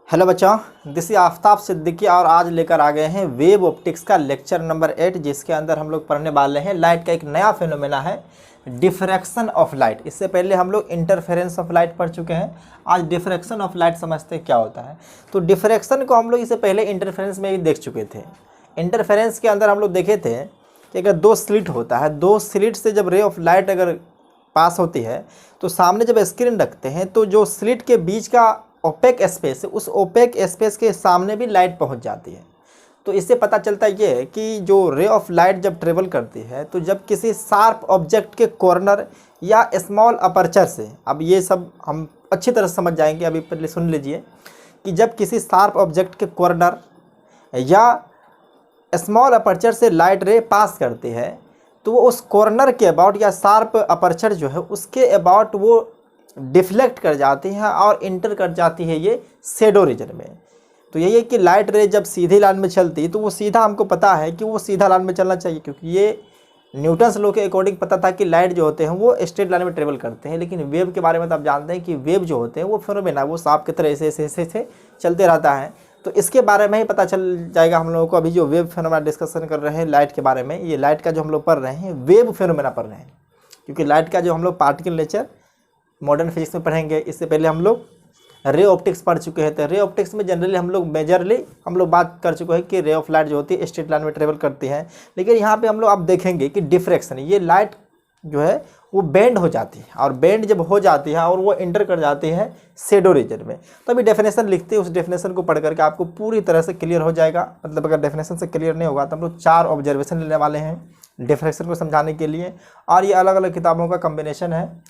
Hello बच्चों, this is Aftab Siddiqui और आज लेकर आ गए हैं वेव ऑप्टिक्स का लेक्चर नंबर 8, जिसके अंदर हम लोग पढ़ने वाले हैं लाइट का एक नया फिनोमेना है डिफ्रैक्शन ऑफ लाइट। इससे पहले हम लोग इंटरफेरेंस ऑफ लाइट पढ़ चुके हैं। आज डिफ्रैक्शन ऑफ लाइट समझते हैं क्या होता है। तो डिफ्रैक्शन को हम लोग इससे पहले इंटरफेरेंस में भी देख चुके थे। इंटरफेरेंस के अंदर हम लोग देखे थे कि अगर दो स्लिट होता है, दो स्लिट से जब रे ऑफ लाइट अगर पास होती है तो सामने जब स्क्रीन रखते हैं तो जो स्लिट के बीच का ओपेक स्पेस है, उस ओपेक स्पेस के सामने भी लाइट पहुंच जाती है। तो इससे पता चलता है ये कि जो रे ऑफ लाइट जब ट्रेवल करती है तो जब किसी शार्प ऑब्जेक्ट के कॉर्नर या स्मॉल अपर्चर से, अब ये सब हम अच्छी तरह समझ जाएंगे, अभी पहले सुन लीजिए कि जब किसी शार्प ऑब्जेक्ट के कॉर्नर या स्मॉल अपर्चर से लाइट रे पास करती है तो वो उस कॉर्नर के अबाउट या शार्प अपर्चर जो है उसके अबाउट वो डिफ्लेक्ट कर जाती है और इंटर कर जाती है ये शैडो रीजन में। तो यही है कि लाइट रे जब सीधी लाइन में चलती तो वो सीधा, हमको पता है कि वो सीधा लाइन में चलना चाहिए, क्योंकि ये न्यूटन्स लॉ के अकॉर्डिंग पता था कि लाइट जो होते हैं वो स्ट्रेट लाइन में ट्रेवल करते हैं। लेकिन वेव के बारे में तो आप जानते हैं कि वेव जो होते हैं वो फिनोमेना वो सांप की तरह ऐसे चलते रहता है। तो इसके बारे में ही पता चल जाएगा हम लोगों को। अभी जो वेव फिनोमेना डिस्कशन कर रहे हैं लाइट के बारे में, ये लाइट का जो हम लोग पढ़ रहे हैं वेव फिनोमेना पढ़ रहे हैं, क्योंकि लाइट का जो हम लोग पार्टिकल नेचर मॉडर्न फिजिक्स में पढ़ेंगे। इससे पहले हम लोग रे ऑप्टिक्स पढ़ चुके हैं। तो रे ऑप्टिक्स में जनरली हम लोग बात कर चुके हैं कि रे ऑफ लाइट जो होती है स्ट्रेट लाइन में ट्रेवल करती है। लेकिन यहाँ पे हम लोग अब देखेंगे कि डिफ्रैक्शन, ये लाइट जो है वो बेंड हो जाती है, और बेंड जब हो जाती है और वो इंटर कर जाती है शैडो रीजन में। तो अभी डेफिनेशन लिखते हैं, उस डेफिनेशन को पढ़ करके आपको पूरी तरह से क्लियर हो जाएगा। मतलब अगर डेफिनेशन से क्लियर नहीं होगा तो हम लोग 4 ऑब्जर्वेशन लेने वाले हैं डिफ्रैक्शन को समझाने के लिए, और ये अलग अलग किताबों का कम्बिनेशन है।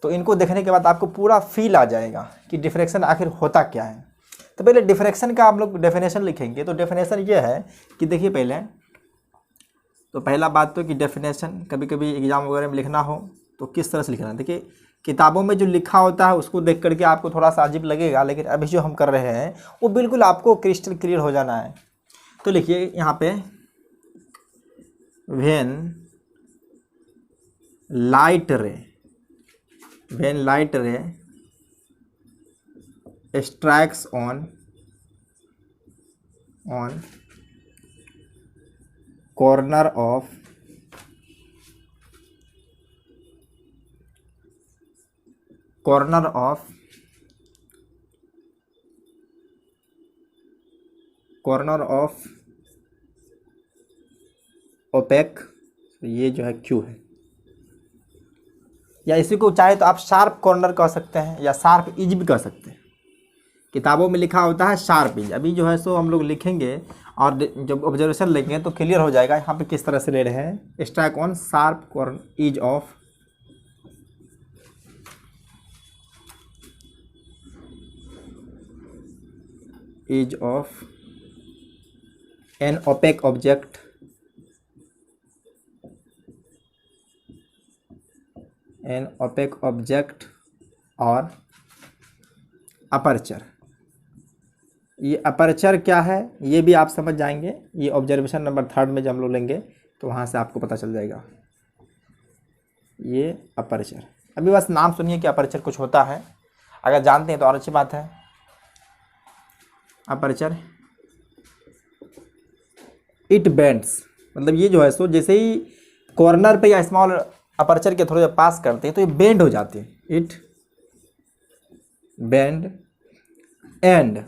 तो इनको देखने के बाद आपको पूरा फील आ जाएगा कि डिफ्रैक्शन आखिर होता क्या है। तो पहले डिफ्रैक्शन का हम लोग डेफिनेशन लिखेंगे। तो डेफिनेशन ये है कि देखिए पहले तो पहला बात तो कि डेफिनेशन कभी कभी एग्जाम वगैरह में लिखना हो तो किस तरह से लिखना है। देखिए किताबों में जो लिखा होता है उसको देख करके आपको थोड़ा सा अजीब लगेगा, लेकिन अभी जो हम कर रहे हैं वो बिल्कुल आपको क्रिस्टल क्लियर हो जाना है। तो लिखिए यहाँ पे when light ray strikes on corner of opaque, ये जो है क्यू है, या इसी को चाहे तो आप शार्प कॉर्नर कह सकते हैं या शार्प इज भी कह सकते हैं। किताबों में लिखा होता है शार्प इज, अभी जो है सो हम लोग लिखेंगे और जब ऑब्जर्वेशन लेंगे तो क्लियर हो जाएगा यहाँ पे किस तरह से ले रहे हैं। Strike on sharp corner is of an opaque object और अपर्चर। ये अपर्चर क्या है ये भी आप समझ जाएंगे। ये ऑब्जर्वेशन नंबर 3 में जब हम लोग लेंगे तो वहाँ से आपको पता चल जाएगा। ये अपर्चर, अभी बस नाम सुनिए कि अपर्चर कुछ होता है, अगर जानते हैं तो और अच्छी बात है। अपर्चर इट बेंड्स, मतलब ये जो है सो जैसे ही कॉर्नर पे या स्मॉल अपर्चर के थ्रू जब पास करते हैं तो ये बेंड हो जाती है। It bend and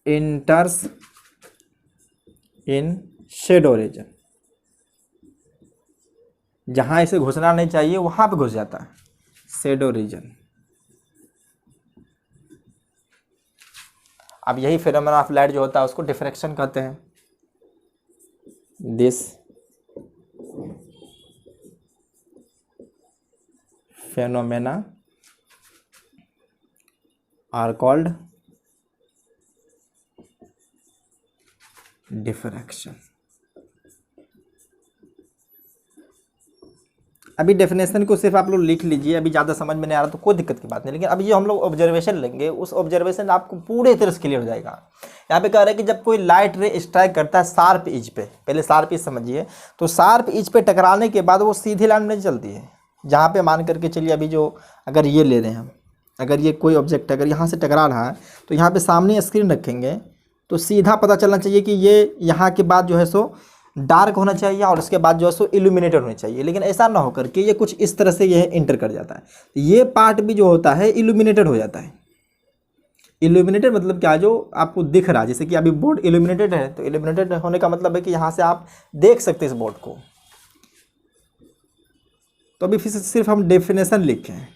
enters in Shadow reason, जहां इसे घुसना नहीं चाहिए वहां पे घुस जाता है, शैडो रीजन। अब यही फिनोमेना ऑफ लाइट जो होता है उसको डिफ्रैक्शन कहते हैं। This phenomena are called diffraction। अभी डेफिनेशन को सिर्फ आप लोग लिख लीजिए, अभी ज़्यादा समझ में नहीं आ रहा तो कोई दिक्कत की बात नहीं। लेकिन अभी जो हम लोग ऑब्जर्वेशन लेंगे उस ऑब्जर्वेशन आपको पूरे तरह से क्लियर हो जाएगा। यहाँ पे कह रहे हैं कि जब कोई लाइट रे स्ट्राइक करता है शार्प एज पे, पहले शार्प एज समझिए, तो शार्प एज पे टकराने के बाद वो सीधी लाइन में नहीं चलती है। जहाँ पे मान करके चलिए अभी जो अगर ये ले रहे हैं हम, अगर ये कोई ऑब्जेक्ट अगर यहाँ से टकरा रहा है तो यहाँ पे सामने स्क्रीन रखेंगे तो सीधा पता चलना चाहिए कि ये यहाँ के बाद जो है सो डार्क होना चाहिए और उसके बाद जो है सो इल्यूमिनेटेड होना चाहिए, लेकिन ऐसा ना होकर के ये कुछ इस तरह से ये इंटर कर जाता है। तो ये पार्ट भी जो होता है इल्यूमिनेटेड हो जाता है। इल्यूमिनेटेड मतलब क्या, जो आपको दिख रहा है, जैसे कि अभी बोर्ड इल्यूमिनेटेड है तो इल्यूमिनेटेड होने का मतलब है कि यहाँ से आप देख सकते हैं इस बोर्ड को। तो अभी फिर सिर्फ हम डेफिनेशन लिखें,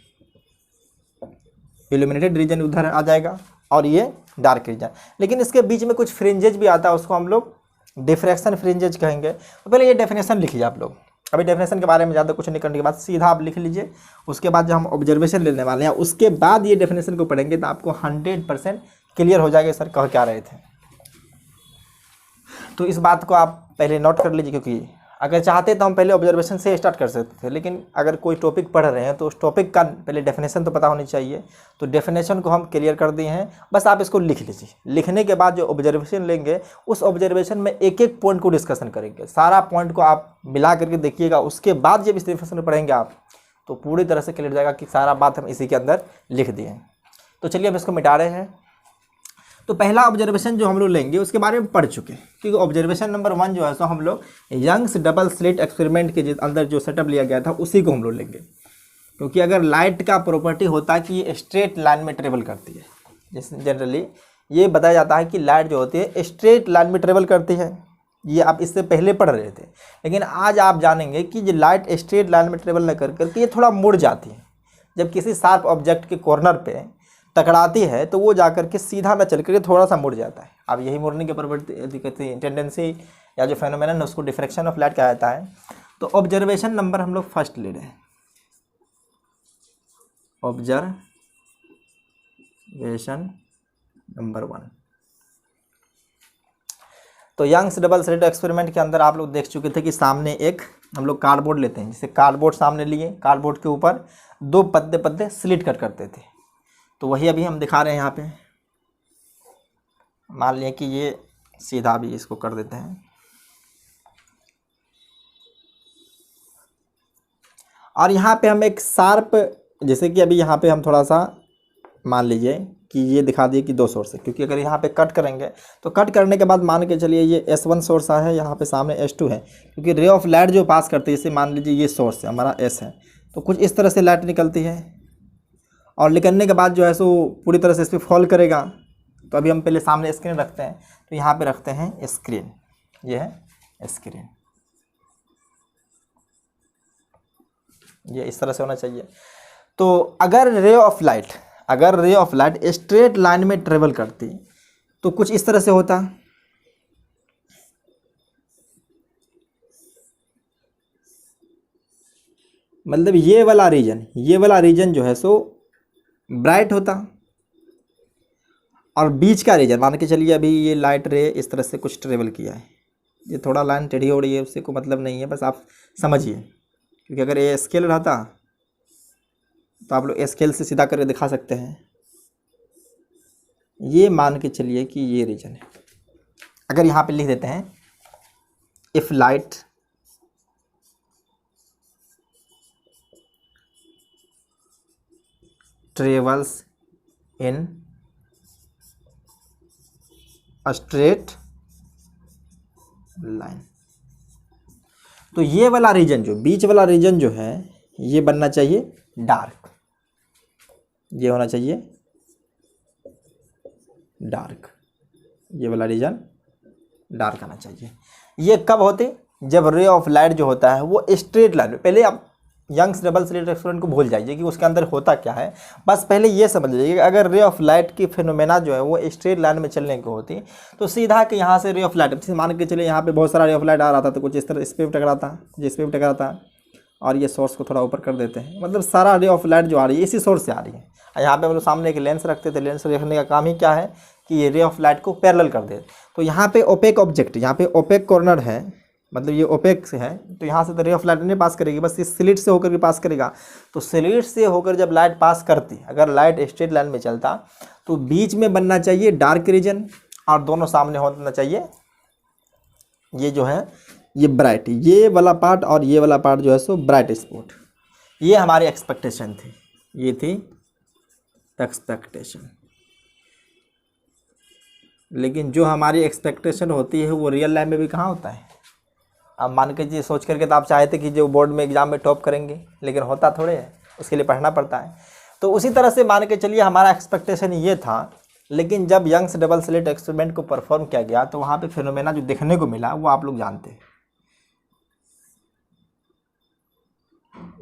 इल्यूमिनेटेड रीजन उधर आ जाएगा और ये डार्क रीजन, लेकिन इसके बीच में कुछ फ्रिंजेज भी आता है, उसको हम लोग डिफ्रैक्शन फ्रिंजेज कहेंगे। तो पहले ये डेफिनेशन लिखिए आप लोग। अभी डेफिनेशन के बारे में ज़्यादा कुछ नहीं करने के बाद सीधा आप लिख लीजिए। उसके बाद जब हम ऑब्जर्वेशन लेने वाले हैं उसके बाद ये डेफिनेशन को पढ़ेंगे तो आपको 100% क्लियर हो जाएगा सर कह क्या रहे थे। तो इस बात को आप पहले नोट कर लीजिए, क्योंकि अगर चाहते तो हम पहले ऑब्जर्वेशन से स्टार्ट कर सकते थे, लेकिन अगर कोई टॉपिक पढ़ रहे हैं तो उस टॉपिक का पहले डेफिनेशन तो पता होनी चाहिए। तो डेफिनेशन को हम क्लियर कर दिए हैं, बस आप इसको लिख लीजिए। लिखने के बाद जो ऑब्जर्वेशन लेंगे उस ऑब्जर्वेशन में एक एक पॉइंट को डिस्कशन करेंगे, सारा पॉइंट को आप मिला करके देखिएगा। उसके बाद जब इस डेफिनेशन पढ़ेंगे आप तो पूरी तरह से क्लियर जाएगा कि सारा बात हम इसी के अंदर लिख दिए हैं। तो चलिए हम इसको मिटा रहे हैं। तो पहला ऑब्जर्वेशन जो हम लोग लेंगे उसके बारे में पढ़ चुके हैं, क्योंकि ऑब्जर्वेशन नंबर 1 जो है सो हम लोग यंग्स डबल स्लिट एक्सपेरिमेंट के अंदर जो सेटअप लिया गया था उसी को हम लोग लेंगे। क्योंकि अगर लाइट का प्रॉपर्टी होता है कि ये स्ट्रेट लाइन में ट्रेवल करती है, जैसे जनरली ये बताया जाता है कि लाइट जो होती है स्ट्रेट लाइन में ट्रेवल करती है, ये आप इससे पहले पढ़ रहे थे। लेकिन आज आप जानेंगे कि ये लाइट स्ट्रेट लाइन में ट्रेवल न कर करके ये थोड़ा मुड़ जाती है। जब किसी शार्प ऑब्जेक्ट के कॉर्नर पे टकराती है तो वो जाकर के सीधा न चल करके थोड़ा सा मुड़ जाता है। अब यही मुड़ने की प्रवृत्ति टेंडेंसी या जो फेनोमेनन है उसको डिफ्रैक्शन ऑफ लाइट कहा जाता है। तो ऑब्जर्वेशन नंबर हम लोग फर्स्ट ले रहे हैं, ऑब्जर्वेशन नंबर 1। तो यंग्स डबल स्लिट एक्सपेरिमेंट के अंदर आप लोग देख चुके थे कि सामने एक हम लोग कार्डबोर्ड लेते हैं, जैसे कार्डबोर्ड सामने लिए, कार्डबोर्ड के ऊपर 2 पत्ते पत्ते स्लिट कट करते थे। तो वही अभी हम दिखा रहे हैं यहाँ पे। मान लिया कि ये सीधा भी इसको कर देते हैं और यहाँ पे हम एक शार्प, जैसे कि अभी यहाँ पे हम थोड़ा सा मान लीजिए कि ये दिखा दिए कि 2 सोर्स है, क्योंकि अगर यहाँ पे कट करेंगे तो कट करने के बाद मान के चलिए ये S1 सोर्स है, यहाँ पे सामने S2 है, क्योंकि रे ऑफ लाइट जो पास करती है, जैसे मान लीजिए ये सोर्स है हमारा S है, तो कुछ इस तरह से लाइट निकलती है और निकलने के बाद जो है सो पूरी तरह से इस पर फॉल करेगा। तो अभी हम पहले सामने स्क्रीन रखते हैं, तो यहाँ पे रखते हैं स्क्रीन, ये है स्क्रीन, ये इस तरह से होना चाहिए। तो अगर रे ऑफ लाइट स्ट्रेट लाइन में ट्रेवल करती तो कुछ इस तरह से होता। मतलब ये वाला रीजन जो है सो ब्राइट होता और बीच का रीजन, मान के चलिए अभी ये लाइट रे इस तरह से कुछ ट्रेवल किया है, ये थोड़ा लाइन टेढ़ी हो रही है, उससे कोई मतलब नहीं है, बस आप समझिए। क्योंकि अगर ये स्केल रहता तो आप लोग स्केल से सीधा करके दिखा सकते हैं। ये मान के चलिए कि ये रीजन है। अगर यहाँ पे लिख देते हैं if light travels in a straight line, तो ये वाला रीजन जो बीच वाला रीजन जो है ये बनना चाहिए डार्क, ये होना चाहिए डार्क, ये वाला रीजन डार्क आना चाहिए। ये कब होते, जब रे ऑफ लाइट जो होता है वो स्ट्रेट लाइन में, पहले आप यंग्स डबल स्लिट एक्सपेरिमेंट को भूल जाइए कि उसके अंदर होता क्या है, बस पहले ये समझ लीजिए कि अगर रे ऑफ लाइट की फिनोमेना जो है वो स्ट्रेट लाइन में चलने की होती तो सीधा कि यहाँ से रे ऑफ लाइट, जैसे मान के चलिए यहाँ पे बहुत सारा रे ऑफ लाइट आ रहा था, तो कुछ इस तरह इस पर टकराता, कुछ इस पर टकराता, और ये सोर्स को थोड़ा ऊपर कर देते हैं, मतलब सारा रे ऑफ लाइट जो आ रही है इसी सोर्स से आ रही है। यहाँ पे हम लोग सामने एक लेंस रखते थे, लेंस रखने का काम ही क्या है कि ये रे ऑफ लाइट को पैरेलल कर दे। तो यहाँ पे ओपेक ऑब्जेक्ट, यहाँ पे ओपेक कॉर्नर है, मतलब ये ओपेक से है, तो यहाँ से तो रे ऑफ लाइट नहीं पास करेगी, बस इस स्लिट से होकर के पास करेगा। तो स्लिट से होकर जब लाइट पास करती, अगर लाइट स्ट्रेट लाइन में चलता तो बीच में बनना चाहिए डार्क रीजन और दोनों सामने होना चाहिए ये जो है ये ब्राइट, ये वाला पार्ट और ये वाला पार्ट जो है सो ब्राइट स्पॉट। ये हमारी एक्सपेक्टेशन थी, ये थी एक्सपेक्टेशन, लेकिन जो हमारी एक्सपेक्टेशन होती है वो रियल लाइफ में भी कहाँ होता है। अब मान के जी सोच करके तो आप चाहते कि जो बोर्ड में एग्ज़ाम में टॉप करेंगे, लेकिन होता थोड़े है, उसके लिए पढ़ना पड़ता है। तो उसी तरह से मान के चलिए हमारा एक्सपेक्टेशन ये था, लेकिन जब यंग्स डबल स्लिट एक्सपेरिमेंट को परफॉर्म किया गया तो वहाँ पे फिनोमेना जो देखने को मिला वो आप लोग जानते हैं।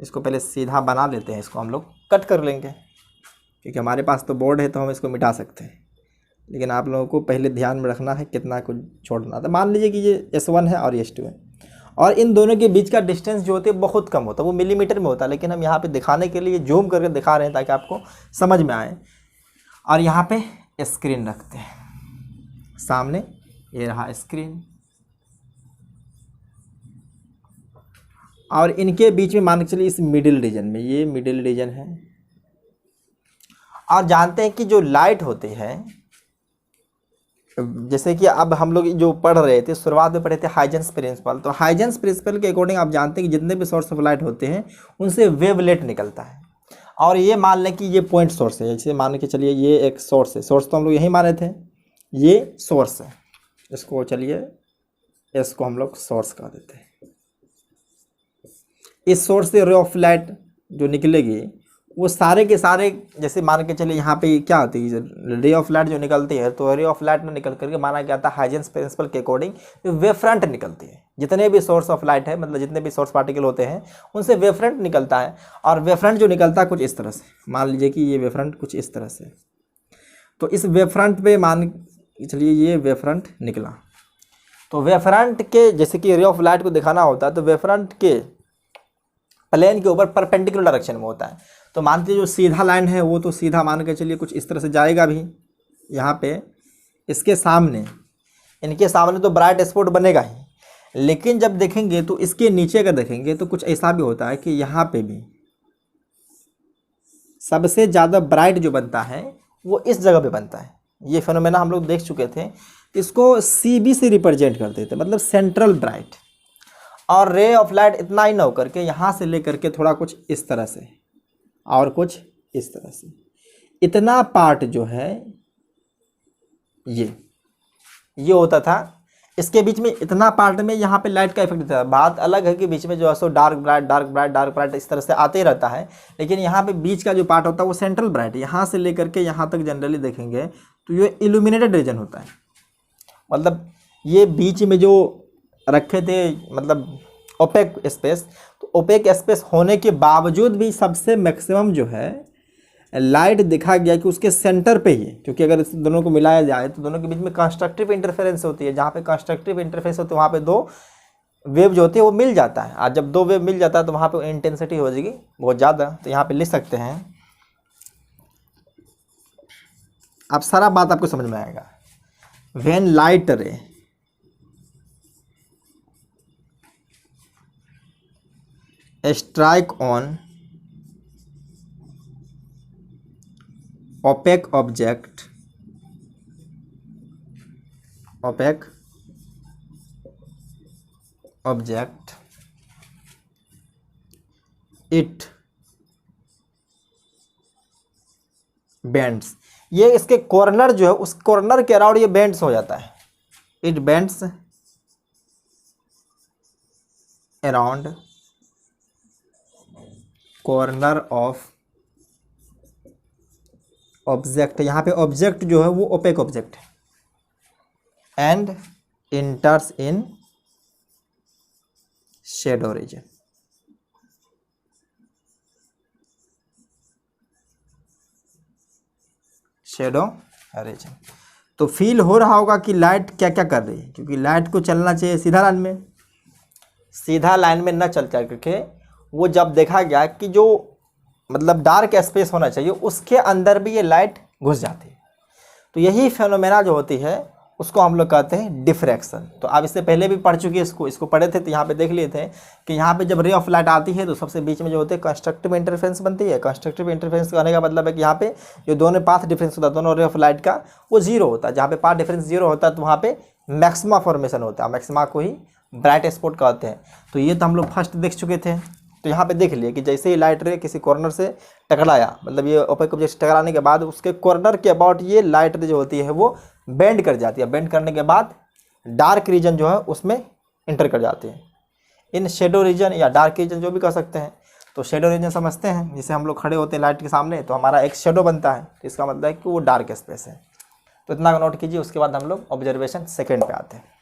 इसको पहले सीधा बना लेते हैं, इसको हम लोग कट कर लेंगे क्योंकि हमारे पास तो बोर्ड है तो हम इसको मिटा सकते हैं, लेकिन आप लोगों को पहले ध्यान में रखना है कितना कुछ छोड़ना था। मान लीजिए कि ये S1 है और ये S2 है, और इन दोनों के बीच का डिस्टेंस जो होते है बहुत कम होता है, वो मिलीमीटर में होता है, लेकिन हम यहाँ पे दिखाने के लिए जूम करके दिखा रहे हैं ताकि आपको समझ में आए। और यहाँ पे स्क्रीन रखते हैं सामने, ये रहा स्क्रीन, और इनके बीच में मान के चलिए इस मिडिल रीजन में, ये मिडिल रीजन है। और जानते हैं कि जो लाइट होती है, जैसे कि अब हम लोग जो पढ़ रहे थे, शुरुआत में पढ़े थे हाइजेंस प्रिंसिपल, तो हाइजेंस प्रिंसिपल के अकॉर्डिंग आप जानते हैं कि जितने भी सोर्स ऑफ लाइट होते हैं उनसे वेवलेट निकलता है। और ये मान लें कि ये पॉइंट सोर्स है, जैसे मान के चलिए ये एक सोर्स है, सोर्स तो हम लोग यही माने थे, ये सोर्स है, इसको चलिए इसको हम लोग सोर्स कह देते हैं। इस सोर्स से रे ऑफ लाइट जो निकलेगी वो सारे के सारे, जैसे मान के चलिए यहाँ पे क्या होती है, रे ऑफ लाइट जो निकलती है, तो रे ऑफ लाइट में निकल करके माना गया था हाइजेंस प्रिंसिपल के अकॉर्डिंग वेव फ्रंट निकलती है। जितने भी सोर्स ऑफ लाइट है, मतलब जितने भी सोर्स पार्टिकल होते हैं उनसे वेव फ्रंट निकलता है। और वेव फ्रंट जो निकलता है कुछ इस तरह से, मान लीजिए कि ये वेव फ्रंट कुछ इस तरह से, तो इस वेव फ्रंट पे मान चलिए ये वेव फ्रंट निकला, तो वेव फ्रंट के जैसे कि रे ऑफ लाइट को दिखाना होता है तो वेव फ्रंट के प्लेन के ऊपर परपेंडिकुलर डायरेक्शन में होता है। तो मानते जो सीधा लाइन है वो तो सीधा मान के चलिए कुछ इस तरह से जाएगा भी, यहाँ पे इसके सामने, इनके सामने तो ब्राइट स्पॉट बनेगा ही, लेकिन जब देखेंगे तो इसके नीचे का देखेंगे तो कुछ ऐसा भी होता है कि यहाँ पे भी सबसे ज़्यादा ब्राइट जो बनता है वो इस जगह पे बनता है। ये फिनोमेना हम लोग देख चुके थे, इसको CB से रिप्रेजेंट करते थे, मतलब सेंट्रल ब्राइट। और रे ऑफ लाइट इतना ही ना हो करके यहाँ से ले करके थोड़ा कुछ इस तरह से और कुछ इस तरह से, इतना पार्ट जो है ये होता था। इसके बीच में इतना पार्ट में यहाँ पे लाइट का इफेक्ट देता है। बात अलग है कि बीच में जो है so dark bright dark bright dark bright इस तरह से आते ही रहता है, लेकिन यहाँ पे बीच का जो पार्ट होता है वो सेंट्रल ब्राइट, यहाँ से लेकर के यहाँ तक जनरली देखेंगे तो ये इल्यूमिनेटेड रीजन होता है। मतलब ये बीच में जो रखे थे, मतलब ओपेक स्पेस, तो ओपेक स्पेस होने के बावजूद भी सबसे मैक्सिमम जो है लाइट दिखा गया कि उसके सेंटर पे ही, क्योंकि अगर इस दोनों को मिलाया जाए तो दोनों के बीच में कंस्ट्रक्टिव इंटरफेरेंस होती है। जहाँ पे कंस्ट्रक्टिव इंटरफेरेंस होती है वहाँ पे दो वेव जो होती है वो मिल जाता है, और जब दो वेव मिल जाता है तो वहाँ पे इंटेंसिटी हो जाएगी बहुत ज़्यादा। तो यहाँ पे लिख सकते हैं, अब सारा बात आपको समझ में आएगा। व्हेन लाइट रे strike on opaque object it bends। ये इसके कॉर्नर जो है उस कॉर्नर के अराउंड ये बेंड्स हो जाता है, it bends around corner of object. यहाँ पे ऑब्जेक्ट जो है वो ओपेक ऑब्जेक्ट है, and enters in shadow region. Shadow region तो फील हो रहा होगा कि लाइट क्या क्या कर रही है, क्योंकि लाइट को चलना चाहिए सीधा लाइन में, सीधा लाइन में न चल करके वो जब देखा गया कि जो मतलब डार्क स्पेस होना चाहिए उसके अंदर भी ये लाइट घुस जाती है। तो यही फेनोमेना जो होती है उसको हम लोग कहते हैं डिफ्रैक्शन। तो आप इससे पहले भी पढ़ चुके हैं, इसको पढ़े थे, तो यहाँ पे देख लिए थे कि यहाँ पे जब रे ऑफ लाइट आती है तो सबसे बीच में जो होते हैं कंस्ट्रक्टिव इंटरफेरेंस बनती है। कंस्ट्रक्टिव इंटरफेरेंस कहने का मतलब है कि यहाँ पे जो दोनों पाथ डिफरेंस होता है दोनों रे ऑफ लाइट का वो जीरो होता है। जहाँ पे पाथ डिफरेंस जीरो होता है तो वहाँ पे मैक्सिमा फॉर्मेशन होता है, मैक्सिमा को ही ब्राइट स्पॉट कहते हैं। तो ये तो हम लोग फर्स्ट देख चुके थे। तो तो यहाँ पे देख लिए कि जैसे ही लाइट रे किसी कॉर्नर से टकराया, मतलब ये ओपेक ऑब्जेक्ट से टकराने के बाद उसके कॉर्नर के अबाउट ये लाइट रे जो होती है वो बेंड कर जाती है। बेंड करने के बाद डार्क रीजन जो है उसमें इंटर कर जाते हैं। इन शेडो रीजन या डार्क रीजन जो भी कह सकते हैं। तो शेडो रीजन समझते हैं, जैसे हम लोग खड़े होते हैं लाइट के सामने तो हमारा एक शेडो बनता है, तो इसका मतलब है कि वो डार्क स्पेस है। तो इतना का नोट कीजिए। उसके बाद हम लोग ऑब्जर्वेशन सेकेंड पे आते हैं।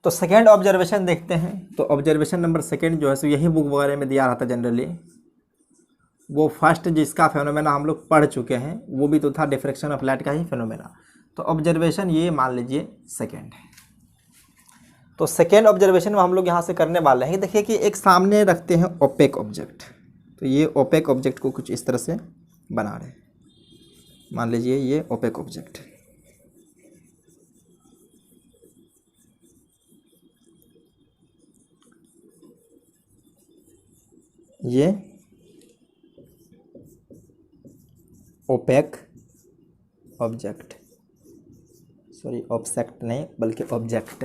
तो सेकेंड ऑब्जर्वेशन देखते हैं। तो ऑब्जर्वेशन नंबर सेकेंड जो है सो यही बुक वगैरह में दिया रहता जनरली। वो फर्स्ट जिसका फेनोमेना हम लोग पढ़ चुके हैं वो भी तो था डिफ्रैक्शन ऑफ लाइट का ही फेनोमेना। तो ऑब्जर्वेशन ये मान लीजिए सेकेंड है। तो सेकेंड ऑब्जर्वेशन में हम लोग यहाँ से करने वाले हैं। देखिए कि एक सामने रखते हैं ओपेक ऑब्जेक्ट। तो ये ओपेक ऑब्जेक्ट को कुछ इस तरह से बना रहे हैं। मान लीजिए ये ओपेक ऑब्जेक्ट, ये ओपेक ऑब्जेक्ट, सॉरी ऑब्जेक्ट नहीं बल्कि ऑब्जेक्ट,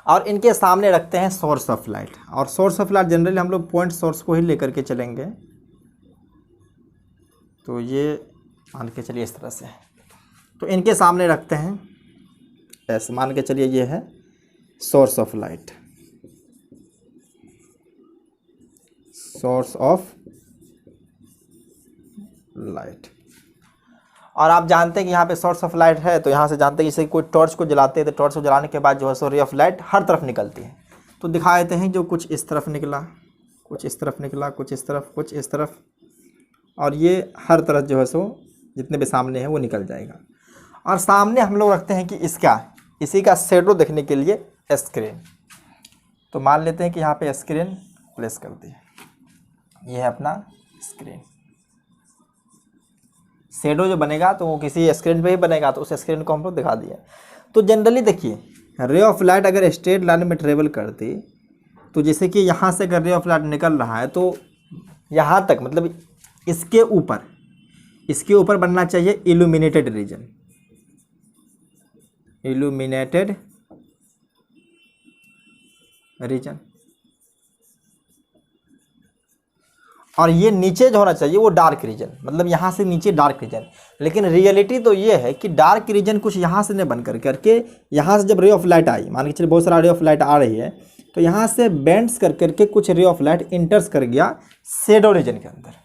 और इनके सामने रखते हैं सोर्स ऑफ लाइट। और सोर्स ऑफ लाइट जनरली हम लोग पॉइंट सोर्स को ही लेकर के चलेंगे। तो ये मान के चलिए इस तरह से, तो इनके सामने रखते हैं ऐसे, मान के चलिए ये है source of light, source of light. और आप जानते हैं कि यहाँ पे सोर्स ऑफ लाइट है, तो यहाँ से जानते हैं कि जैसे कोई टॉर्च को जलाते हैं तो टॉर्च को जलाने के बाद जो है सो रे ऑफ लाइट हर तरफ निकलती है। तो दिखा देते हैं जो कुछ इस तरफ निकला, कुछ इस तरफ निकला, कुछ इस तरफ, कुछ इस तरफ, और ये हर तरफ जो है सो जितने भी सामने हैं वो निकल जाएगा। और सामने हम लोग रखते हैं कि इसी का शेडो देखने के लिए स्क्रीन। तो मान लेते हैं कि यहाँ पे स्क्रीन प्लेस कर दी, ये है अपना स्क्रीन। शेडो जो बनेगा तो वो किसी स्क्रीन पे ही बनेगा, तो उस स्क्रीन को हम लोग दिखा दिए। तो जनरली देखिए रे ऑफ लाइट अगर स्ट्रेट लाइन में ट्रेवल करती, तो जैसे कि यहाँ से अगर रे ऑफ लाइट निकल रहा है तो यहाँ तक, मतलब इसके ऊपर बनना चाहिए इल्यूमिनेटेड रीजन, इल्यूमिनेटेड रीजन। और ये नीचे जो होना चाहिए वो डार्क रीजन, मतलब यहाँ से नीचे डार्क रीजन। लेकिन रियलिटी तो ये है कि डार्क रीजन कुछ यहाँ से नहीं बन करके यहाँ से जब रे ऑफ लाइट आई, मान के चलिए बहुत सारा रे ऑफ लाइट आ रही है, तो यहाँ से बेंड्स करके कुछ रे ऑफ लाइट इंटर्स कर गया शेडो रीजन के अंदर।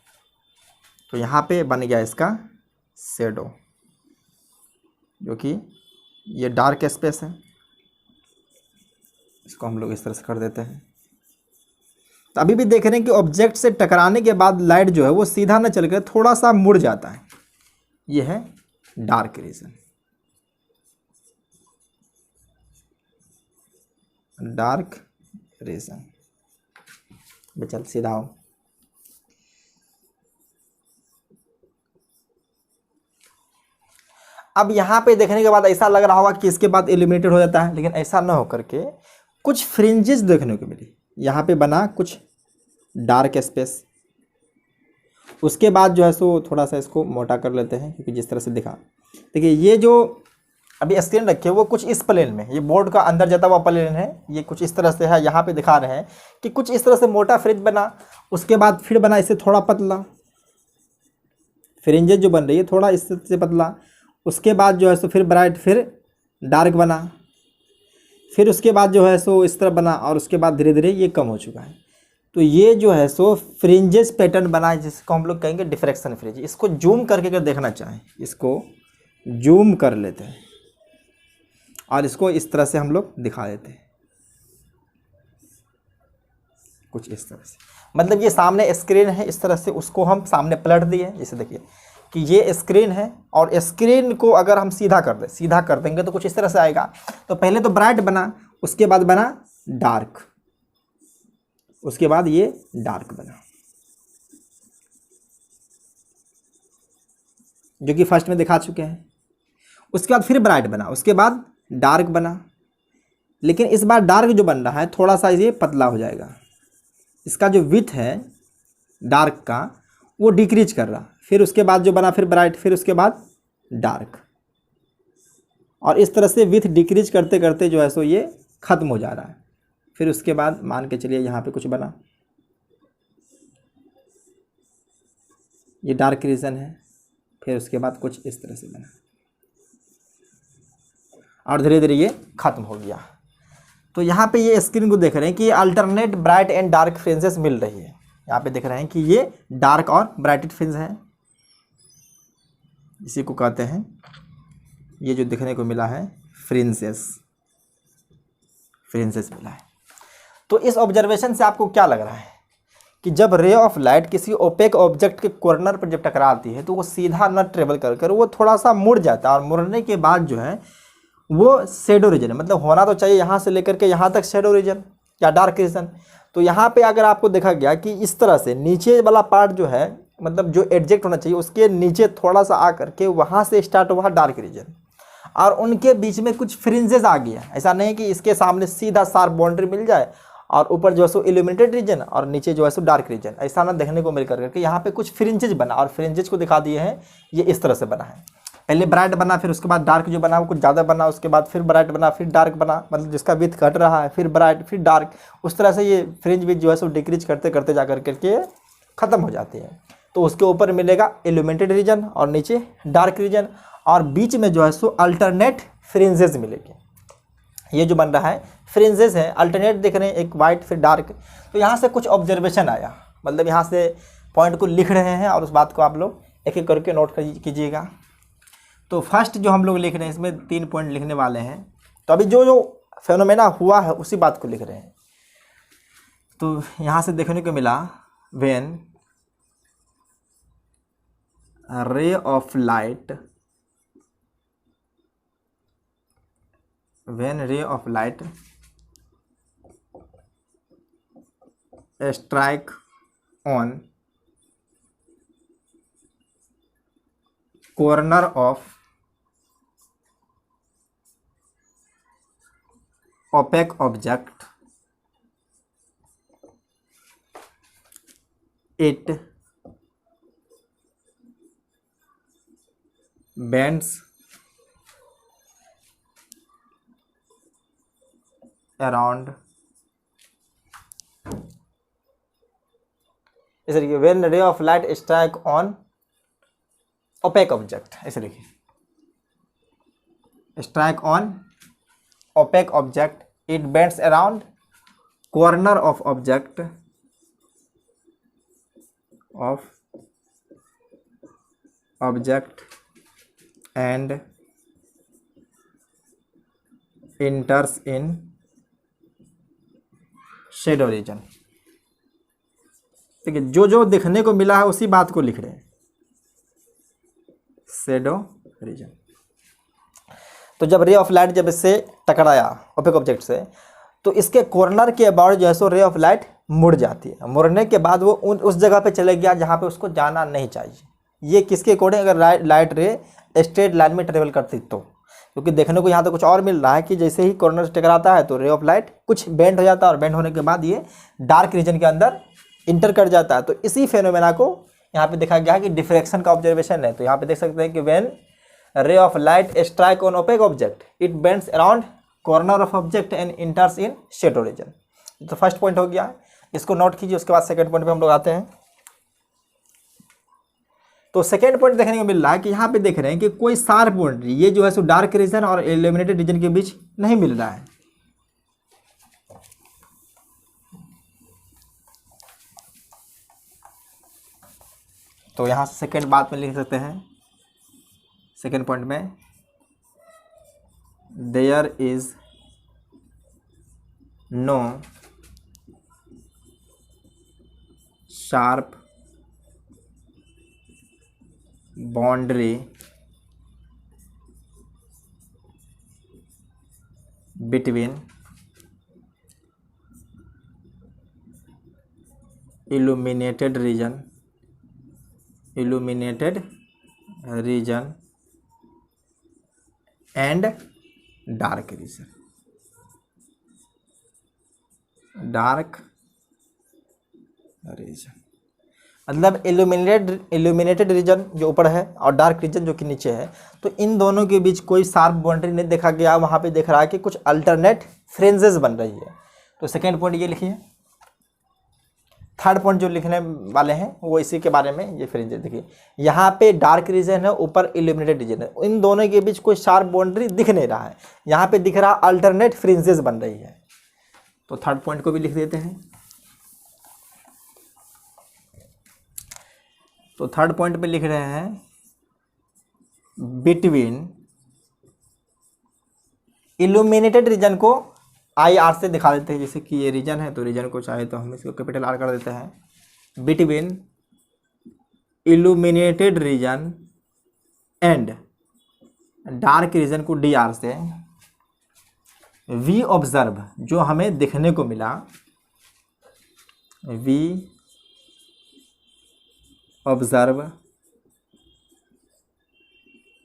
तो यहाँ पे बन गया इसका शेडो, जो कि ये डार्क स्पेस है। इसको हम लोग इस तरह से कर देते हैं। तो अभी भी देख रहे हैं कि ऑब्जेक्ट से टकराने के बाद लाइट जो है वो सीधा न चल कर थोड़ा सा मुड़ जाता है। ये है डार्क रीजन, डार्क रीजन। चल सीधा हो। अब यहाँ पे देखने के बाद ऐसा लग रहा होगा कि इसके बाद इल्यूमिनेटेड हो जाता है, लेकिन ऐसा न होकर के कुछ फ्रिंजेस देखने को मिली। यहाँ पे बना कुछ डार्क स्पेस। उसके बाद जो है सो थोड़ा सा इसको मोटा कर लेते हैं, क्योंकि जिस तरह से दिखा, देखिए ये जो अभी स्क्रीन रखे वो कुछ इस प्लेन में, ये बोर्ड का अंदर जाता हुआ प्लेन है, ये कुछ इस तरह से है। यहाँ पे दिखा रहे हैं कि कुछ इस तरह से मोटा फ्रिंज बना, उसके बाद फिर बना इससे थोड़ा पतला, फ्रिंजेस जो बन रही है थोड़ा इससे पतला। उसके बाद जो है सो फिर ब्राइट, फिर डार्क बना, फिर उसके बाद जो है सो इस तरह बना, और उसके बाद धीरे धीरे ये कम हो चुका है। तो ये जो है सो फ्रिंजेस पैटर्न बना है, जिसको हम लोग कहेंगे डिफ्रैक्शन फ्रिंज। इसको जूम करके अगर देखना चाहें, इसको जूम कर लेते हैं और इसको इस तरह से हम लोग दिखा देते हैं, कुछ इस तरह से। मतलब ये सामने स्क्रीन है, इस तरह से उसको हम सामने पलट दिए। जैसे देखिए कि ये स्क्रीन है, और स्क्रीन को अगर हम सीधा कर देंगे तो कुछ इस तरह से आएगा। तो पहले तो ब्राइट बना, उसके बाद बना डार्क, उसके बाद ये डार्क बना, जो कि फर्स्ट में दिखा चुके हैं। उसके बाद फिर ब्राइट बना, उसके बाद डार्क बना, लेकिन इस बार डार्क जो बन रहा है थोड़ा सा ये पतला हो जाएगा। इसका जो विड्थ है डार्क का वो डिक्रीज कर रहा। फिर उसके बाद जो बना फिर ब्राइट, फिर उसके बाद डार्क, और इस तरह से विथ डिक्रीज करते करते जो है सो ये ख़त्म हो जा रहा है। फिर उसके बाद मान के चलिए यहाँ पे कुछ बना, ये डार्क रीजन है, फिर उसके बाद कुछ इस तरह से बना और धीरे धीरे ये ख़त्म हो गया। तो यहाँ पे ये स्क्रीन को देख रहे हैं कि alternate bright and dark fringes मिल रही है। यहाँ पे देख रहे हैं कि ये डार्क और ब्राइटेड फ्रिंज है, इसी को कहते हैं, ये जो देखने को मिला है फ्रिंजेस मिला है। तो इस ऑब्जर्वेशन से आपको क्या लग रहा है कि जब रे ऑफ लाइट किसी ओपेक ऑब्जेक्ट के कॉर्नर पर जब टकराती है तो वो सीधा न ट्रेवल कर वो थोड़ा सा मुड़ जाता है, और मुड़ने के बाद जो है वो शेडो रीजन, मतलब होना तो चाहिए यहाँ से लेकर के यहाँ तक शेडो रीजन या डार्क रीजन। तो यहाँ पे अगर आपको देखा गया कि इस तरह से नीचे वाला पार्ट जो है, मतलब जो एडजेक्ट होना चाहिए उसके नीचे थोड़ा सा आ करके वहाँ से स्टार्ट हुआ डार्क रीजन, और उनके बीच में कुछ फ्रिंजेस आ गया। ऐसा नहीं कि इसके सामने सीधा शार्प बाउंड्री मिल जाए और ऊपर जो है सो इल्यूमिनेटेड रीजन और नीचे जो है सो डार्क रीजन, ऐसा ना देखने को मिल करके यहाँ पे कुछ फ्रिंजेज बना, और फ्रिंजेज को दिखा दिए हैं ये इस तरह से बना है। पहले ब्राइट बना, फिर उसके बाद डार्क जो बना वो कुछ ज़्यादा बना, उसके बाद फिर ब्राइट बना, फिर डार्क बना, मतलब जिसका विड्थ घट रहा है, फिर ब्राइट, फिर डार्क, उस तरह से ये फ्रिंज विथ जो है सो डिक्रीज करते करते जा करके ख़त्म हो जाती है। तो उसके ऊपर मिलेगा इल्यूमिनेटेड रीजन और नीचे डार्क रीजन, और बीच में जो है सो अल्टरनेट फ्रिंजेस मिलेंगे। ये जो बन रहा है फ्रिंजेस है, अल्टरनेट देख रहे हैं, एक वाइट फिर डार्क। तो यहाँ से कुछ ऑब्जर्वेशन आया, मतलब यहाँ से पॉइंट को लिख रहे हैं और उस बात को आप लोग एक एक करके नोट कीजिएगा। तो फर्स्ट जो हम लोग लिख रहे हैं, इसमें 3 पॉइंट लिखने वाले हैं। तो अभी जो जो फेनोमेना हुआ है उसी बात को लिख रहे हैं। तो यहाँ से देखने को मिला when ray of light strike on corner of opaque object, it bends around, ऐसे लिखिए, when ray of light strike on opaque object, ऐसे लिखिए, strike on opaque object, it bends around corner of object and enters in shadow reason. ठीक है, जो जो देखने को मिला है उसी बात को लिख रहे हैं, शेडो रीजन। तो जब रे ऑफ लाइट जब इससे टकराया ओपेक ऑब्जेक्ट से, तो इसके कॉर्नर के अबाउट जो है सो रे ऑफ लाइट मुड़ जाती है। मुड़ने के बाद वो उस जगह पे चले गया जहाँ पे उसको जाना नहीं चाहिए। ये किसके अकॉर्डिंग, अगर लाइट रे स्ट्रेट लाइन में ट्रेवल करती तो, क्योंकि देखने को यहाँ तो कुछ और मिल रहा है कि जैसे ही कॉर्नर से टकराता है तो रे ऑफ लाइट कुछ बेंड हो जाता है, और बेंड होने के बाद ये डार्क रीजन के अंदर इंटर कर जाता है। तो इसी फेनोमेना को यहाँ पे देखा गया है कि डिफ्रैक्शन का ऑब्जर्वेशन है। तो यहाँ पे देख सकते हैं कि when ray of light strike on opaque object it bends around corner of object and enters in shadow region. तो फर्स्ट पॉइंट हो गया, इसको नोट कीजिए। उसके बाद सेकंड पॉइंट पे हम लोग आते हैं। तो सेकेंड पॉइंट देखने को मिल रहा है कि यहाँ पे देख रहे हैं कि कोई शार्प बाउंड्री, ये जो है सो डार्क रीजन और इल्यूमिनेटेड रीजन के बीच नहीं मिल रहा है। तो यहाँ से सेकेंड बात में लिख सकते हैं, सेकेंड पॉइंट में, there is no sharp boundary between illuminated region and dark region। मतलब इल्यूमिनेटेड रीजन जो ऊपर है और डार्क रीजन जो कि नीचे है, तो इन दोनों के बीच कोई शार्प बाउंड्री नहीं देखा गया। वहाँ पे देख रहा है कि कुछ अल्टरनेट फ्रिंजेस बन रही है। तो सेकेंड पॉइंट ये लिखिए। थर्ड पॉइंट जो लिखने वाले हैं वो इसी के बारे में, ये फ्रिंजेस देखिए, यहाँ पे डार्क रीजन है, ऊपर इल्यूमिनेटेड रीजन है, इन दोनों के बीच कोई शार्प बाउंड्री दिख नहीं रहा है। यहाँ पे दिख रहा अल्टरनेट फ्रिंजेस बन रही है। तो थर्ड पॉइंट को भी लिख देते हैं। तो थर्ड पॉइंट पे लिख रहे हैं बिटवीन इल्यूमिनेटेड रीजन को IR से दिखा देते हैं। जैसे कि ये रीजन है तो रीजन को चाहे तो हम इसको कैपिटल R कर देते हैं। Between illuminated region and dark region को DR से वी ऑब्जर्व, जो हमें दिखने को मिला, वी ऑब्जर्व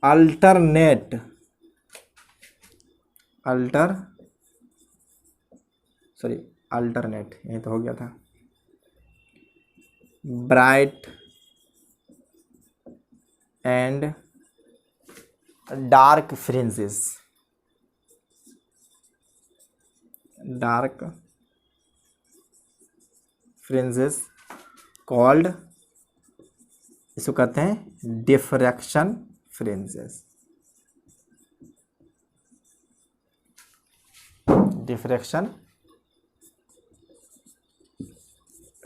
अल्टरनेट यही तो हो गया था, bright and dark fringes, called, इसको कहते हैं डिफ्रैक्शन फ्रिंजेस। Diffraction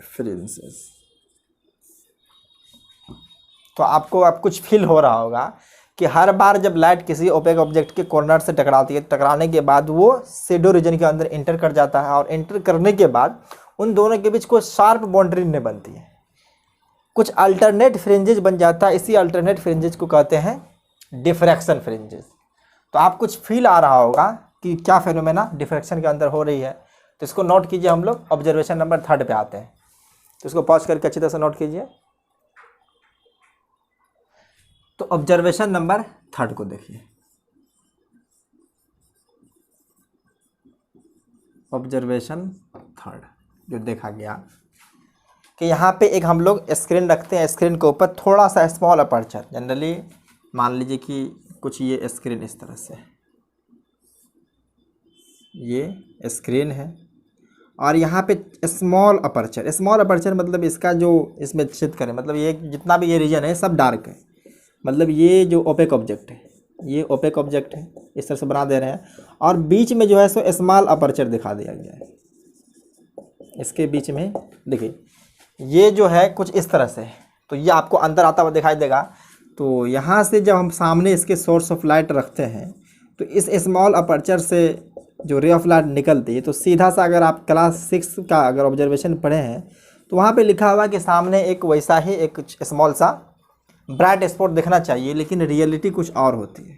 fringes. तो आपको अब कुछ फील हो रहा होगा कि हर बार जब लाइट किसी ओपेक ऑब्जेक्ट के कॉर्नर से टकराती है, टकराने के बाद वो शेडो रीजन के अंदर एंटर कर जाता है, और एंटर करने के बाद उन दोनों के बीच कोई शार्प बाउंड्री नहीं बनती है, कुछ अल्टरनेट फ्रिंजेस बन जाता है। इसी अल्टरनेट फ्रिंजेस को कहते हैं डिफ्रैक्शन फ्रिंजेस। तो आप कुछ फील आ रहा होगा कि क्या फेनोमेना डिफ्रैक्शन के अंदर हो रही है। तो इसको नोट कीजिए। हम लोग ऑब्जर्वेशन नंबर 3 पे आते हैं, तो इसको पॉज करके अच्छी तरह से नोट कीजिए। तो ऑब्जर्वेशन नंबर 3 को देखिए। ऑब्जर्वेशन 3 जो देखा गया कि यहाँ पे एक हम लोग स्क्रीन रखते हैं, स्क्रीन के ऊपर थोड़ा सा स्मॉल अपर्चर, जनरली मान लीजिए कि कुछ ये स्क्रीन इस तरह से, ये स्क्रीन है, और यहाँ पे स्मॉल अपर्चर मतलब इसका जो इसमें छेद करें, मतलब ये जितना भी ये रीजन है सब डार्क है, मतलब ये जो ओपेक ऑब्जेक्ट है, ये ओपेक ऑब्जेक्ट है, इस तरह से बना दे रहे हैं, और बीच में जो है सो स्मॉल अपर्चर दिखा दिया गया है। इसके बीच में देखिए ये जो है कुछ इस तरह से, तो ये आपको अंदर आता हुआ दिखाई देगा। तो यहाँ से जब हम सामने इसके सोर्स ऑफ लाइट रखते हैं, तो इस स्मॉल अपर्चर से जो रे ऑफ लाइट निकलती है, तो सीधा सा अगर आप क्लास 6 का अगर ऑब्जर्वेशन पढ़े हैं तो वहाँ पे लिखा हुआ कि सामने एक वैसा ही एक स्मॉल सा ब्राइट स्पॉट दिखना चाहिए, लेकिन रियलिटी कुछ और होती है।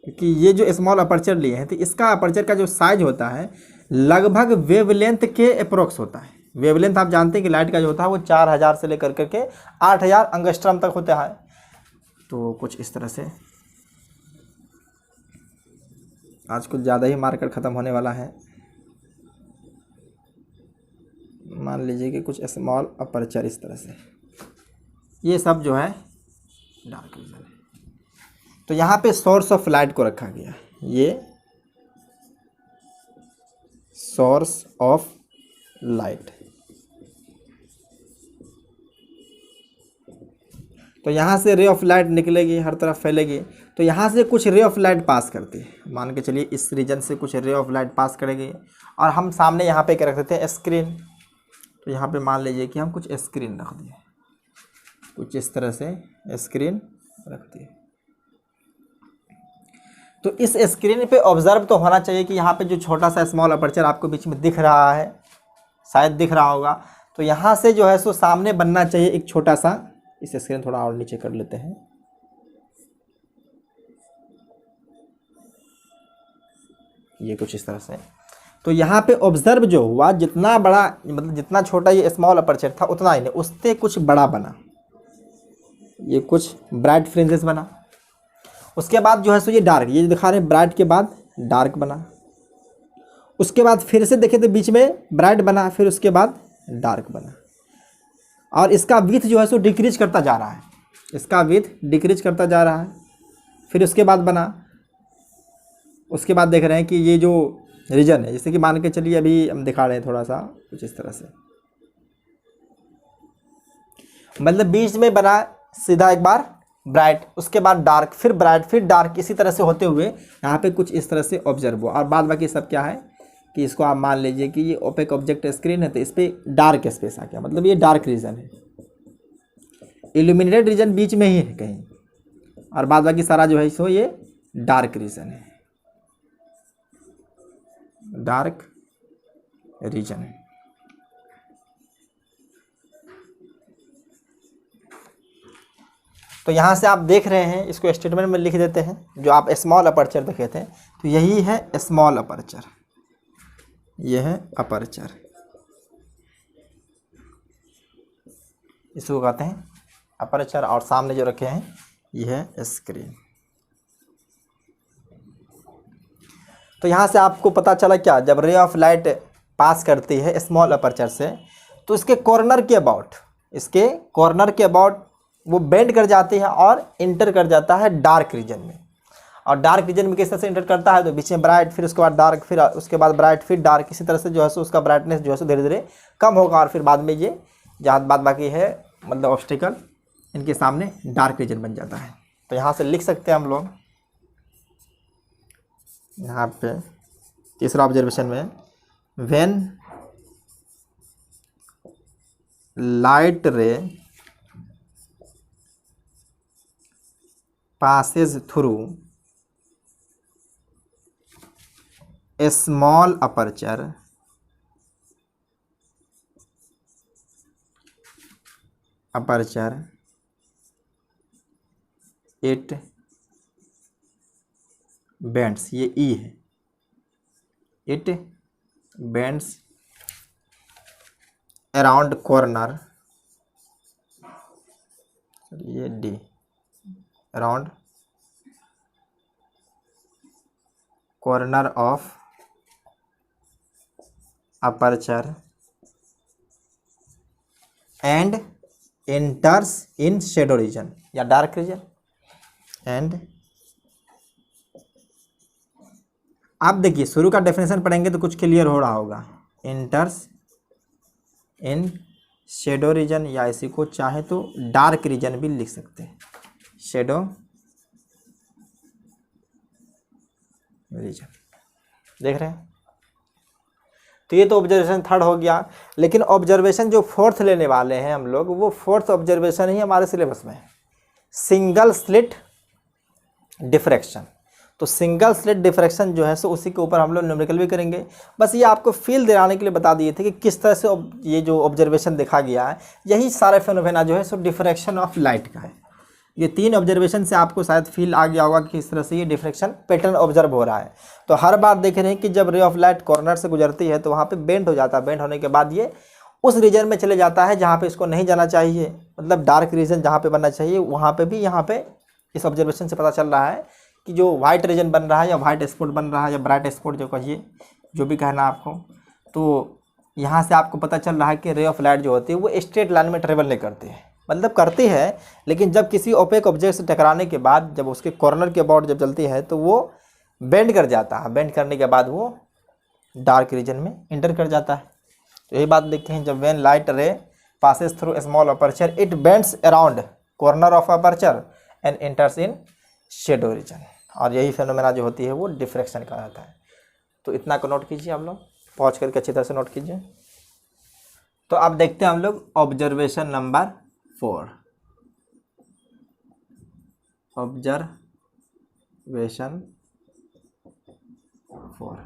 क्योंकि ये जो स्मॉल अपर्चर लिए हैं, तो इसका अपर्चर का जो साइज होता है लगभग वेवलेंथ के अप्रोक्स होता है। वेवलेंथ आप जानते हैं कि लाइट का जो होता है वो 4000 से लेकर करके 8000 एंगस्ट्रॉम तक होता है। तो कुछ इस तरह से, आज कुछ ज़्यादा ही मार्कर ख़त्म होने वाला है। मान लीजिए कि कुछ स्मॉल अपर्चर इस तरह से, ये सब जो है डार्क रीजन है। तो यहाँ पे सोर्स ऑफ लाइट को रखा गया, ये सोर्स ऑफ लाइट। तो यहाँ से रे ऑफ लाइट निकलेगी, हर तरफ फैलेगी। तो यहाँ से कुछ रे ऑफ लाइट पास करती है, मान के चलिए इस रीजन से कुछ रे ऑफ लाइट पास करेगी, और हम सामने यहाँ पे क्या रख देते हैं, स्क्रीन। तो यहाँ पे मान लीजिए कि हम कुछ स्क्रीन रख दिए, कुछ इस तरह से स्क्रीन रख दिए। तो इस स्क्रीन पे ऑब्जर्व तो होना चाहिए कि यहाँ पे जो छोटा सा स्मॉल अपर्चर आपको बीच में दिख रहा है, शायद दिख रहा होगा। तो यहाँ से जो है सो सामने बनना चाहिए एक छोटा सा, इस स्क्रीन थोड़ा और नीचे कर लेते हैं, ये कुछ इस तरह से। तो यहाँ पे ऑब्जर्व जो हुआ, जितना बड़ा मतलब जितना छोटा ये स्मॉल अपर्चर था उतना ही नहीं, उससे कुछ बड़ा बना, ये कुछ ब्राइट फ्रिंजेस बना। उसके बाद जो है सो ये डार्क, ये दिखा रहे हैं ब्राइट के बाद डार्क बना। उसके बाद फिर से देखें तो बीच में ब्राइट बना, फिर उसके बाद डार्क बना। और इसका विड्थ जो है सो डिक्रीज करता जा रहा है, इसका विड्थ डिक्रीज करता जा रहा है। फिर उसके बाद बना, उसके बाद देख रहे हैं कि ये जो रीजन है, जैसे कि मान के चलिए अभी हम दिखा रहे हैं थोड़ा सा कुछ इस तरह से, मतलब बीच में बना सीधा एक बार ब्राइट, उसके बाद डार्क, फिर ब्राइट, फिर डार्क, इसी तरह से होते हुए यहाँ पे कुछ इस तरह से ऑब्जर्व हुआ। और बाद बाकी सब क्या है कि इसको आप मान लीजिए कि ये ओपेक ऑब्जेक्ट स्क्रीन है, तो इस पर डार्क स्पेस आ गया, मतलब ये डार्क रीजन है। इल्यूमिनेटेड रीजन बीच में ही है कहीं, और बाद बाकी सारा जो है सो ये डार्क रीजन है, डार्क रीजन है। तो यहाँ से आप देख रहे हैं, इसको स्टेटमेंट में लिख देते हैं, जो आप स्मॉल अपर्चर देखे थे, तो यही है स्मॉल अपर्चर, यह है अपर्चर, इसको कहते हैं अपर्चर। और सामने जो रखे हैं यह है स्क्रीन। तो यहाँ से आपको पता चला क्या, जब रे ऑफ लाइट पास करती है स्मॉल अपर्चर से, तो इसके कॉर्नर के अबाउट, इसके कॉर्नर के अबाउट वो बेंड कर जाती है और इंटर कर जाता है डार्क रीजन में। और डार्क रीजन में किस तरह से इंटर करता है, तो बीच में ब्राइट, फिर उसके बाद डार्क, फिर उसके बाद ब्राइट, फिर डार्क, इसी तरह से जो है सो उसका ब्राइटनेस जो है सो धीरे धीरे कम होगा, और फिर बाद में ये जहाँ बाद बाकी है मतलब ऑब्स्टिकल, इनके सामने डार्क रीजन बन जाता है। तो यहाँ से लिख सकते हैं हम लोग, यहाँ पे तीसरा ऑब्जर्वेशन में, व्हेन लाइट रे passes through a small aperture, it bends, ये E है, it bends around corner, ये D, around corner of aperture and enters in shadow region या dark region। and आप देखिए शुरू का डेफिनेशन पढ़ेंगे तो कुछ क्लियर हो रहा होगा, enters in shadow region, या इसी को चाहे तो डार्क रीजन भी लिख सकते हैं, शेडो रीजन। देख रहे हैं, तो ये तो ऑब्जर्वेशन थर्ड हो गया। लेकिन ऑब्जर्वेशन जो फोर्थ लेने वाले हैं हम लोग, वो फोर्थ ऑब्जर्वेशन ही हमारे सिलेबस में है, सिंगल स्लिट डिफ्रैक्शन। तो सिंगल स्लिट डिफ्रैक्शन जो है सो उसी के ऊपर हम लोग न्यूमेरिकल भी करेंगे। बस ये आपको फील दिलाने के लिए बता दिए थे कि किस तरह से ये जो ऑब्जर्वेशन देखा गया है, यही सारे फेनोमेना जो है सो डिफ्रैक्शन ऑफ लाइट का है। ये तीन ऑब्जर्वेशन से आपको शायद फील आ गया होगा कि किस तरह से ये डिफ्रैक्शन पैटर्न ऑब्जर्व हो रहा है। तो हर बार देख रहे हैं कि जब रे ऑफ लाइट कॉर्नर से गुजरती है तो वहाँ पे बेंड हो जाता है, बेंड होने के बाद ये उस रीजन में चले जाता है जहाँ पे इसको नहीं जाना चाहिए, मतलब डार्क रीजन जहाँ पे बनना चाहिए वहाँ पे भी, यहाँ पे इस ऑब्जर्वेशन से पता चल रहा है कि जो वाइट रीजन बन रहा है या वाइट स्पॉट बन रहा है या ब्राइट स्पॉट जो कहिए, जो भी कहना आपको, तो यहाँ से आपको पता चल रहा है कि रे ऑफ लाइट जो होती है वो स्ट्रेट लाइन में ट्रेवल नहीं करती है, मतलब करती है लेकिन जब किसी ओपेक ऑब्जेक्ट से टकराने के बाद जब उसके कॉर्नर के अबाउट जब चलती है तो वो बेंड कर जाता है, बेंड करने के बाद वो डार्क रीजन में इंटर कर जाता है। तो यही बात देखते हैं, जब when light ray passes through small aperture it bends around corner of aperture and enters in shadow region, और यही फेनोमेना जो होती है वो डिफ्रैक्शन का रहता है। तो इतना को नोट कीजिए आप लोग, पहुँच करके अच्छी तरह से नोट कीजिए। तो अब देखते हैं हम लोग ऑब्जर्वेशन नंबर 4, ऑब्जर्वेशन 4।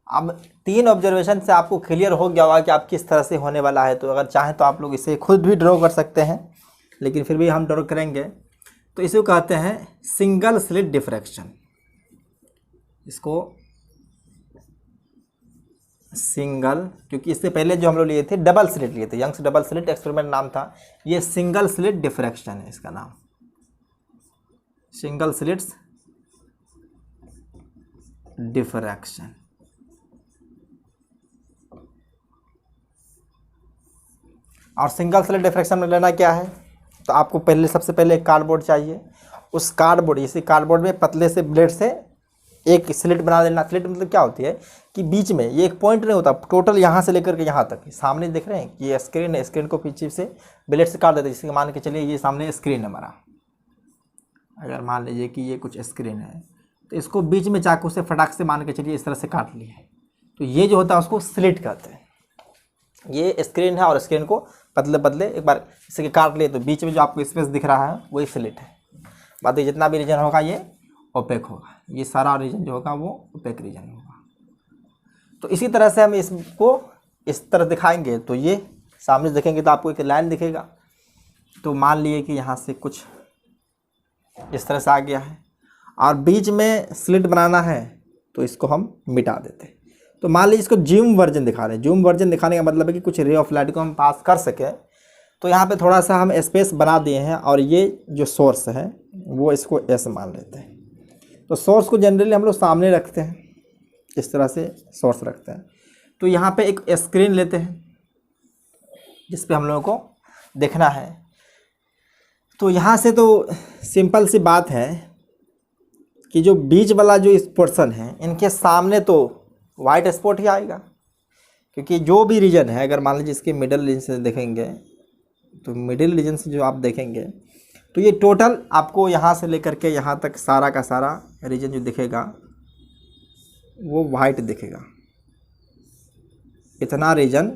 अब 3 ऑब्जर्वेशन से आपको क्लियर हो गया होगा कि आप किस तरह से होने वाला है। तो अगर चाहें तो आप लोग इसे खुद भी ड्रॉ कर सकते हैं, लेकिन फिर भी हम ड्रॉ करेंगे। तो इसे कहते हैं सिंगल स्लिट डिफ्रैक्शन, इसको सिंगल, क्योंकि इससे पहले जो हम लोग लिए थे डबल स्लिट लिए थे, यंग्स डबल स्लिट एक्सपेरिमेंट नाम था, ये सिंगल स्लिट डिफ्रैक्शन है इसका नाम, सिंगल स्लिट्स डिफ्रैक्शन। और सिंगल स्लिट डिफ्रैक्शन में लेना क्या है, तो आपको पहले सबसे पहले एक कार्डबोर्ड चाहिए। उस कार्डबोर्ड, इसी कार्डबोर्ड में पतले से ब्लेड से एक स्लिट बना देना। स्लिट मतलब क्या होती है कि बीच में ये एक पॉइंट नहीं होता, टोटल यहाँ से लेकर के यहाँ तक। सामने देख रहे हैं कि ये स्क्रीन है, स्क्रीन को पीछे से ब्लेड से काट देते हैं। जैसे मान के चलिए ये सामने स्क्रीन है हमारा, अगर मान लीजिए कि ये कुछ स्क्रीन है, तो इसको बीच में चाकू से फटाक से मान के चलिए इस तरह से काट लिया है, तो ये जो होता है उसको स्लिट कहते हैं। ये स्क्रीन है और स्क्रीन को पतले पतले एक बार इसे काट लिए, तो बीच में जो आपको स्पेस दिख रहा है वही स्लिट है। बाकी जितना भी रीजन होगा ये ओपेक होगा, ये सारा रीजन जो होगा वो ओपेक रीजन होगा। तो इसी तरह से हम इसको इस तरह दिखाएंगे, तो ये सामने देखेंगे तो आपको एक लाइन दिखेगा। तो मान लिए कि यहाँ से कुछ इस तरह से आ गया है और बीच में स्लिट बनाना है, तो इसको हम मिटा देते हैं। तो मान लीजिए इसको जूम वर्जन दिखा रहे हैं। जूम वर्जन दिखाने का मतलब है कि कुछ रे ऑफ लाइट को हम पास कर सकें। तो यहाँ पे थोड़ा सा हम स्पेस बना दिए हैं और ये जो सोर्स है वो इसको एस मान लेते हैं। तो सोर्स को जनरली हम लोग सामने रखते हैं, इस तरह से सोर्स रखते हैं। तो यहाँ पे एक स्क्रीन लेते हैं जिस पे हम लोगों को देखना है। तो यहाँ से तो सिंपल सी बात है कि जो बीच वाला जो इस पोर्शन है, इनके सामने तो वाइट स्पॉट ही आएगा, क्योंकि जो भी रीजन है, अगर मान लीजिए इसके मिडल रीजन से देखेंगे, तो मिडिल रीजन से जो आप देखेंगे तो ये टोटल आपको यहाँ से लेकर के यहाँ तक सारा का सारा रीजन जो दिखेगा वो वाइट दिखेगा। इतना रीजन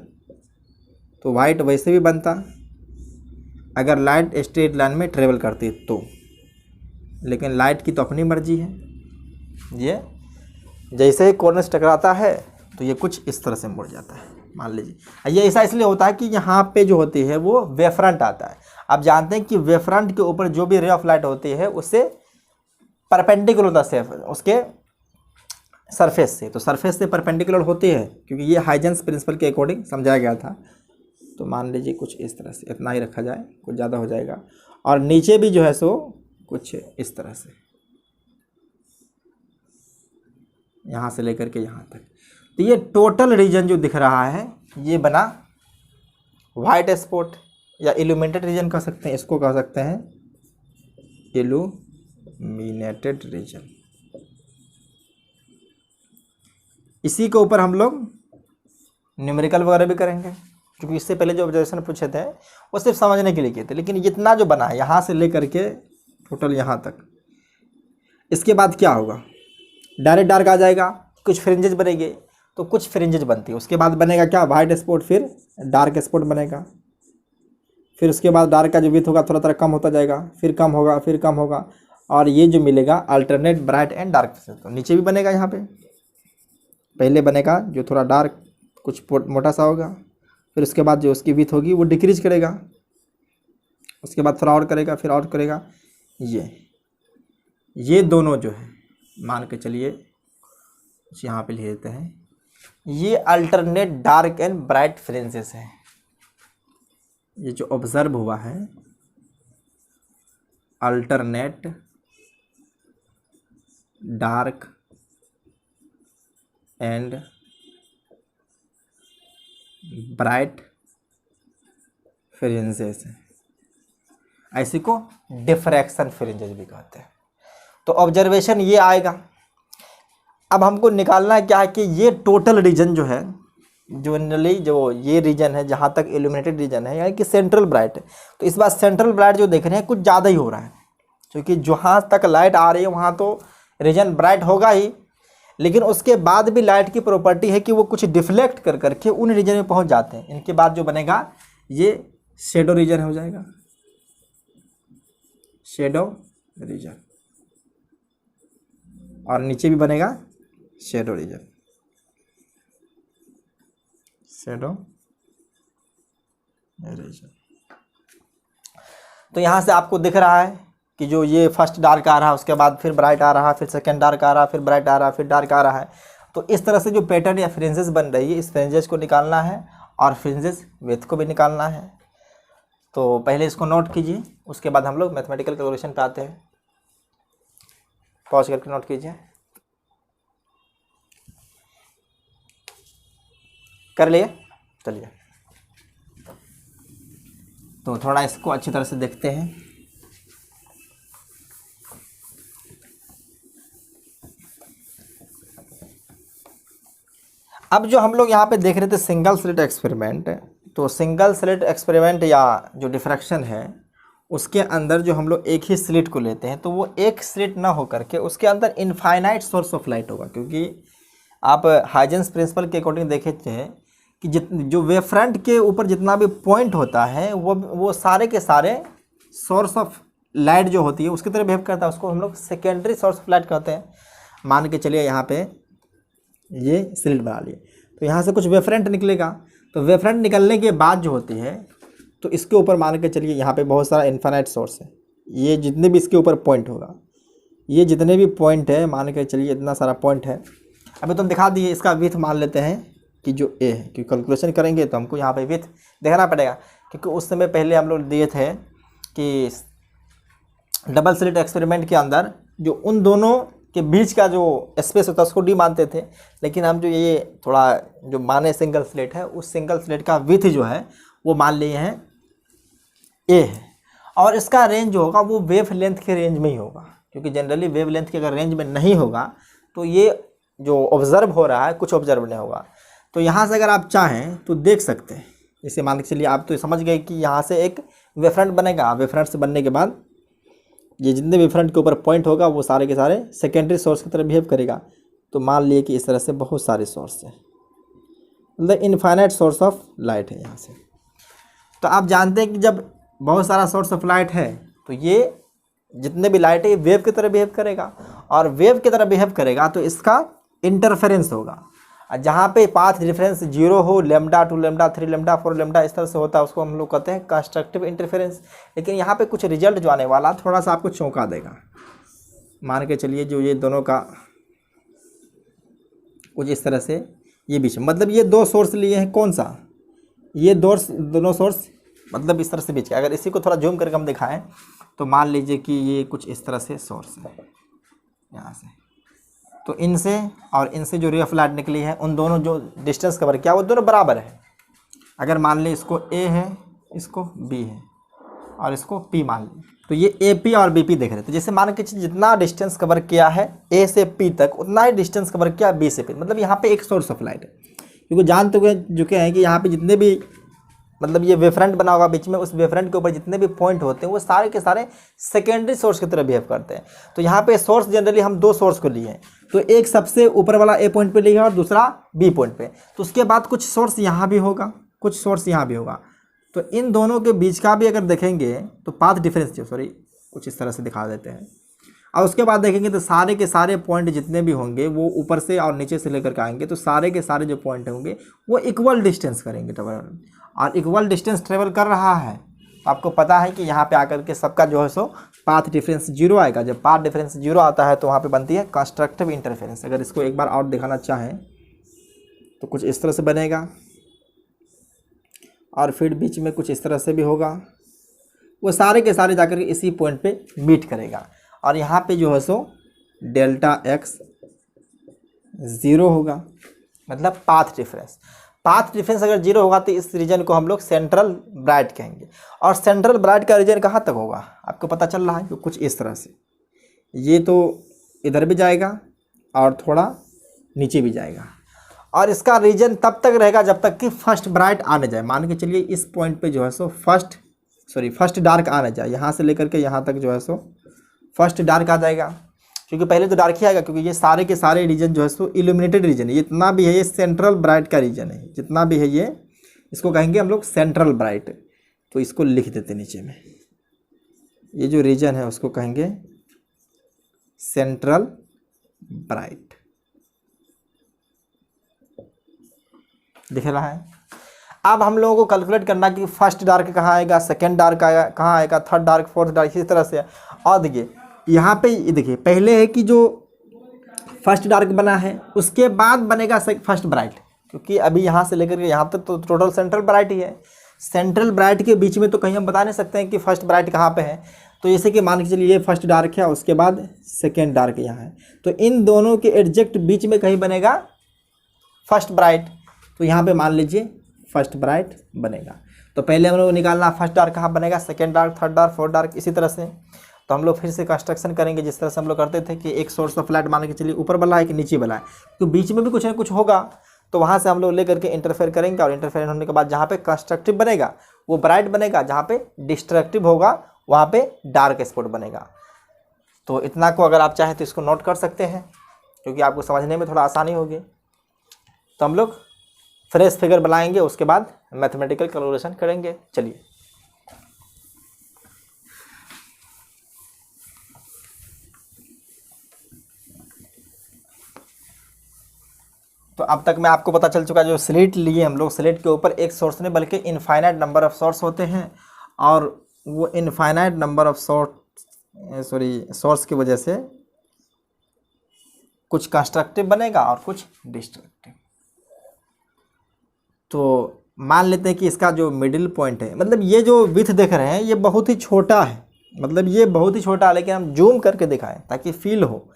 तो वाइट वैसे भी बनता अगर लाइट स्ट्रेट लाइन में ट्रेवल करती तो, लेकिन लाइट की तो अपनी मर्जी है। ये जैसे ही कॉर्नर से टकराता है तो ये कुछ इस तरह से मुड़ जाता है। मान लीजिए ये ऐसा इसलिए होता है कि यहाँ पे जो होती है वो वेवफ्रंट आता है। आप जानते हैं कि वेवफ्रंट के ऊपर जो भी रे ऑफ लाइट होती है उससे परपेंडिकुलर होता है उसके सरफेस से, तो सरफेस से परपेंडिकुलर होती है, क्योंकि ये हाइजेंस प्रिंसिपल के अकॉर्डिंग समझाया गया था। तो मान लीजिए कुछ इस तरह से, इतना ही रखा जाए, कुछ ज़्यादा हो जाएगा। और नीचे भी जो है सो कुछ इस तरह से, यहाँ से लेकर के यहाँ तक। तो ये टोटल रीजन जो दिख रहा है ये बना वाइट स्पॉट या इल्यूमिनेटेड रीजन कह सकते हैं, इसको कह सकते हैं इल्यूमिनेटेड रीजन। इसी के ऊपर हम लोग न्यूमेरिकल वगैरह भी करेंगे, क्योंकि इससे पहले जो ऑब्जर्वेशन पूछे थे वो सिर्फ समझने के लिए किए थे। लेकिन इतना जो बना है यहाँ से लेकर के टोटल यहाँ तक, इसके बाद क्या होगा, डायरेक्ट डार्क आ जाएगा, कुछ फ्रिंजेस बनेंगे, तो कुछ फ्रिंजेस बनती है। उसके बाद बनेगा क्या, वाइट स्पॉट, फिर डार्क स्पॉट बनेगा। फिर उसके बाद डार्क का जो विड्थ होगा थोड़ा थोड़ा कम होता जाएगा, फिर कम होगा, फिर कम होगा, और ये जो मिलेगा अल्टरनेट ब्राइट एंड डार्क। तो नीचे भी बनेगा, यहाँ पे पहले बनेगा जो थोड़ा डार्क कुछ मोटा सा होगा, फिर उसके बाद जो उसकी विड्थ होगी वो डिक्रीज करेगा, उसके बाद थोड़ा और करेगा, फिर और करेगा। ये दोनों जो है मान के चलिए यहाँ पे लिख देते हैं, ये alternate dark and bright fringes है। ये जो ऑब्जर्व हुआ है alternate dark and bright fringes है, ऐसी को डिफ्रैक्शन फ्रिंजेस भी कहते हैं। तो ऑब्जर्वेशन ये आएगा। अब हमको निकालना क्या है कि ये टोटल रीजन जो है, जनरली जो ये रीजन है जहाँ तक इल्यूमिनेटेड रीजन है, यानी कि सेंट्रल ब्राइट है, तो इस बार सेंट्रल ब्राइट जो देख रहे हैं कुछ ज़्यादा ही हो रहा है, क्योंकि जहाँ तक लाइट आ रही है वहाँ तो रीजन ब्राइट होगा ही, लेकिन उसके बाद भी लाइट की प्रॉपर्टी है कि वो कुछ डिफ्लेक्ट कर करके उन रीजन में पहुँच जाते हैं। इनके बाद जो बनेगा ये शेडो रीजन हो जाएगा, शेडो रीजन, और नीचे भी बनेगा शेडो रीजन, शेडो रीजन। तो यहाँ से आपको दिख रहा है कि जो ये फर्स्ट डार्क आ रहा है, उसके बाद फिर ब्राइट आ रहा है, फिर सेकंड डार्क आ रहा है, फिर ब्राइट आ रहा है, फिर डार्क आ रहा है। तो इस तरह से जो पैटर्न या फ्रिंजेस बन रही है, इस फ्रिंजेस को निकालना है और फ्रिंजेस विड्थ को भी निकालना है। तो पहले इसको नोट कीजिए, उसके बाद हम लोग मैथमेटिकल कैलकुलेशन पे आते हैं। पॉज करके नोट कीजिए, कर लिए, चलिए। तो थोड़ा इसको अच्छी तरह से देखते हैं। अब जो हम लोग यहाँ पे देख रहे थे सिंगल स्लिट एक्सपेरिमेंट, तो सिंगल स्लिट एक्सपेरिमेंट या जो डिफ्रैक्शन है उसके अंदर जो हम लोग एक ही स्लिट को लेते हैं, तो वो एक स्लिट ना हो करके उसके अंदर इनफाइनाइट सोर्स ऑफ लाइट होगा। क्योंकि आप हाइजेंस प्रिंसिपल के अकॉर्डिंग देखे थे कि जो वेव फ्रंट के ऊपर जितना भी पॉइंट होता है वो सारे के सारे सोर्स ऑफ लाइट जो होती है उसकी तरह बिहेव करता है, उसको हम लोग सेकेंडरी सोर्स ऑफ लाइट कहते हैं। मान के चलिए यहाँ पे ये स्लिट बना लिए, तो यहाँ से कुछ वेव फ्रंट निकलेगा, तो वेव फ्रंट निकलने के बाद जो होती है तो इसके ऊपर मान के चलिए यहाँ पे बहुत सारा इन्फिनाइट सोर्स है। ये जितने भी इसके ऊपर पॉइंट होगा, ये जितने भी पॉइंट है मान के चलिए इतना सारा पॉइंट है। अभी तुम दिखा दिए, इसका विड्थ मान लेते हैं कि जो ए है, क्योंकि कैलकुलेशन करेंगे तो हमको यहाँ पे विड्थ देखना पड़ेगा। क्योंकि उस समय पहले हम लोग दिए थे कि डबल स्लिट एक्सपेरिमेंट के अंदर जो उन दोनों के बीच का जो स्पेस होता है उसको डी मानते थे, लेकिन हम जो ये थोड़ा जो माने सिंगल स्लिट है उस सिंगल स्लिट का विड्थ जो है वो मान लिए हैं ए है, और इसका रेंज जो होगा वो वेव लेंथ के रेंज में ही होगा। क्योंकि जनरली वेव लेंथ के अगर रेंज में नहीं होगा तो ये जो ऑब्जर्व हो रहा है कुछ ऑब्जर्व नहीं होगा। तो यहाँ से अगर आप चाहें तो देख सकते हैं, इसे मान के चलिए आप तो समझ गए कि यहाँ से एक वेव फ्रंट बनेगा। वेव फ्रंट से बनने के बाद ये जितने वेव फ्रंट के ऊपर पॉइंट होगा वो सारे के सारे सेकेंडरी सोर्स की तरह बिहेव करेगा। तो मान लिए कि इस तरह से बहुत सारे सोर्स हैं, मतलब इनफाइनाइट सोर्स ऑफ लाइट है यहाँ से। तो आप जानते हैं कि जब बहुत सारा सोर्स ऑफ लाइट है तो ये जितने भी लाइट है ये वेव की तरह बिहेव करेगा, और वेव की तरह बिहेव करेगा तो इसका इंटरफेरेंस होगा। जहाँ पे पाथ डिफरेंस 0 हो, लैम्डा 2 लैम्डा 3 लैम्डा 4 लैम्डा इस तरह से होता है, उसको हम लोग कहते हैं कंस्ट्रक्टिव इंटरफेरेंस। लेकिन यहाँ पे कुछ रिजल्ट जो आने वाला थोड़ा सा आपको चौंका देगा। मान के चलिए जो ये दोनों का कुछ इस तरह से ये बीच में, मतलब ये दो सोर्स लिए हैं, कौन सा, ये दोनों सोर्स मतलब इस तरह से बीच के। अगर इसी को थोड़ा जूम करके हम दिखाएं तो मान लीजिए कि ये कुछ इस तरह से सोर्स है यहाँ से, तो इनसे और इनसे जो रे ऑफ लाइट निकली है उन दोनों जो डिस्टेंस कवर किया वो दोनों बराबर है। अगर मान लें इसको ए है, इसको बी है और इसको पी मान लें, तो ये ए पी और बी पी देख रहे थे। जैसे मान के जितना डिस्टेंस कवर किया है ए से पी तक उतना ही डिस्टेंस कवर किया बी से पी, मतलब यहाँ पे एक सोर्स ऑफ लाइट है। क्योंकि जानते हुए चुके हैं कि यहाँ पे जितने भी मतलब ये वेवफ्रंट बना होगा बीच में, उस वेवफ्रंट के ऊपर जितने भी पॉइंट होते हैं वो सारे के सारे सेकेंडरी सोर्स की तरह बिहेव करते हैं। तो यहाँ पे सोर्स जनरली हम दो सोर्स को लिए हैं, तो एक सबसे ऊपर वाला ए पॉइंट पे लिया और दूसरा बी पॉइंट पे। तो उसके बाद कुछ सोर्स यहाँ भी होगा, कुछ सोर्स यहाँ भी होगा। तो इन दोनों के बीच का भी अगर देखेंगे तो पाथ डिफरेंस कुछ इस तरह से दिखा देते हैं। और उसके बाद देखेंगे तो सारे के सारे पॉइंट जितने भी होंगे वो ऊपर से और नीचे से लेकर के आएंगे, तो सारे के सारे जो पॉइंट होंगे वो इक्वल डिस्टेंस करेंगे ट्रेवल, और इक्वल डिस्टेंस ट्रेवल कर रहा है। आपको पता है कि यहाँ पे आकर के सबका जो है सो पाथ डिफरेंस 0 आएगा। जब पाथ डिफरेंस 0 आता है तो वहाँ पे बनती है कंस्ट्रक्टिव इंटरफेरेंस। अगर इसको एक बार और दिखाना चाहें तो कुछ इस तरह से बनेगा, और फिर बीच में कुछ इस तरह से भी होगा। वो सारे के सारे जाकर के इसी पॉइंट पे मीट करेगा, और यहाँ पे जो है सो डेल्टा एक्स 0 होगा, मतलब पाथ डिफरेंस। पाथ डिफरेंस अगर 0 होगा तो इस रीजन को हम लोग सेंट्रल ब्राइट कहेंगे। और सेंट्रल ब्राइट का रीजन कहाँ तक होगा आपको पता चल रहा है कि कुछ इस तरह से, ये तो इधर भी जाएगा और थोड़ा नीचे भी जाएगा, और इसका रीजन तब तक रहेगा जब तक कि फर्स्ट ब्राइट आने जाए। मान के चलिए इस पॉइंट पे जो है सो फर्स्ट डार्क आने जाए, यहाँ से लेकर के यहाँ तक जो है सो फर्स्ट डार्क आ जाएगा। क्योंकि पहले तो डार्क ही आएगा, क्योंकि ये सारे के सारे रीजन जो है सो इल्यूमिनेटेड रीजन है। जितना भी है ये सेंट्रल ब्राइट का रीजन है, जितना भी है ये इसको कहेंगे हम लोग सेंट्रल ब्राइट। तो इसको लिख देते नीचे में, ये जो रीजन है उसको कहेंगे सेंट्रल ब्राइट। दिख रहा है। अब हम लोगों को कैलकुलेट करना कि फर्स्ट डार्क कहाँ आएगा, सेकेंड डार्क कहाँ आएगा, थर्ड डार्क, फोर्थ डार्क, इसी तरह से। और देखिए यहाँ पे देखिए पहले है कि जो फर्स्ट डार्क बना है उसके बाद बनेगा फर्स्ट ब्राइट, क्योंकि अभी यहाँ से लेकर के यहाँ तक तो टोटल सेंट्रल ब्राइट ही है। सेंट्रल ब्राइट के बीच में तो कहीं हम बता नहीं सकते हैं कि फर्स्ट ब्राइट कहाँ पे है। तो जैसे कि मान के चलिए ये फर्स्ट डार्क है, उसके बाद सेकेंड डार्क यहाँ है, तो इन दोनों के एग्जैक्ट बीच में कहीं बनेगा फर्स्ट ब्राइट। तो यहाँ पे मान लीजिए फर्स्ट ब्राइट बनेगा। तो पहले हम लोग निकालना फर्स्ट डार्क कहाँ बनेगा, second dark, third dark, fourth dark, इसी तरह से। तो हम लोग फिर से कंस्ट्रक्शन करेंगे जिस तरह से हम लोग करते थे कि एक सोर्स ऑफ लाइट मान के चलिए ऊपर वाला है कि नीचे वाला है, तो बीच में भी कुछ ना कुछ होगा, तो वहाँ से हम लोग ले करके इंटरफेयर करेंगे, और इंटरफेयर होने के बाद जहाँ पे कंस्ट्रक्टिव बनेगा वो ब्राइट बनेगा, जहाँ पे डिस्ट्रक्टिव होगा वहाँ पे डार्क स्पॉट बनेगा। तो इतना को अगर आप चाहें तो इसको नोट कर सकते हैं, क्योंकि आपको समझने में थोड़ा आसानी होगी। तो हम लोग फ्रेश फिगर बनाएंगे, उसके बाद मैथमेटिकल कैलकुलेशन करेंगे। चलिए, तो अब तक मैं आपको पता चल चुका, जो स्लिट लिए हम लोग, स्लिट के ऊपर एक सोर्स नहीं बल्कि इनफाइनाइट नंबर ऑफ सोर्स होते हैं, और वो इनफाइनाइट नंबर ऑफ सोर्स की वजह से कुछ कंस्ट्रक्टिव बनेगा और कुछ डिस्ट्रक्टिव। तो मान लेते हैं कि इसका जो मिडिल पॉइंट है, मतलब ये जो विड्थ देख रहे हैं ये बहुत ही छोटा है, मतलब ये बहुत ही छोटा है, लेकिन हम जूम करके दिखाएं ताकि फील हो,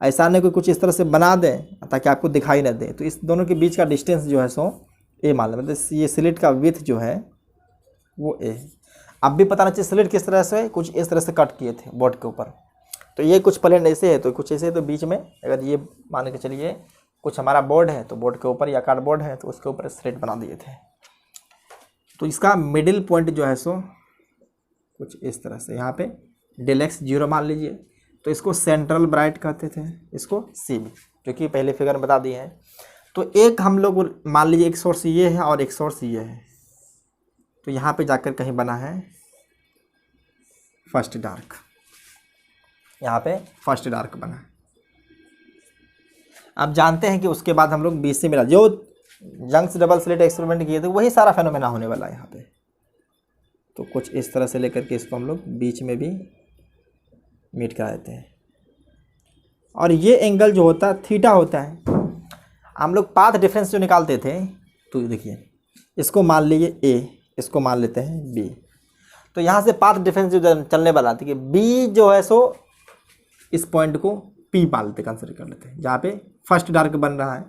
ऐसा नहीं कोई कुछ इस तरह से बना दें ताकि आपको दिखाई न दे। तो इस दोनों के बीच का डिस्टेंस जो है सो ए मान लें, मतलब ये स्लिट का विड्थ जो है वो ए है। अब भी पता नहीं चाहिए स्लिट किस तरह से, कुछ इस तरह से कट किए थे बोर्ड के ऊपर, तो ये कुछ प्लेन ऐसे है तो कुछ ऐसे है, तो बीच में अगर ये मान के चलिए कुछ हमारा बोर्ड है, तो बोर्ड के ऊपर या कार्डबोर्ड है तो उसके ऊपर स्लिट बना दिए थे। तो इसका मिडिल पॉइंट जो है सो कुछ इस तरह से, यहाँ पे डेलेक्स 0 मान लीजिए, तो इसको सेंट्रल ब्राइट कहते थे, इसको सी बी, जो कि पहले फिगर में बता दिए हैं। तो एक हम लोग मान लीजिए एक सोर्स ये है और एक सोर्स ये है, तो यहाँ पे जाकर कहीं बना है फर्स्ट डार्क, यहाँ पे फर्स्ट डार्क बना है। आप जानते हैं कि उसके बाद हम लोग बीच से मिला, जो यंग्स डबल स्लिट एक्सपेरिमेंट किए थे वही सारा फेनोमेना होने वाला है यहाँ पे। तो कुछ इस तरह से लेकर के इसको हम लोग बीच में भी मीट करा देते हैं, और ये एंगल जो होता है थीटा होता है। हम लोग पाथ डिफरेंस जो निकालते थे, तो देखिए इसको मान लीजिए ए, इसको मान लेते हैं बी, तो यहाँ से पाथ डिफरेंस जो चलने वाला था कि बी जो है सो इस पॉइंट को पी मान लेते, कंसिडर कर लेते हैं, जहाँ पे फर्स्ट डार्क बन रहा है।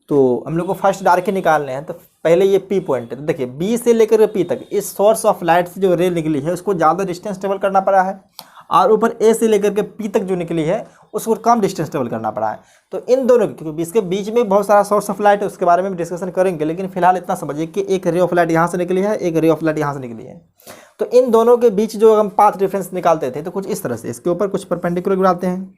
तो हम लोग को फर्स्ट डार्क ही निकालने हैं, तो पहले ये पी पॉइंट है, तो देखिए बी से लेकर पी तक इस सोर्स ऑफ लाइट से जो रे निकली है उसको ज़्यादा डिस्टेंस ट्रेवल करना पड़ा है, और ऊपर ए से लेकर के पी तक जो निकली है उसको कम डिस्टेंस ट्रेवल करना पड़ा है। तो इन दोनों क्योंकि इसके बीच में बहुत सारा सोर्स ऑफ लाइट है, उसके बारे में भी डिस्कशन करेंगे, लेकिन फिलहाल इतना समझिए कि एक रे ऑफ लाइट यहाँ से निकली है, एक रे ऑफ लाइट यहाँ से निकली है। तो इन दोनों के बीच जो हम पाथ डिफरेंस निकालते थे, तो कुछ इस तरह से इसके ऊपर कुछ परपेंडिकुलर गिराते हैं,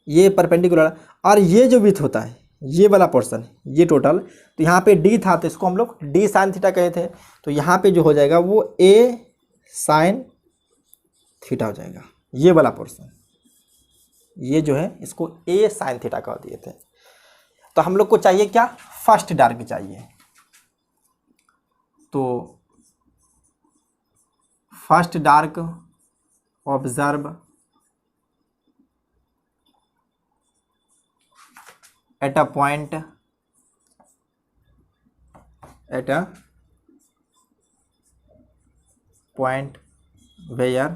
ये परपेंडिकुलर, और ये जो विड्थ होता है ये वाला पोर्शन, ये टोटल, तो यहाँ पे डी था तो इसको हम लोग डी साइन थीटा कहे थे, तो यहाँ पे जो हो जाएगा वो ए साइन थीटा हो जाएगा, ये वाला पोर्शन, ये जो है इसको ए साइन थीटा कह दिए थे। तो हम लोग को चाहिए क्या, फर्स्ट डार्क चाहिए। तो first dark observe at a point where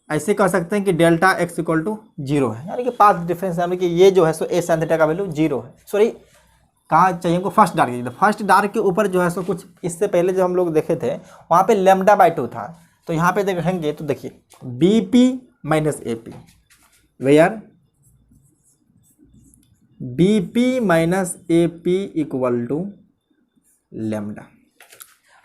ऐसे कह सकते हैं कि डेल्टा एक्स इक्वल टू 0 है, यानी कि पाथ डिफरेंस है कि ये जो है सो ए साइन थीटा का वैल्यू 0 है। सॉरी, कहाँ चाहिए हमको, फर्स्ट डार्क चाहिए। फर्स्ट डार्क के ऊपर जो है सो कुछ इससे पहले जो हम लोग देखे थे वहाँ पे लेमडा बाई 2 था, तो यहाँ पे देखेंगे तो देखिए B P minus A P, where B P minus A P equal to lambda.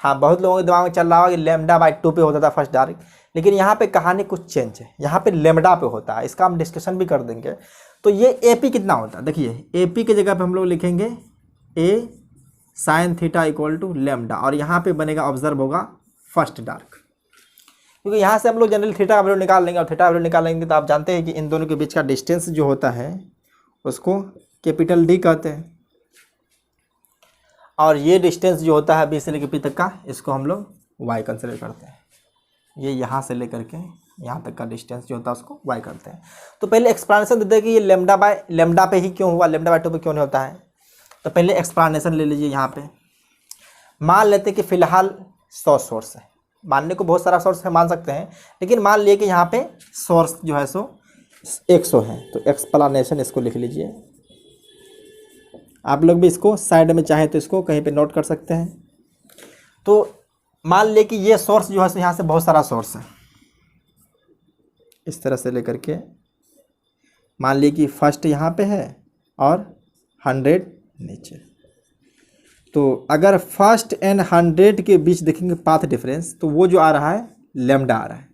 हाँ, बहुत लोगों के दिमाग में चल रहा होगा कि लेमडा बाई 2 पे होता था फर्स्ट डार्क, लेकिन यहाँ पे कहानी कुछ चेंज है, यहाँ पे लेमडा पे होता है, इसका हम डिस्कशन भी कर देंगे। तो ये ए पी कितना होता है, देखिए ए पी के जगह पे हम लोग लिखेंगे a sine theta equal to lambda, और यहाँ पे बनेगा ऑब्जर्व होगा फर्स्ट डार्क, क्योंकि यहाँ से हम लोग जनरली थीटा का वैल्यू निकाल लेंगे, और थीटा का वैल्यू निकाल लेंगे तो आप जानते हैं कि इन दोनों के बीच का डिस्टेंस जो होता है उसको कैपिटल डी कहते हैं, और ये डिस्टेंस जो होता है बी से लेकर पी तक का, इसको हम लोग वाई कंसिडर करते हैं। ये यहाँ से लेकर के यहाँ तक का डिस्टेंस जो होता है उसको वाई करते हैं। तो पहले एक्सप्लेनेशन देते हैं कि ये लेमडा बाय लेमडा पे ही क्यों हुआ, लेमडा बाय 2 पे क्यों नहीं होता है। तो पहले एक्सप्लेनेशन ले लीजिए। यहाँ पे मान लेते कि फ़िलहाल 100 सोर्स है, मानने को बहुत सारा सोर्स है मान सकते हैं, लेकिन मान लिए कि यहाँ पे सोर्स जो है सो 100 है, तो एक्सप्लेनेशन इसको लिख लीजिए। आप लोग भी इसको साइड में चाहे तो इसको कहीं पे नोट कर सकते हैं। तो मान ले कि ये सोर्स जो है यहाँ से बहुत सारा सोर्स है, इस तरह से लेकर के मान ली कि फर्स्ट यहाँ पे है और 100 नीचे। तो अगर फर्स्ट एंड 100 के बीच देखेंगे पाथ डिफरेंस, तो वो जो आ रहा है लैम्डा आ रहा है,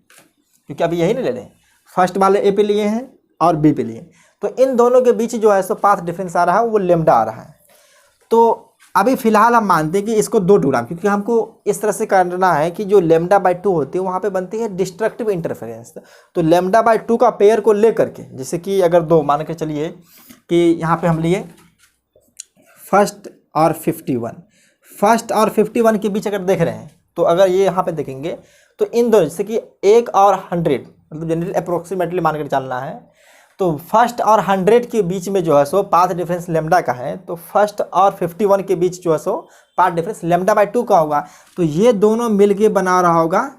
क्योंकि अभी यही नहीं ले रहे हैं, फर्स्ट वाले ए पे लिए हैं और बी पे लिए, तो इन दोनों के बीच जो है सो पाथ डिफरेंस आ रहा है वो लैम्डा आ रहा है। तो अभी फिलहाल हम मानते हैं कि इसको 2 टुकड़ा, क्योंकि हमको इस तरह से करना है कि जो लैम्डा बाई 2 होती है वहाँ पे बनती है डिस्ट्रक्टिव इंटरफेरेंस। तो लैम्डा बाई 2 का पेयर को ले करके, जैसे कि अगर 2 मान के चलिए कि यहाँ पे हम लिए फर्स्ट और 51, फर्स्ट और 51 के बीच अगर देख रहे हैं, तो अगर ये यहाँ पे देखेंगे तो इन दोनों, जैसे कि 1 और 100, मतलब जनरली अप्रोक्सीमेटली मान कर चलना है, तो फर्स्ट और 100 के बीच में जो है सो पाथ डिफरेंस लैम्डा का है, तो फर्स्ट और 51 के बीच जो है सो पाथ डिफरेंस लैम्डा बाई 2 का होगा। तो ये दोनों मिलके बना रहा होगा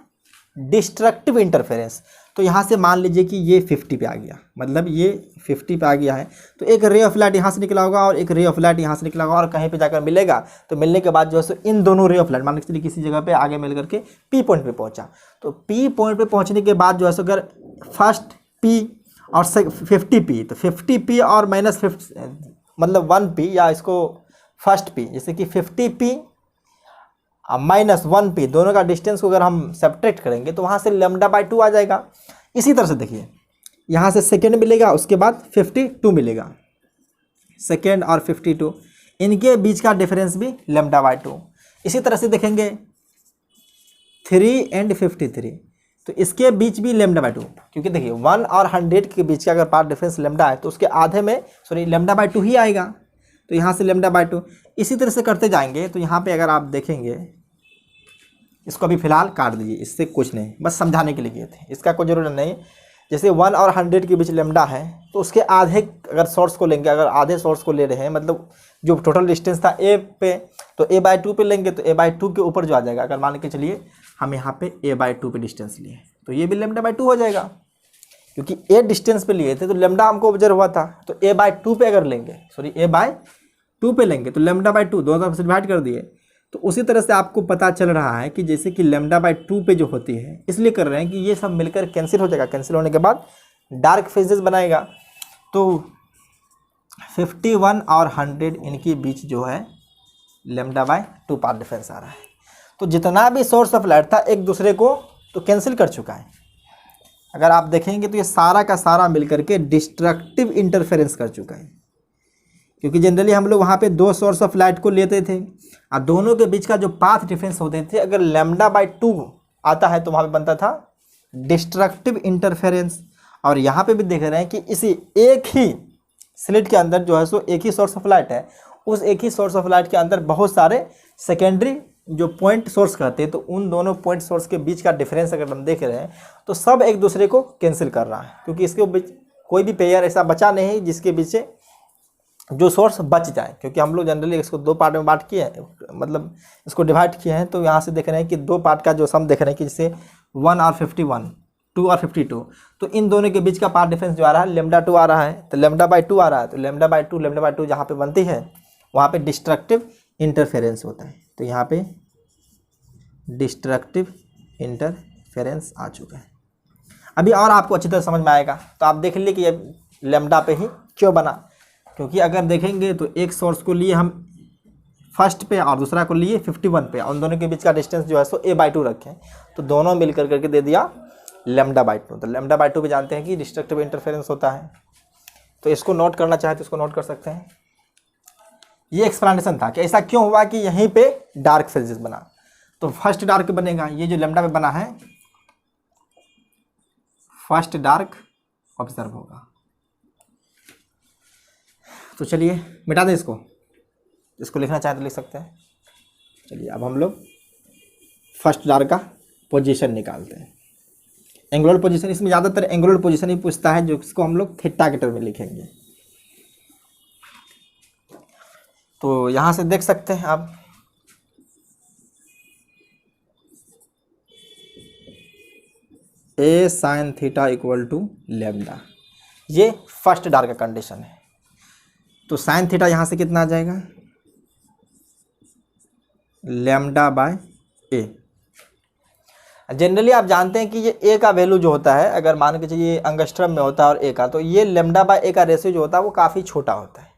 डिस्ट्रक्टिव इंटरफेरेंस। तो यहाँ से मान लीजिए कि ये 50 पे आ गया, मतलब ये 50 पे आ गया है, तो एक रे ऑफ लाइट यहाँ से निकला होगा और एक रे ऑफ लाइट यहाँ से निकला होगा और कहीं पे जाकर मिलेगा। तो मिलने के बाद जो है सो इन दोनों रे ऑफ लाइट मान लीजिए किसी जगह पे आगे मिल करके पी पॉइंट पे पहुँचा, तो पी पॉइंट पे पहुँचने के बाद जो है सो अगर फर्स्ट पी और 50p, तो 50p और माइनस 50 मतलब 1p, या इसको फर्स्ट p, जैसे कि 50p माइनस 1p दोनों का डिस्टेंस को अगर हम सब्ट्रैक्ट करेंगे तो वहाँ से लैम्डा बाई 2 आ जाएगा। इसी तरह से देखिए यहाँ से सेकेंड मिलेगा, उसके बाद 52 मिलेगा, सेकेंड और 52 इनके बीच का डिफरेंस भी लैम्डा बाई 2। इसी तरह से देखेंगे 3 एंड 53, तो इसके बीच भी लैम्डा बाई 2, क्योंकि देखिए 1 और 100 के बीच का अगर पाथ डिफरेंस लैम्डा है तो उसके आधे में लैम्डा बाई 2 ही आएगा, तो यहाँ से लैम्डा बाई 2। इसी तरह से करते जाएंगे। तो यहाँ पे अगर आप देखेंगे, इसको अभी फ़िलहाल काट दीजिए, इससे कुछ नहीं, बस समझाने के लिए किए थे, इसका कोई ज़रूरत नहीं। जैसे 1 और 100 के बीच लैम्डा है, तो उसके आधे अगर सोर्स को लेंगे, अगर आधे सोर्स को ले रहे हैं, मतलब जो टोटल डिस्टेंस था ए पे, तो ए बाई 2 पे लेंगे, तो ए बाई 2 के ऊपर जो आ जाएगा, अगर मान के चलिए हम यहाँ पे ए बाई 2 पे डिस्टेंस लिए, तो ये भी लैम्डा बाई 2 हो जाएगा, क्योंकि ए डिस्टेंस पे लिए थे तो लैम्डा हमको ऑब्जर्व हुआ था। तो ए बाई 2 पे अगर लेंगे, ए बाई 2 पे लेंगे, तो लैम्डा बाई 2 दोनों तरफ से डिवाइड कर दिए। तो उसी तरह से आपको पता चल रहा है कि जैसे कि लैम्डा बाई 2 पे जो होती है, इसलिए कर रहे हैं कि ये सब मिलकर कैंसिल हो जाएगा, कैंसिल होने के बाद डार्क फेजेस बनाएगा। तो 51 और 100 इनके बीच जो है लैम्डा बाई 2 पाथ डिफरेंस आ रहा है। तो जितना भी सोर्स ऑफ लाइट था एक दूसरे को तो कैंसिल कर चुका है। अगर आप देखेंगे तो ये सारा का सारा मिलकर के डिस्ट्रक्टिव इंटरफेरेंस कर चुका है, क्योंकि जनरली हम लोग वहाँ पे 2 सोर्स ऑफ लाइट को लेते थे और दोनों के बीच का जो पाथ डिफरेंस होते थे, अगर लैम्डा बाई 2 आता है तो वहाँ पे बनता था डिस्ट्रक्टिव इंटरफेरेंस। और यहाँ पे भी देख रहे हैं कि इसी एक ही स्लिट के अंदर जो है सो एक ही सोर्स ऑफ लाइट है, उस एक ही सोर्स ऑफ लाइट के अंदर बहुत सारे सेकेंडरी जो पॉइंट सोर्स कहते हैं, तो उन दोनों पॉइंट सोर्स के बीच का डिफरेंस अगर हम देख रहे हैं तो सब एक दूसरे को कैंसिल कर रहा है, क्योंकि इसके बीच कोई भी पेयर ऐसा बचा नहीं जिसके बीच जो सोर्स बच जाए। क्योंकि हम लोग जनरली इसको 2 पार्ट में बांट किए हैं, मतलब इसको डिवाइड किए हैं, तो यहाँ से देख रहे हैं कि 2 पार्ट का जो सम देख रहे हैं कि जैसे 1 और 51, 2 और 52, तो इन दोनों के बीच का पार्ट डिफरेंस जो आ रहा है लैम्डा 2 आ रहा है, तो लैम्डा बाई 2 आ रहा है, तो लैम्डा बाई 2 जहाँ पे बनती है वहाँ पे डिस्ट्रक्टिव इंटरफेरेंस होता है। तो यहाँ पे डिस्ट्रक्टिव इंटरफेरेंस आ चुका है। अभी और आपको अच्छी तरह समझ में आएगा। तो आप देख लीजिए कि ये लैम्डा पे ही क्यों बना, क्योंकि अगर देखेंगे तो एक सोर्स को लिए हम फर्स्ट पे और दूसरा को लिए 51 पे, और उन दोनों के बीच का डिस्टेंस जो है सो ए बाई 2 रखें, तो दोनों मिलकर करके दे दिया लैम्डा बाई 2। तो लैम्डा बाई 2 भी जानते हैं कि डिस्ट्रक्टिव इंटरफेरेंस होता है। तो इसको नोट करना चाहे तो इसको नोट कर सकते हैं। ये एक्सप्लेनेशन था कि ऐसा क्यों हुआ कि यहीं पे डार्क फेजेस बना। तो फर्स्ट डार्क बनेगा, ये जो लैम्डा पे बना है फर्स्ट डार्क ऑब्जर्व होगा। तो चलिए मिटा दें इसको, इसको लिखना चाहे तो लिख सकते हैं। चलिए अब हम लोग फर्स्ट डार्क का पोजीशन निकालते हैं। एंगुलर पोजीशन, इसमें ज़्यादातर एंगुलर पोजीशन ही पूछता है, जो इसको हम लोग थीटा के टर्म में लिखेंगे। तो यहाँ से देख सकते हैं आप a sine theta equal to lambda, ये फर्स्ट डार्क का कंडीशन है। तो साइन थीटा यहाँ से कितना आ जाएगा, लैम्डा बाय ए। जनरली आप जानते हैं कि ये ए का वैल्यू जो होता है, अगर मान के चलिए अंगस्ट्रम में होता है और ए का, तो ये लैम्डा बाय ए का रेशियो जो होता है वो काफ़ी छोटा होता है।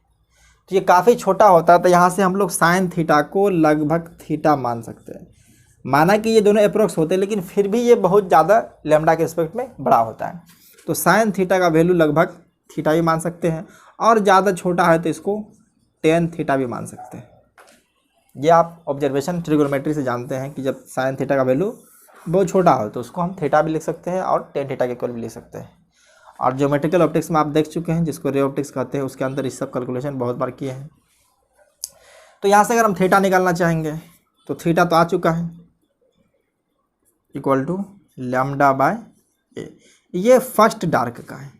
तो ये काफ़ी छोटा होता है, तो यहाँ से हम लोग साइन थीटा को लगभग थीटा मान सकते हैं। माना कि ये दोनों अप्रोक्स होते हैं, लेकिन फिर भी ये बहुत ज़्यादा लैम्डा के रिस्पेक्ट में बड़ा होता है। तो साइन थीटा का वैल्यू लगभग थीटा भी मान सकते हैं, और ज़्यादा छोटा है तो इसको टेन थीटा भी मान सकते हैं। ये आप ऑब्जर्वेशन ट्रिगोनोमेट्री से जानते हैं कि जब साइन थीटा का वैल्यू बहुत छोटा हो तो उसको हम थीटा भी लिख सकते हैं और टेन थीटा के इक्वल भी लिख सकते हैं। और ज्योमेट्रिकल ऑप्टिक्स में आप देख चुके हैं, जिसको रे ऑप्टिक्स कहते हैं, उसके अंदर इस सब कैलकुलेशन बहुत बार किए हैं। तो यहाँ से अगर हम थीटा निकालना चाहेंगे तो थीटा तो आ चुका है, इक्वल टू लैम्डा बाय ए। ये फर्स्ट डार्क का है,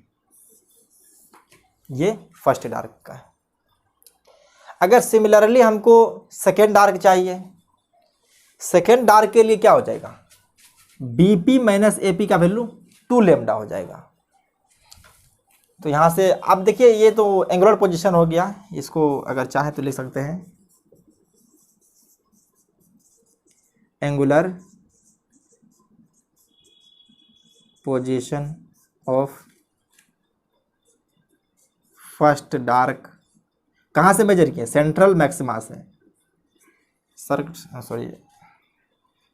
ये फर्स्ट डार्क का है। अगर सिमिलरली हमको सेकेंड डार्क चाहिए, सेकेंड डार्क के लिए क्या हो जाएगा, बीपी माइनस एपी का वैल्यू 2 लैम्डा हो जाएगा। तो यहाँ से आप देखिए, ये तो एंगुलर पोजीशन हो गया, इसको अगर चाहे तो लिख सकते हैं angular position of first dark. कहाँ से मेजर किए, सेंट्रल मैक्सिमा से, sorry,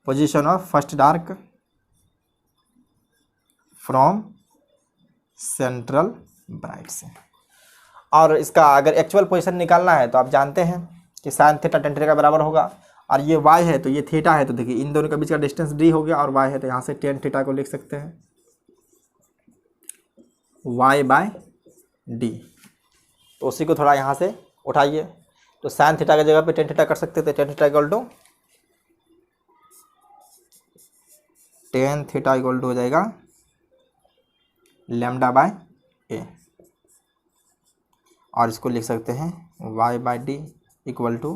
position of first dark from central bright से। और इसका अगर एक्चुअल पोजीशन निकालना है तो आप जानते हैं कि साइन थीटा टेन थीटा का बराबर होगा, और ये y है तो ये थीटा है, तो देखिए इन दोनों के बीच का डिस्टेंस d हो गया, और y है तो यहाँ से टेन थीटा को लिख सकते हैं y बाय डी। तो उसी को थोड़ा यहाँ से उठाइए, तो साइन थीटा की जगह पे टेन थीटा कर सकते थे, tan theta equal to tan theta equal to हो जाएगा लैम्डा बाय ए, और इसको लिख सकते हैं y by D equal to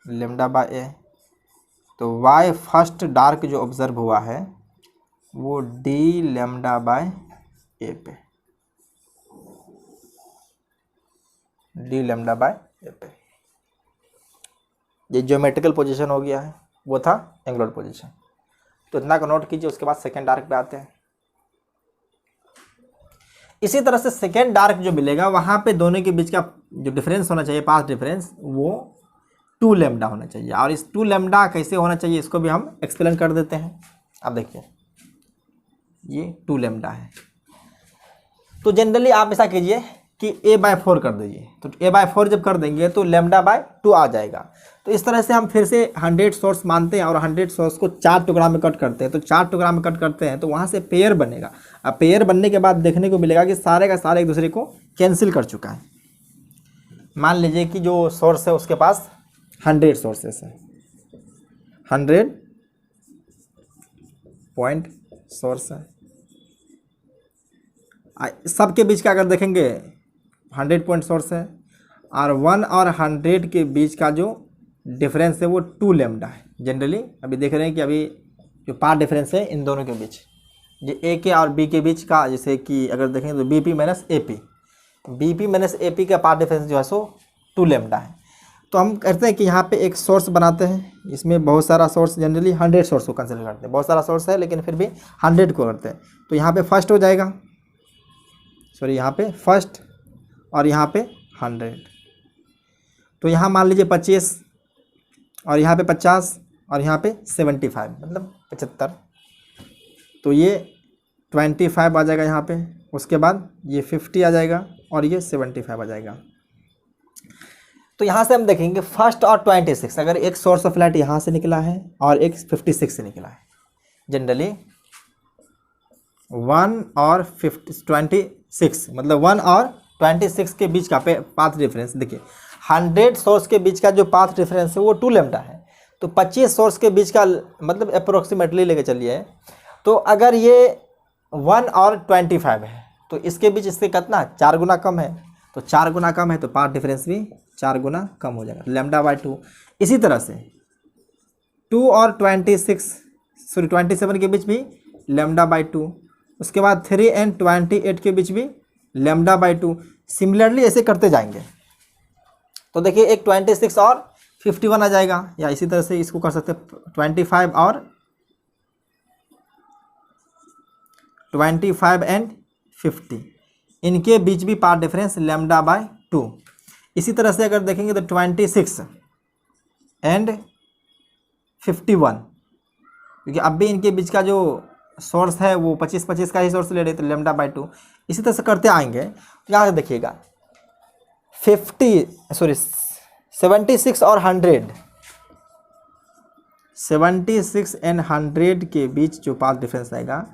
lambda by a. तो y फर्स्ट डार्क जो ऑब्जर्व हुआ है वो d लैम्डा बाय ए पे, d लैम्डा बाय ए पे। ये ज्योमेट्रिकल पोजीशन हो गया है, वो था एंगुलर पोजीशन। तो इतना को नोट कीजिए, उसके बाद सेकेंड डार्क पे आते हैं। इसी तरह से सेकेंड डार्क जो मिलेगा वहाँ पे दोनों के बीच का जो डिफरेंस होना चाहिए, पाथ डिफरेंस, वो 2 लैम्डा होना चाहिए। और इस 2 लैम्डा कैसे होना चाहिए इसको भी हम एक्सप्लेन कर देते हैं। अब देखिए ये 2 लैम्डा है, तो जनरली आप ऐसा कीजिए कि a/4 कर दीजिए। तो a/4 जब कर देंगे तो λ/2 आ जाएगा। तो इस तरह से हम फिर से 100 सोर्स मानते हैं और 100 सोर्स को 4 टुकड़ा में कट करते हैं। तो 4 टुकड़ा में कट करते हैं तो वहाँ से पेयर बनेगा। अब पेयर बनने के बाद देखने को मिलेगा कि सारे का सारे एक दूसरे को कैंसिल कर चुका है। मान लीजिए कि जो सोर्स है उसके पास 100 सोर्सेस है, 100 पॉइंट सोर्स है। सबके बीच का अगर देखेंगे 100 पॉइंट सोर्स है, और 1 और 100 के बीच का जो डिफरेंस है वो 2 लैम्डा है। जनरली अभी देख रहे हैं कि अभी जो पार्ट डिफरेंस है इन दोनों के बीच, ये ए के और बी के बीच का, जैसे कि अगर देखें तो बीपी माइनस एपी का पार्ट डिफरेंस जो है सो 2 लैम्डा है। तो हम करते हैं कि यहाँ पे एक सोर्स बनाते हैं, इसमें बहुत सारा सोर्स, जनरली 100 सोर्स को कंसिडर करते हैं। बहुत सारा सोर्स है लेकिन फिर भी 100 को करते हैं। तो यहाँ पे फर्स्ट हो जाएगा, सॉरी यहाँ पे फर्स्ट, और यहाँ पे 100। तो यहाँ मान लीजिए 25, और यहाँ पे 50, और यहाँ पे 75, मतलब 75। तो ये 25 आ जाएगा यहाँ पे, उसके बाद ये 50 आ जाएगा, और ये 75 आ जाएगा। तो यहाँ से हम देखेंगे फर्स्ट और 26, अगर एक सोर्स ऑफ लाइट यहाँ से निकला है और एक 56 से निकला है, जनरली 1 और 26, मतलब 1 और 26 के बीच का पाथ डिफरेंस देखिए, 100 सोर्स के बीच का जो पाथ डिफरेंस है वो 2 लैम्डा है। तो 25 सोर्स के बीच का, मतलब अप्रोक्सीमेटली लेके चलिए, तो अगर ये 1 और 25 है तो इसके बीच इससे कितना 4 गुना कम है। तो 4 गुना कम है तो पाथ डिफरेंस भी 4 गुना कम हो जाएगा, λ/2। इसी तरह से 2 और 27 के बीच भी λ/2। उसके बाद 3 और 28 के बीच भी λ/2। सिमिलरली ऐसे करते जाएंगे। तो देखिए एक 26 और 51 आ जाएगा, या इसी तरह से इसको कर सकते हैं 25 और 25 एंड 50, इनके बीच भी पाथ डिफरेंस λ/2। इसी तरह से अगर देखेंगे तो 26 एंड 51, क्योंकि अब भी इनके बीच का जो सोर्स है वो 25-25 का ही सोर्स ले रहे तो λ/2। इसी तरह से करते आएंगे। यहाँ से देखिएगा 76 और 100, 76 एंड 100 के बीच जो पाथ डिफरेंस आएगा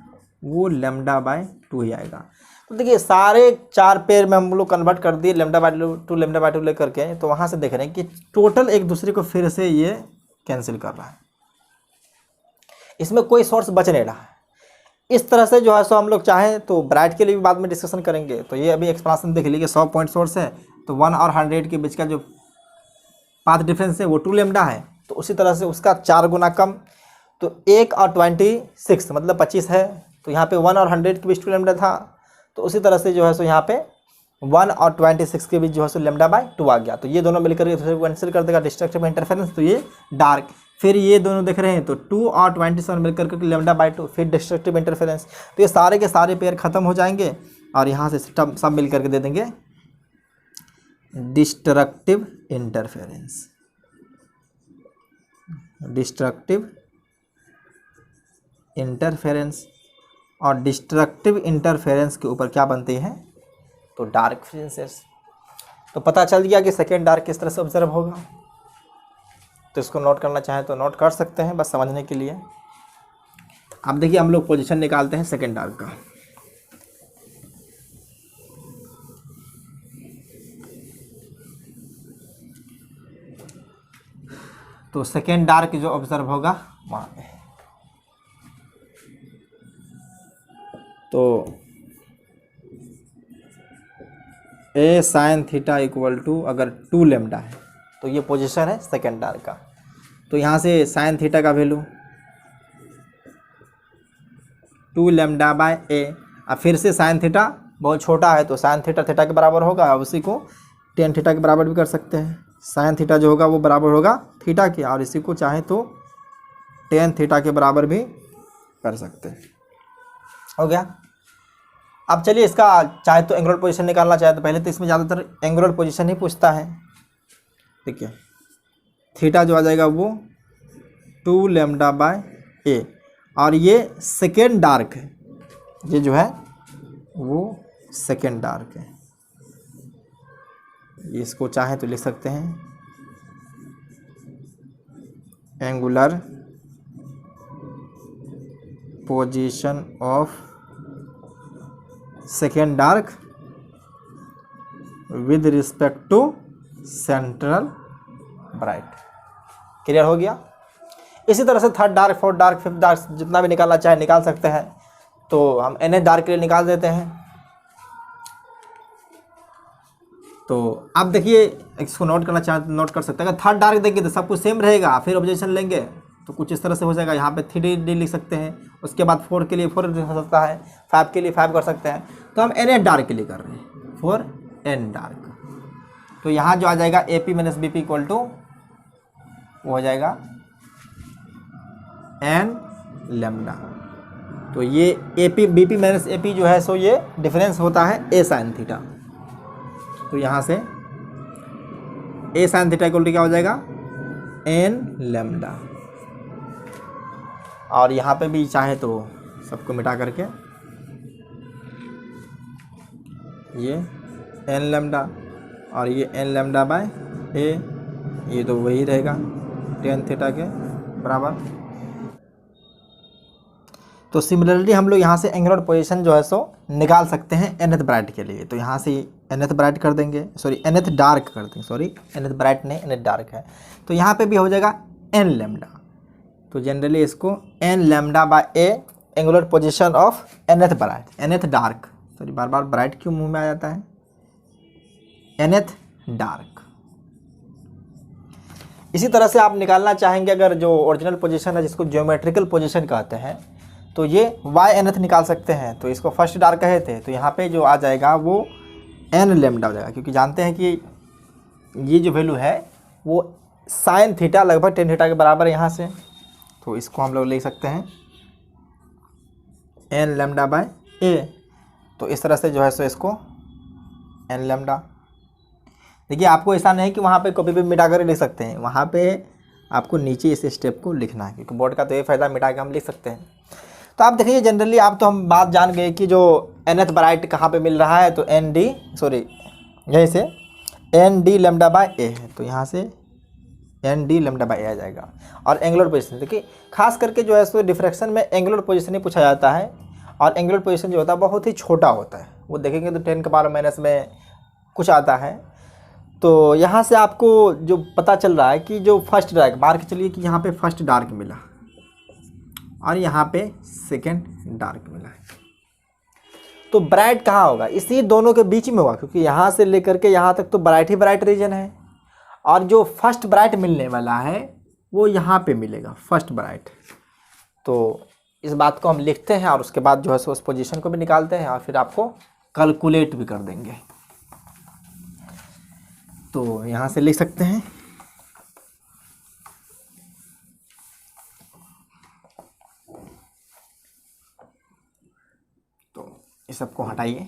वो λ/2 ही आएगा। तो देखिए सारे 4 पेयर में हम लोग कन्वर्ट कर दिए λ/2 लेकर के, तो वहाँ से देख रहे हैं कि टोटल एक दूसरे को फिर से ये कैंसिल कर रहा है, इसमें कोई सोर्स बच नहीं रहा है। इस तरह से जो है सो हम लोग चाहें तो ब्राइट के लिए भी बाद में डिस्कशन करेंगे। तो ये अभी एक्सप्रेशन देख लीजिए, 100 पॉइंट सोर्स है तो 1 और 100 के बीच का जो पाथ डिफरेंस है वो 2 λ है, तो उसी तरह से उसका 4 गुना कम, तो 1 और 26 मतलब 25 है, तो यहाँ पे 1 और 100 के बीच 2 λ था, तो उसी तरह से जो है सो यहाँ पे 1 और 26 के बीच जो है सो λ/2 आ गया। तो ये दोनों मिलकर के कैंसिल कर देगा डिस्ट्रक्टिव इंटरफेरेंस, तो ये डार्क। फिर ये दोनों देख रहे हैं तो 2 और 27 मिलकर के λ/2, फिर डिस्ट्रक्टिव इंटरफेरेंस। तो ये सारे के सारे पेयर खत्म हो जाएंगे और यहाँ से सब मिल करके दे देंगे डिस्ट्रक्टिव इंटरफेरेंस। डिस्ट्रक्टिव इंटरफेरेंस, और डिस्ट्रक्टिव इंटरफेरेंस के ऊपर क्या बनती है, तो डार्क फ्रिंजेस। तो पता चल गया कि सेकेंड डार्क किस तरह से ऑब्जर्व होगा। तो इसको नोट करना चाहें तो नोट कर सकते हैं, बस समझने के लिए। अब देखिए हम लोग पोजीशन निकालते हैं सेकेंड डार्क का। तो सेकेंड डार्क जो ऑब्जर्व होगा वहाँ पे, तो ए साइन थीटा इक्वल टू अगर 2 λ है तो ये पोजीशन है सेकेंड डार्क का। तो यहाँ से साइन थीटा का वैल्यू 2 λ/a। अब फिर से साइन थीटा बहुत छोटा है तो साइन थीटा थीटा के बराबर होगा, अब उसी को टेन थीटा के बराबर भी कर सकते हैं। साइन थीटा जो होगा वो बराबर होगा थीटा के, और इसी को चाहे तो टेन थीटा के बराबर भी कर सकते हैं। हो गया। अब चलिए इसका चाहे तो एंगुलर पोजीशन निकालना चाहे तो पहले तो इसमें ज़्यादातर एंगुलर पोजीशन ही पूछता है। देखिए थीटा जो आ जाएगा वो 2 λ/a, और ये सेकेंड डार्क है, ये जो है वो सेकेंड डार्क है। इसको चाहे तो लिख सकते हैं angular position of second dark with respect to central bright. Clear हो गया। इसी तरह से third dark, fourth dark, fifth dark जितना भी निकालना चाहे निकाल सकते हैं। तो हम nth डार्क के लिए निकाल देते हैं। तो अब देखिए इसको नोट करना चाहे तो नोट कर सकते हैं। अगर थर्ड डार्क देंगे तो सब कुछ सेम रहेगा, फिर ऑब्जेक्शन लेंगे तो कुछ इस तरह से हो जाएगा। यहाँ पे 3D लिख सकते हैं, उसके बाद 4 के लिए 4 हो सकता है, 5 के लिए 5 कर सकते हैं। तो हम nth डार्क के लिए कर रहे हैं 4n डार्क। तो यहाँ जो आ जाएगा AP - BP इक्वल टू वो हो जाएगा n λ। तो ये AP BP - AP जो है सो ये डिफरेंस होता है a साइन थीटा। तो यहाँ से a sine theta equal to क्या हो जाएगा n λ। और यहाँ पे भी चाहे तो सबको मिटा करके ये n λ और ये n λ/a, ये तो वही रहेगा टेन थीटा के बराबर। तो सिमिलरली हम लोग यहाँ से एंगुलर पोजीशन जो है सो निकाल सकते हैं nth ब्राइट के लिए। तो यहाँ से nth ब्राइट कर देंगे, सॉरी nth डार्क कर देंगे, सॉरी nth ब्राइट नहीं nth डार्क है। तो यहाँ पे भी हो जाएगा n λ। तो जनरली इसको n λ/a angular position of nth bright, nth dark, sorry bar bar bright क्यों मुंह में आ जाता है, nth डार्क। इसी तरह से आप निकालना चाहेंगे अगर जो ओरिजिनल पोजीशन है जिसको ज्योमेट्रिकल पोजीशन कहते हैं, तो ये nth निकाल सकते हैं। तो इसको फर्स्ट डार्क कहे थे, तो यहाँ पे जो आ जाएगा वो n λ हो जाएगा, क्योंकि जानते हैं कि ये जो वैल्यू है वो साइन थीटा लगभग टेन थीटा के बराबर है यहाँ से, तो इसको हम लोग लिख सकते हैं एन लेमडा बाय ए। तो इस तरह से जो है सो इसको एन लेमडा, देखिए आपको ऐसा नहीं कि वहाँ पे कभी भी मिटा कर लिख सकते हैं, वहाँ पे आपको नीचे इस स्टेप को लिखना है, क्योंकि बोर्ड का तो ये फ़ायदा मिटा के हम लिख सकते हैं। तो आप देखिए जनरली आप तो हम बात जान गए कि जो nth ब्राइट कहाँ पे मिल रहा है, तो यहीं से N D lambda by a है, तो यहाँ से एन डी लेमडा बाय ए आ जाएगा। और एंगुलर पोजीशन देखिए खास करके जो है सो डिफ्रैक्शन में एंगुलर पोजीशन ही पूछा जाता है, और एंगुलर पोजीशन जो होता है बहुत ही छोटा होता है, वो देखेंगे तो 10 के पावर माइनस में कुछ आता है। तो यहाँ से आपको जो पता चल रहा है कि जो फर्स्ट डार्क, मान के चलिए कि यहाँ पे फर्स्ट डार्क मिला और यहाँ पे सेकेंड डार्क मिला, तो ब्राइट कहाँ होगा, इसी दोनों के बीच में होगा, क्योंकि यहाँ से लेकर के यहाँ तक तो ब्राइट ही ब्राइट रीजन है, और जो फर्स्ट ब्राइट मिलने वाला है वो यहाँ पे मिलेगा फर्स्ट ब्राइट। तो इस बात को हम लिखते हैं और उसके बाद जो है सो उस पोजीशन को भी निकालते हैं और फिर आपको कैलकुलेट भी कर देंगे। तो यहाँ से लिख सकते हैं तो इस सब को हटाइए,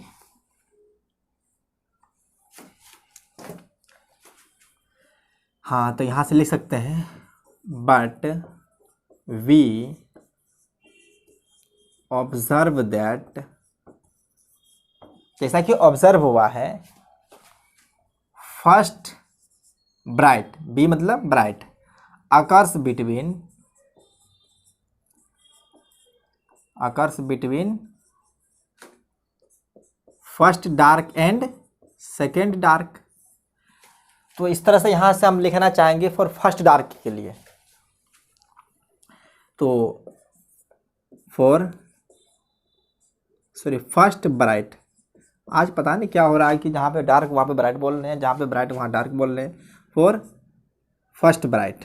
हाँ तो यहाँ से लिख सकते हैं बट वी ऑब्जर्व दैट, जैसा कि ऑब्जर्व हुआ है फर्स्ट ब्राइट, बी मतलब bright, occurs between first dark and second dark. तो इस तरह से यहाँ से हम लिखना चाहेंगे फॉर फर्स्ट डार्क के लिए, तो फर्स्ट ब्राइट, आज पता नहीं क्या हो रहा है कि जहाँ पे डार्क वहाँ पे ब्राइट बोल रहे हैं, जहाँ पे ब्राइट वहाँ डार्क बोल रहे हैं, फॉर फर्स्ट ब्राइट।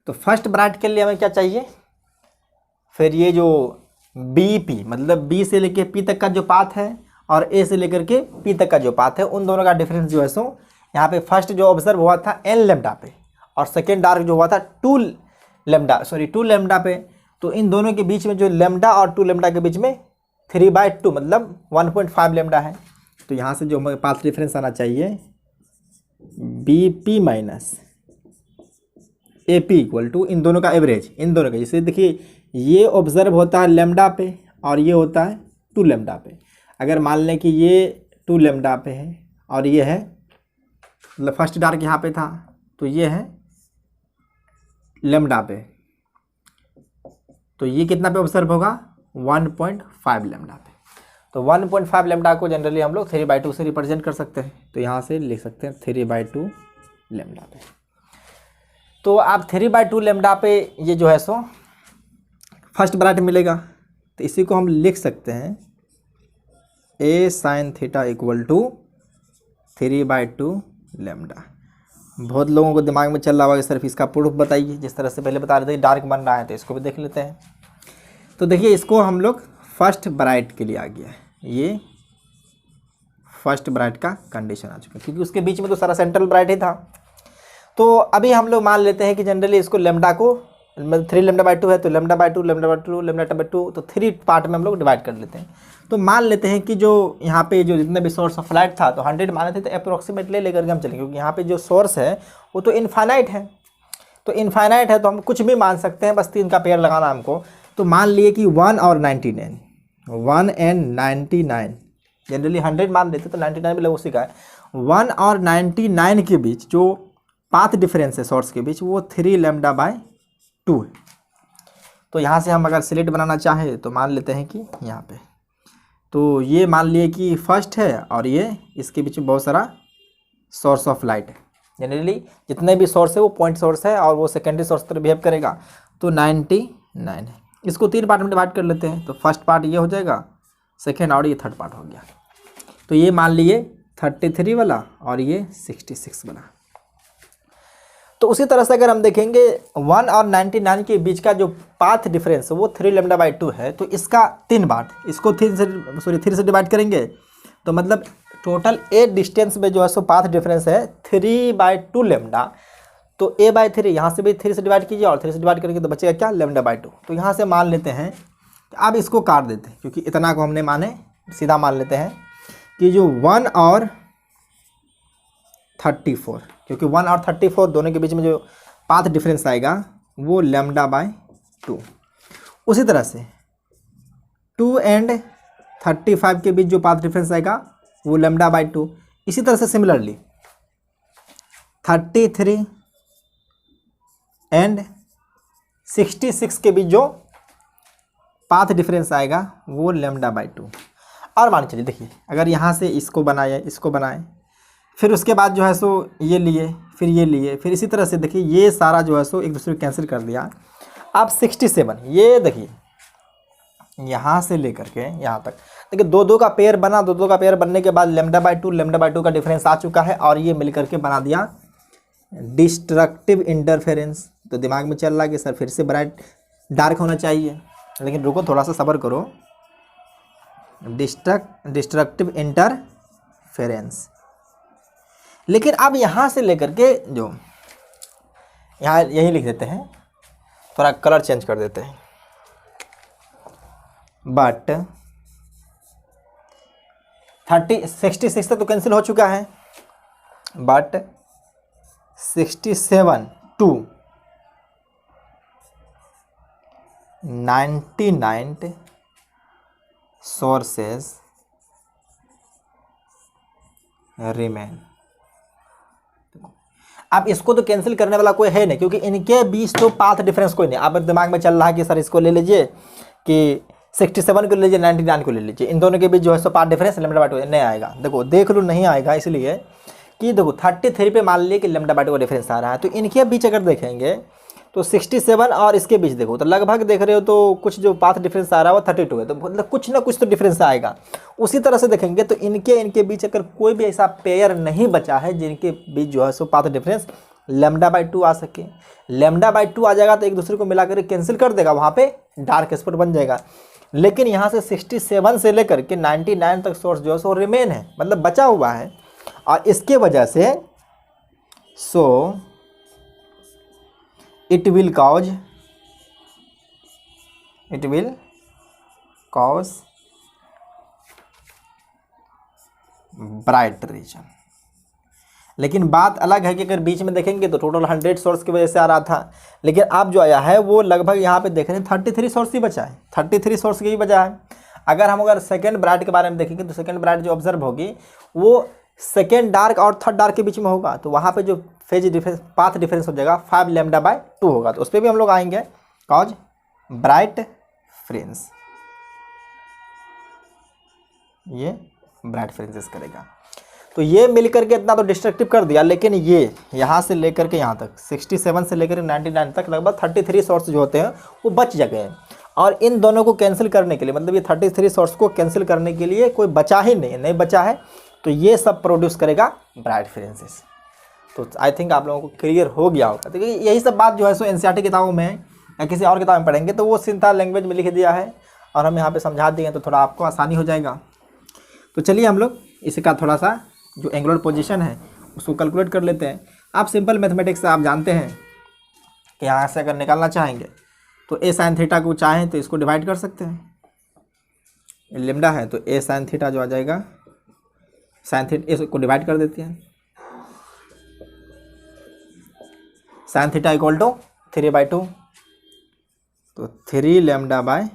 तो फर्स्ट ब्राइट के लिए हमें क्या चाहिए, फिर ये जो बी पी मतलब बी से लेके पी तक का जो पाथ है और ए से लेकर के पी तक का जो पाथ है, उन दोनों का डिफरेंस जो है सो यहाँ पे फर्स्ट जो ऑब्जर्व हुआ था एन लेमडा पे और सेकेंड डार्क जो हुआ था टू लेमडा पे, तो इन दोनों के बीच में जो लेमडा और 2 लेमडा के बीच में 3/2 मतलब 1.5 लेमडा है। तो यहाँ से जो हमें पाथ डिफरेंस आना चाहिए B P minus A P equal to इन दोनों का एवरेज, इन दोनों का, जैसे देखिए ये ऑब्जर्व होता है लेमडा पे और ये होता है 2 लेमडा पे। अगर मान लें कि ये 2 लेमडा पे है और ये है मतलब फर्स्ट डार्क यहाँ पे था, तो ये है लेमडा पे, तो ये कितना पे ऑब्जर्व होगा 1.5 लेमडा पे। तो 1.5 लेमडा को जनरली हम लोग 3/2 से रिप्रेजेंट कर सकते हैं, तो यहाँ से लिख सकते हैं 3/2 लेमडा पे। तो आप 3/2 लेमडा पे ये जो है सो फर्स्ट ब्राइट मिलेगा, तो इसी को हम लिख सकते हैं a sine theta equal to 3/2 lambda. बहुत लोगों को दिमाग में चल रहा होगा कि सिर्फ इसका प्रूफ बताइए, जिस तरह से पहले बता रहे थे डार्क बन रहा है, तो इसको भी देख लेते हैं। तो देखिए इसको हम लोग फर्स्ट ब्राइट के लिए आ गया है, ये फर्स्ट ब्राइट का कंडीशन आ चुका है, क्योंकि उसके बीच में तो सारा सेंट्रल ब्राइट ही था। तो अभी हम लोग मान लेते हैं कि जनरली इसको लेमडा को 3 लेमडा/2 है, तो लेमडा/2 लेमडा/2 तो 3 पार्ट में हम लोग डिवाइड कर लेते हैं। तो मान लेते हैं कि जो यहाँ पे जो जितने भी सोर्स ऑफ लाइट था तो 100 माने थे, तो अप्रोक्सीमेटली लेकर के हम चलेंगे, क्योंकि यहाँ पे जो सोर्स है वो तो इनफाइनाइट है, तो इनफाइनाइट है तो हम कुछ भी मान सकते हैं, बस 3 का पेयर लगाना हमको। तो मान लिए कि 1 और 99, 1 and 99, जनरली 100 मान लेते तो 99 भी लोग उसी का है। 1 और 99 के बीच जो पाथ डिफरेंस है सोर्स के बीच वो 3 लेमडा/2 है। तो यहाँ से हम अगर स्लिट बनाना चाहें तो मान लेते हैं कि यहाँ पे, तो ये मान लिए कि फर्स्ट है और ये इसके बीच में बहुत सारा सोर्स ऑफ लाइट है। जनरली जितने भी सोर्स है वो पॉइंट सोर्स है और वो सेकेंडरी सोर्स तरह बिहेव करेगा। तो 99 है, इसको 3 पार्ट में डिवाइड कर लेते हैं, तो फर्स्ट पार्ट ये हो जाएगा, सेकेंड और ये थर्ड पार्ट हो गया। तो ये मान लिए 33 वाला और ये 66 वाला। तो उसी तरह से अगर हम देखेंगे 1 और 99 के बीच का जो पाथ डिफरेंस है वो 3 लैम्डा बाई 2 है, तो इसका 3 बार इसको 3 से डिवाइड करेंगे तो मतलब टोटल ए डिस्टेंस में जो है सो पाथ डिफरेंस है 3/2 लैम्डा। तो a बाई 3 यहाँ से भी 3 से डिवाइड कीजिए और 3 से डिवाइड करेंगे तो बचेगा क्या, लैम्डा बाई 2। तो यहाँ से मान लेते हैं, अब इसको काट देते हैं क्योंकि इतना को हमने माने, सीधा मान लेते हैं कि जो 1 और 34, क्योंकि 1 और 34 दोनों के बीच में जो पाथ डिफरेंस आएगा वो लैम्डा बाई 2। उसी तरह से 2 एंड 35 के बीच जो पाथ डिफरेंस आएगा वो लैम्डा बाई 2। इसी तरह से सिमिलरली 33 एंड 66 के बीच जो पाथ डिफरेंस आएगा वो लैम्डा बाई 2। और मान चलिए देखिए, अगर यहाँ से इसको बनाए फिर उसके बाद जो है सो ये लिए, फिर ये लिए, फिर इसी तरह से देखिए ये सारा जो है सो एक दूसरे को कैंसिल कर दिया। अब 67 ये देखिए यहाँ से लेकर के यहाँ तक देखिए 2-2 का पेयर बना, 2-2 का पेयर बनने के बाद लैम्डा बाई 2 का डिफरेंस आ चुका है और ये मिल करके बना दिया डिस्ट्रक्टिव इंटरफेरेंस। तो दिमाग में चल रहा है कि सर फिर से ब्राइट डार्क होना चाहिए, लेकिन रुको थोड़ा सा सब्र करो। डिस्ट्रक्टिव इंटरफेरेंस, लेकिन अब यहाँ से लेकर के जो यहाँ यही लिख देते हैं, थोड़ा कलर चेंज कर देते हैं, बट 66 तक तो कैंसिल हो चुका है, बट 67 टू 99 सोर्सेज रिमेन। अब इसको तो कैंसिल करने वाला कोई है नहीं क्योंकि इनके बीच तो पाथ डिफरेंस कोई नहीं। अब दिमाग में चल रहा है कि सर इसको ले लीजिए कि 67 को ले लीजिए, 99 को ले लीजिए, इन दोनों के बीच जो है सो पाथ डिफरेंस लैम्डा बाई 2 नहीं आएगा। देखो देख लो नहीं आएगा, इसलिए कि देखो 33 पे मान लीजिए कि लैम्डा बाई 2 का डिफरेंस आ रहा है, तो इनके बीच अगर देखेंगे तो 67 और इसके बीच देखो तो लगभग देख रहे हो तो कुछ जो पाथ डिफरेंस आ रहा है वो 32 है, तो मतलब कुछ ना कुछ तो डिफरेंस आएगा। उसी तरह से देखेंगे तो इनके बीच अगर कोई भी ऐसा पेयर नहीं बचा है जिनके बीच जो है सो पाथ डिफरेंस लैम्डा बाई 2 आ सके। लैम्डा बाई 2 आ जाएगा तो एक दूसरे को मिलाकर कैंसिल कर देगा, वहाँ पे डार्क स्पॉट बन जाएगा। लेकिन यहाँ से 67 से लेकर के 99 तक सोर्स जो है सो रिमेन है, मतलब बचा हुआ है, और इसके वजह से सो it will cause bright region। लेकिन बात अलग है कि अगर बीच में देखेंगे तो टोटल 100 सोर्स की वजह से आ रहा था, लेकिन अब जो आया है वो लगभग यहाँ पे देख रहे हैं 33 सोर्स ही बचा है, 33 सोर्स की ही बचा है। अगर सेकेंड ब्राइट के बारे में देखेंगे तो सेकेंड ब्राइट जो ऑब्जर्व होगी वो सेकेंड डार्क और थर्ड डार्क के बीच में होगा, तो वहाँ पे जो फेज डिफरेंस पाथ डिफरेंस हो जाएगा 5 लैम्डा बाई 2 होगा। तो उस पर भी हम लोग आएंगे, कॉज ब्राइट फ्रेंस, ये ब्राइट फ्रेंसेस करेगा। तो ये मिलकर के इतना तो डिस्ट्रक्टिव कर दिया, लेकिन ये यहाँ से लेकर के यहाँ तक 67 से लेकर 99 तक लगभग 33 सोर्स जो होते हैं वो बच गए हैं। और इन दोनों को कैंसिल करने के लिए, मतलब ये 33 सोर्स को कैंसिल करने के लिए कोई बचा ही नहीं बचा है, तो ये सब प्रोड्यूस करेगा ब्राइट फ्रेंसेस। तो आई थिंक आप लोगों को क्लियर हो गया होगा। तो यही सब बात जो है सो एनसीईआरटी किताबों में या किसी और किताब में पढ़ेंगे तो वो सिंथा लैंग्वेज में लिख दिया है और हम यहाँ पे समझा दिए, तो थोड़ा आपको आसानी हो जाएगा। तो चलिए हम लोग इसका थोड़ा सा जो एंगुलर पोजीशन है उसको कैलकुलेट कर लेते हैं। आप सिंपल मैथमेटिक्स से आप जानते हैं कि यहाँ से अगर निकालना चाहेंगे तो ए साइन थीटा को चाहें तो इसको डिवाइड कर सकते हैं, लैम्डा है तो ए साइन थीटा जो आ जाएगा, साइन थीटा इसको डिवाइड कर देते हैं, साइन थीटा इक्वल टू 3/2, तो 3 लैम्डा बाय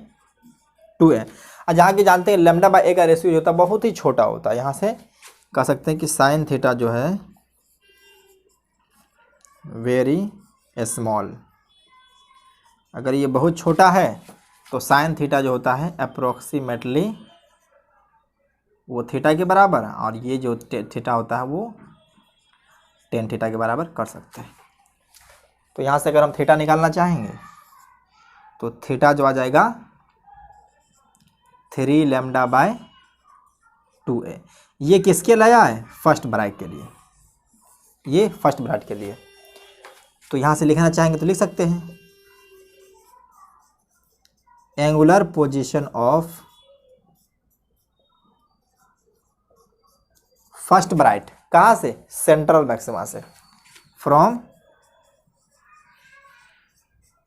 2 है। और जहाँ की जानते हैं लैम्डा बाय ए का रेशियो होता है बहुत ही छोटा होता है, यहाँ से कह सकते हैं कि साइन थीटा जो है वेरी स्मॉल। अगर ये बहुत छोटा है तो साइन थीटा जो होता है अप्रोक्सीमेटली वो थीटा के बराबर, और ये जो थीटा होता है वो टेन थीटा के बराबर कर सकते हैं। तो यहाँ से अगर हम थीटा निकालना चाहेंगे तो थीटा जो आ जाएगा 3 लैम्डा बाय 2a। ये किसके लाया है? फर्स्ट ब्राइट के लिए, ये फर्स्ट ब्राइट के लिए। तो यहाँ से लिखना चाहेंगे तो लिख सकते हैं angular position of first bright, कहाँ से, सेंट्रल मैक्सिमा से, from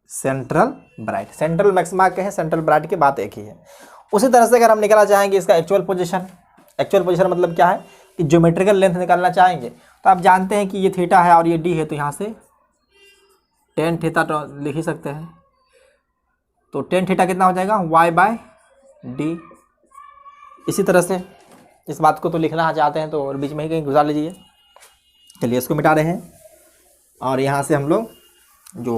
central bright. Central maxima के हैं, सेंट्रल ब्राइट की बात एक ही है। उसी तरह से अगर हम निकालना चाहेंगे इसका एक्चुअल पोजीशन, एक्चुअल पोजीशन मतलब क्या है कि ज्योमेट्रिकल लेंथ निकालना चाहेंगे तो आप जानते हैं कि ये थीटा है और ये डी है, तो यहाँ से टेन थीटा तो लिख ही सकते हैं। तो टेन थीटा कितना हो जाएगा, y/d। इसी तरह से इस बात को तो लिखना चाहते हैं तो और बीच में ही कहीं गुजार लीजिए। चलिए इसको मिटा रहे हैं और यहाँ से हम लोग जो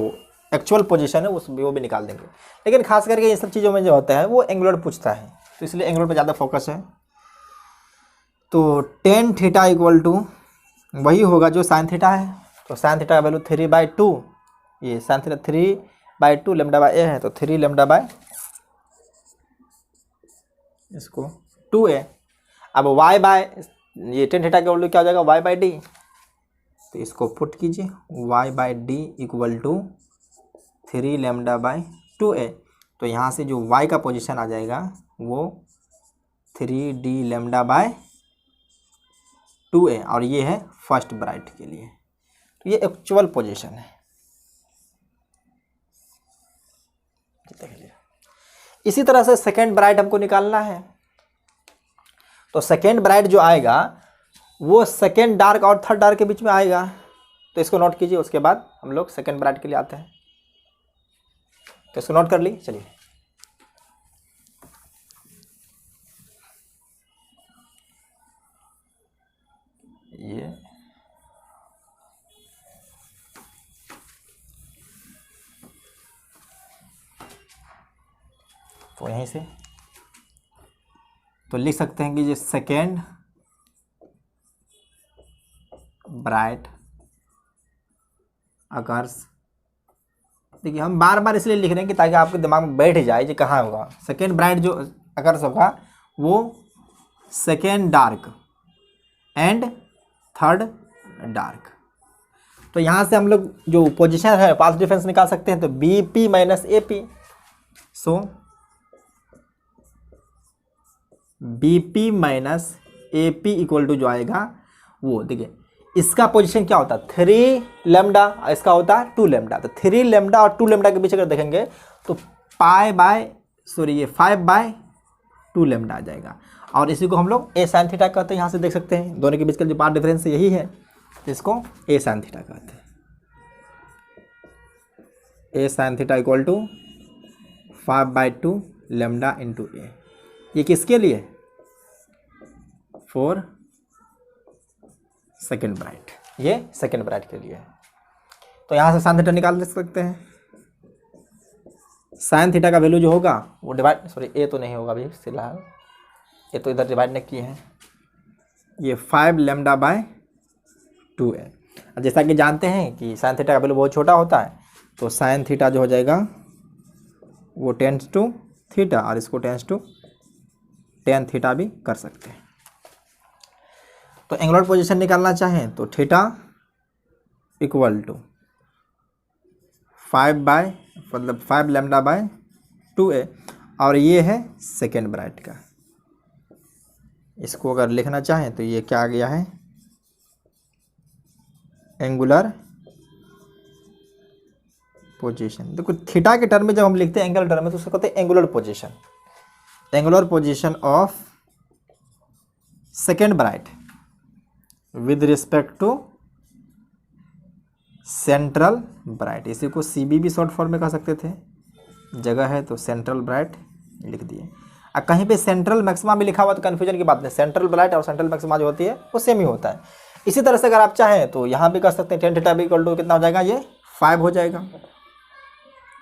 एक्चुअल पोजीशन है वो भी निकाल देंगे। लेकिन खास करके ये सब चीज़ों में जो होता है वो एंगुलर पूछता है, तो इसलिए एंगुलर पे ज़्यादा फोकस है। तो टेन थीटा इक्वल टू वही होगा जो साइन थीटा है, तो साइन थीटा का वैल्यू 3/2, ये साइन थीटा 3/2 λ/a है, तो 3 λ/ इसको 2a। अब ये टेन थीटा का वैल्यू क्या हो जाएगा, y/d, तो इसको पुट कीजिए y/d इक्वल टू 3 λ/2a। तो यहाँ से जो y का पोजीशन आ जाएगा वो 3d λ/2a और ये है फर्स्ट ब्राइट के लिए, तो ये एक्चुअल पोजीशन है। इसी तरह से सेकेंड ब्राइट हमको निकालना है, तो सेकेंड ब्राइट जो आएगा वो सेकेंड डार्क और थर्ड डार्क के बीच में आएगा, तो इसको नोट कीजिए। उसके बाद हम लोग सेकेंड ब्राइट के लिए आते हैं, तो इसको नोट कर ली। चलिए ये तो यहीं से तो लिख सकते हैं कि ये सेकेंड ब्राइट अकर्स। देखिए हम बार बार इसलिए लिख रहे हैं कि ताकि आपके दिमाग में बैठ जाए ये कहाँ होगा। सेकेंड ब्राइट जो अकर्स होगा वो second dark and third dark. तो यहाँ से हम लोग जो पोजीशन है पाथ डिफरेंस निकाल सकते हैं, तो BP minus AP, so BP minus AP equal to जो आएगा वो, देखिए इसका पोजीशन क्या होता है 3 लैम्डा, इसका होता है 2 लैम्डा। तो 3 लैम्डा और 2 लैम्डा के बीच अगर देखेंगे तो ये 5/2 लैम्डा आ जाएगा, और इसी को हम लोग a sin थीटा कहते हैं। यहाँ से देख सकते हैं दोनों के बीच का जो पाथ डिफरेंस यही है, तो इसको a sin थीटा कहते हैं। a sin theta equal to 5/2 lambda into a। ये किसके लिए, फॉर सेकेंड ब्राइट, ये सेकेंड ब्राइट के लिए है। तो यहाँ से साइन थीटा निकाल सकते हैं। साइन थीटा का वैल्यू जो होगा वो डिवाइड, ए तो नहीं होगा अभी फिलहाल, ये तो इधर डिवाइड नहीं किए हैं, ये 5 λ/2a। जैसा कि जानते हैं कि साइन थीटा का वैल्यू बहुत छोटा होता है, तो साइन थीटा जो हो जाएगा वो टेंस टू थीटा, और इसको टेंस टू टेन थीटा भी कर सकते हैं। तो एंगुलर पोजीशन निकालना चाहें तो थीटा इक्वल टू 5 λ/2a, और ये है सेकेंड ब्राइट का। इसको अगर लिखना चाहें तो ये क्या आ गया है, एंगुलर पोजीशन। देखो थीटा के टर्म में जब हम लिखते हैं एंगल टर्म में तो उसको कहते हैं angular position. Angular position of second bright with respect to central bright, इसी को CB भी शॉर्ट फॉर्म में कह सकते थे, जगह है तो सेंट्रल ब्राइट लिख दिए। और कहीं पे सेंट्रल मैक्सिमा भी लिखा हुआ तो कन्फ्यूजन की बात नहीं, सेंट्रल ब्राइट और सेंट्रल मैक्सिमा जो होती है वो सेम ही होता है। इसी तरह से अगर आप चाहें तो यहाँ भी कर सकते हैं, टेन थीटा भी इक्वल टू कितना हो जाएगा, ये 5 हो जाएगा,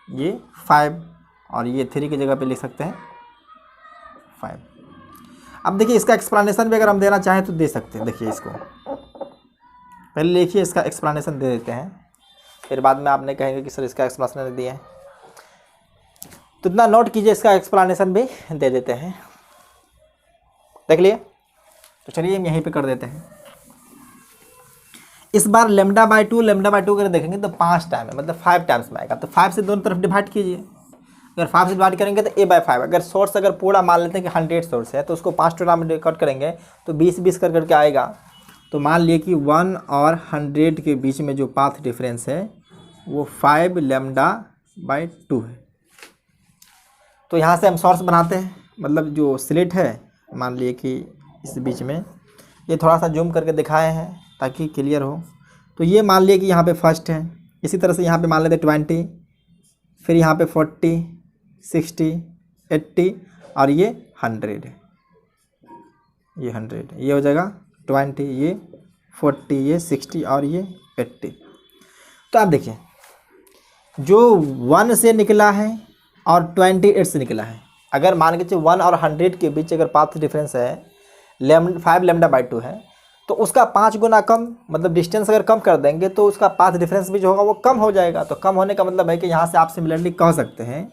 ये 5, और ये 3 की जगह पे लिख सकते हैं 5। अब देखिए इसका एक्सप्लेनेशन भी अगर हम देना चाहें तो दे सकते हैं। देखिए इसको पहले लिखिए, इसका एक्सप्लेनेशन दे देते हैं, फिर बाद में आपने कहेंगे कि सर इसका एक्सप्लेनेशन नहीं दिए हैं, तो इतना नोट कीजिए, इसका एक्सप्लेनेशन भी दे देते हैं। देख लिए, तो चलिए हम यहीं पे कर देते हैं। इस बार लेमडा बाई टू अगर देखेंगे तो 5 टाइम है, मतलब 5 टाइम्स में आएगा। तो 5 से दोनों तरफ डिवाइड कीजिए। अगर 5 से डिवाइड करेंगे तो a/5। अगर सोर्स अगर पूरा मान लेते हैं कि 100 सोर्स है तो उसको 5 टुकड़ा में कट करेंगे तो 20-20 कर करके आएगा। तो मान लिए कि 1 और 100 के बीच में जो पाथ डिफरेंस है वो 5 लेमडा बाई 2 है। तो यहाँ से हम सोर्स बनाते हैं, मतलब जो स्लिट है मान लिए कि इस बीच में, ये थोड़ा सा जूम करके दिखाए हैं ताकि क्लियर हो। तो ये मान लिए कि यहाँ पे फर्स्ट है, इसी तरह से यहाँ पे मान लेते 20, फिर यहाँ पे 40, 60, 80 और ये 100 है, ये 100 ये हो जाएगा 20, ये 40, ये 60 और ये 80। तो आप देखिए जो 1 से निकला है और 28 से निकला है, अगर मान के चलिए 1 और 100 के बीच अगर पाथ डिफरेंस है 5 लेमडा बाई 2 है तो उसका 5 गुना कम, मतलब डिस्टेंस अगर कम कर देंगे तो उसका पाथ डिफरेंस भी जो होगा वो कम हो जाएगा। तो कम होने का मतलब है कि यहाँ से आप सिमिलरली कह सकते हैं,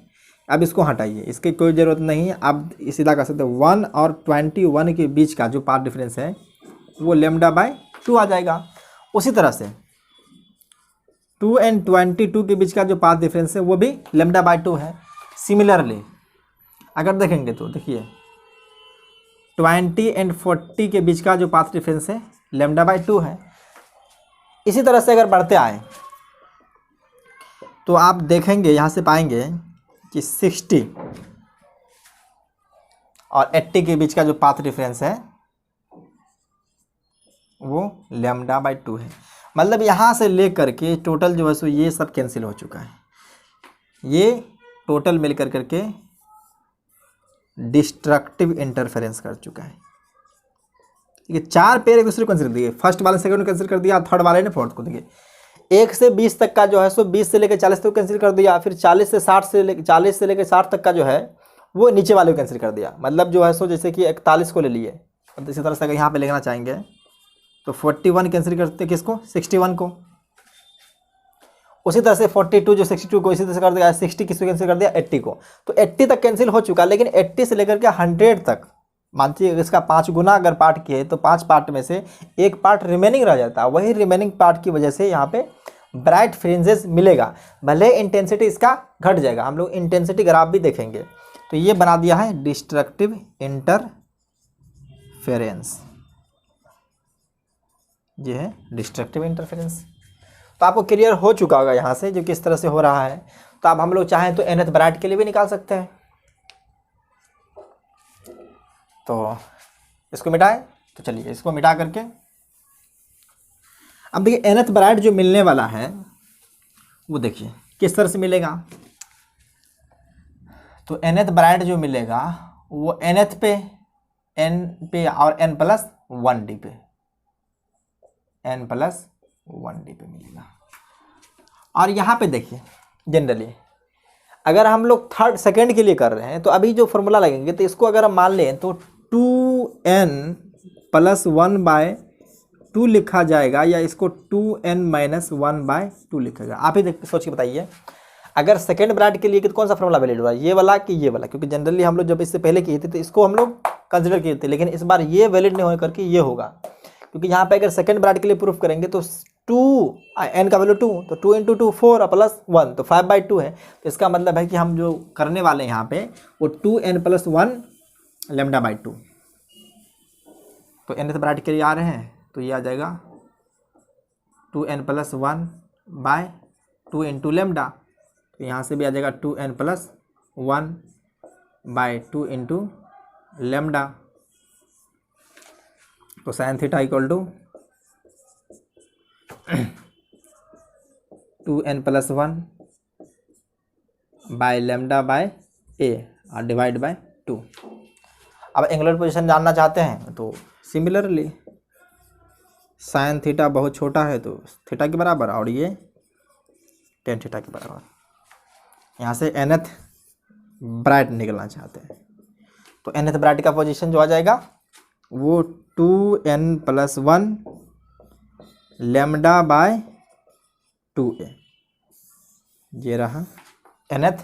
अब इसको हटाइए, इसकी कोई ज़रूरत नहीं है, आप सीधा कह सकते हैं 1 और 21 के बीच का जो पाथ डिफरेंस है वो लेमडा बाई 2 आ जाएगा। उसी तरह से 2 और 22 के बीच का जो पाथ डिफरेंस है वो भी लेमडा बाई 2 है। सिमिलरली अगर देखेंगे तो देखिए 20 और 40 के बीच का जो पाथ डिफरेंस है लेमडा बाई 2 है। इसी तरह से अगर बढ़ते आए तो आप देखेंगे यहाँ से पाएंगे कि 60 और 80 के बीच का जो पाथ डिफरेंस है वो लेमडा बाई 2 है। मतलब यहाँ से लेकर के टोटल जो है सो ये सब कैंसिल हो चुका है, ये टोटल मिलकर करके डिस्ट्रक्टिव इंटरफेरेंस कर चुका है। ये 4 पेयर एक दूसरे को कैंसिल कर दिए, फर्स्ट वाले सेकंड को कैंसिल कर दिया, थर्ड वाले ने फोर्थ को दिए। 1 से 20 तक का जो है सो 20 से लेकर 40 तक कैंसिल कर दिया, फिर 40 से 60 तक का जो है वो नीचे वाले को कैंसिल कर दिया। मतलब जो है सो जैसे कि 41 को ले लिए, तो इसी तरह से अगर यहाँ पे लिखना चाहेंगे तो 41 कैंसिल करते किसको, 61 को। उसी तरह से 42 जो 62 को इसी तरह से कर दिया, 60 किसको कैंसिल कर दिया, 80 को। तो 80 तक कैंसिल हो चुका, लेकिन 80 से लेकर के 100 तक मानती है इसका 5 गुना अगर पार्ट किए तो 5 पार्ट में से एक पार्ट रिमेनिंग रह जाता है। वही रिमेनिंग पार्ट की वजह से यहाँ पे ब्राइट फ्रिंजेस मिलेगा, भले इंटेंसिटी इसका घट जाएगा। हम लोग इंटेंसिटी ग्राफ भी देखेंगे। तो ये बना दिया है डिस्ट्रक्टिव इंटरफेरेंस, ये है डिस्ट्रक्टिव इंटरफेरेंस। तो आपको क्लियर हो चुका होगा यहाँ से जो किस तरह से हो रहा है। तो अब हम लोग चाहें तो nth ब्राइट के लिए भी निकाल सकते हैं। तो इसको मिटाएं, तो चलिए इसको मिटा करके अब देखिए nth ब्राइट जो मिलने वाला है वो देखिए किस तरह से मिलेगा। तो nth ब्राइट जो मिलेगा वो nth पे, n पे और n+1d पे, n+1d पे मिलेगा। और यहाँ पे देखिए जनरली अगर हम लोग थर्ड सेकेंड के लिए कर रहे हैं तो अभी जो फॉर्मूला लगेंगे तो इसको अगर हम मान लें तो 2n+1/2 लिखा जाएगा, या इसको 2n-1/2 लिखा जाएगा। आप ही सोच के बताइए अगर सेकेंड ब्राइट के लिए कौन सा फॉर्मूला वैलिड हुआ, ये वाला कि ये वाला। क्योंकि जनरली हम लोग जब इससे पहले किए थे तो इसको हम लोग कंसिडर किए थे, लेकिन इस बार ये वैलिड नहीं होकर के ये होगा। क्योंकि यहाँ पे अगर सेकेंड ब्राइट के लिए प्रूफ करेंगे तो 2 n का वैल्यू 2, तो 2 × 2 4 + 1 तो 5/2 है। तो इसका मतलब है कि हम जो करने वाले हैं यहाँ पे वो 2n+1 लेमडा बाई 2। तो nth ब्राइट के लिए आ रहे हैं तो ये आ जाएगा 2n+1/2 × लेमडा। तो यहाँ से भी आ जाएगा 2n+1/2 × लेमडा। तो sin θ = 2n+1/λ/a और डिवाइड बाय 2। अब एंगुलर पोजीशन जानना चाहते हैं तो सिमिलरली sin θ बहुत छोटा है तो थीटा के बराबर, और ये tan θ के बराबर। यहाँ से nth ब्राइट निकलना चाहते हैं तो nth ब्राइट का पोजीशन जो आ जाएगा वो 2n+1 λ/2a, ये रहा nth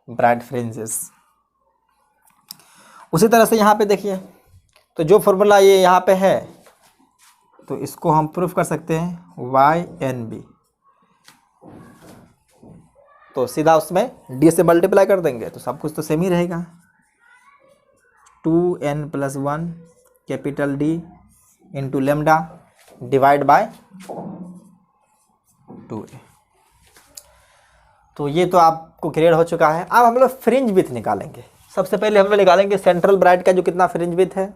ब्राइट फ्रिंजेस। उसी तरह से यहाँ पे देखिए तो जो फॉर्मूला ये यहाँ पे है तो इसको हम प्रूफ कर सकते हैं वाई एन बी, तो सीधा उसमें डी से मल्टीप्लाई कर देंगे तो सब कुछ तो सेम ही रहेगा। 2n+1 capital D into lambda divide by 2a। तो ये तो आपको क्लियर हो चुका है। अब हम लोग फ्रिंज विड्थ निकालेंगे। सबसे पहले हम लोग निकालेंगे सेंट्रल ब्राइट का जो कितना फ्रिंज विड्थ है,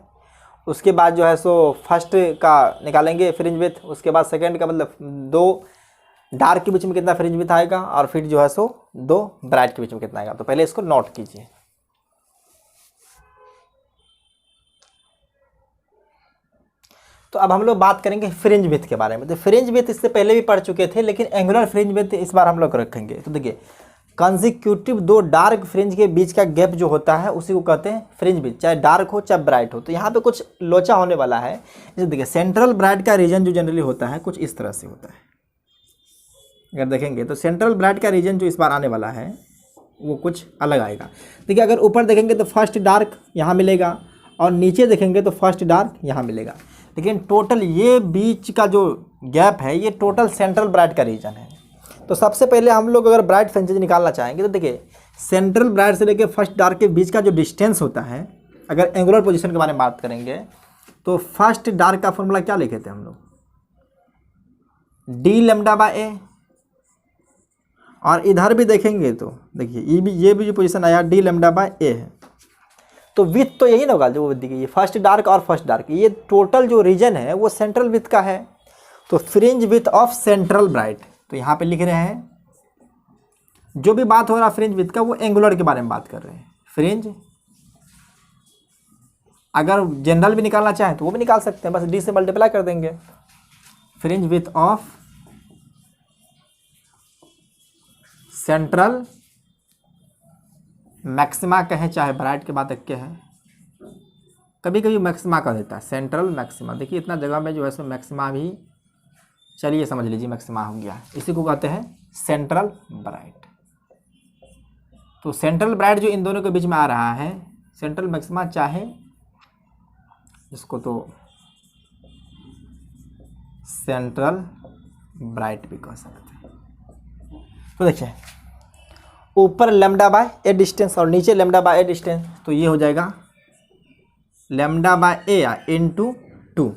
उसके बाद जो है सो फर्स्ट का निकालेंगे फ्रिंज विड्थ, उसके बाद सेकंड का मतलब दो डार्क के बीच में कितना फ्रिंज विड्थ आएगा, और फिर जो है सो दो ब्राइट के बीच में कितना आएगा। तो पहले इसको नोट कीजिए। तो अब हम लोग बात करेंगे फ्रिंज विड्थ के बारे में। तो फ्रिंज विड्थ इससे पहले भी पढ़ चुके थे, लेकिन एंगुलर फ्रिंज विड्थ इस बार हम लोग रखेंगे। तो देखिए कंसेक्यूटिव दो डार्क फ्रिंज के बीच का गैप जो होता है उसी को कहते हैं फ्रिंज विड्थ, चाहे डार्क हो चाहे ब्राइट हो। तो यहाँ पे कुछ लोचा होने वाला है। जैसे देखिए सेंट्रल ब्राइट का रीजन जो जनरली होता है कुछ इस तरह से होता है। अगर देखेंगे तो सेंट्रल ब्राइट का रीजन जो इस बार आने वाला है वो कुछ अलग आएगा। देखिए अगर ऊपर देखेंगे तो फर्स्ट डार्क यहाँ मिलेगा, और नीचे देखेंगे तो फर्स्ट डार्क यहाँ मिलेगा। लेकिन टोटल ये बीच का जो गैप है ये टोटल सेंट्रल ब्राइट का रीजन है। तो सबसे पहले हम लोग अगर ब्राइट फ्रिंजेस निकालना चाहेंगे तो देखिए सेंट्रल ब्राइट से लेकर फर्स्ट डार्क के बीच का जो डिस्टेंस होता है, अगर एंगुलर पोजीशन के बारे में बात करेंगे तो फर्स्ट डार्क का फॉर्मूला क्या लिखे थे हम लोग, डी लेमडा बाय ए। और इधर भी देखेंगे तो देखिए ये भी जो पोजीशन आया डी लेमडा बाय ए है। तो विड्थ तो यही ना होगा जो देखिए फर्स्ट डार्क और फर्स्ट डार्क, ये टोटल जो रीजन है वो सेंट्रल विड्थ का है। तो fringe width of central bright, तो यहाँ पे लिख रहे हैं जो भी बात हो रहा है फ्रिंज विड्थ का वो एंगुलर के बारे में बात कर रहे हैं। फ्रिंज अगर जनरल भी निकालना चाहें तो वो भी निकाल सकते हैं, बस डी से मल्टीप्लाई कर देंगे। Fringe width of central maxima कहें चाहे ब्राइट के बाद एक है, कभी कभी मैक्सिमा का देता है सेंट्रल मैक्सिमा। देखिए इतना जगह में जो है सो मैक्सिमा भी, चलिए समझ लीजिए मैक्सिमा हो गया, इसी को कहते हैं सेंट्रल ब्राइट। तो सेंट्रल ब्राइट जो इन दोनों के बीच में आ रहा है सेंट्रल मैक्सिमा, चाहे इसको तो सेंट्रल ब्राइट भी कह सकते हैं। तो देखिए ऊपर लेमडा बाय ए डिस्टेंस और नीचे लेमडा बाय ए डिस्टेंस, तो ये हो जाएगा लेमडा बाय ए इंटू 2।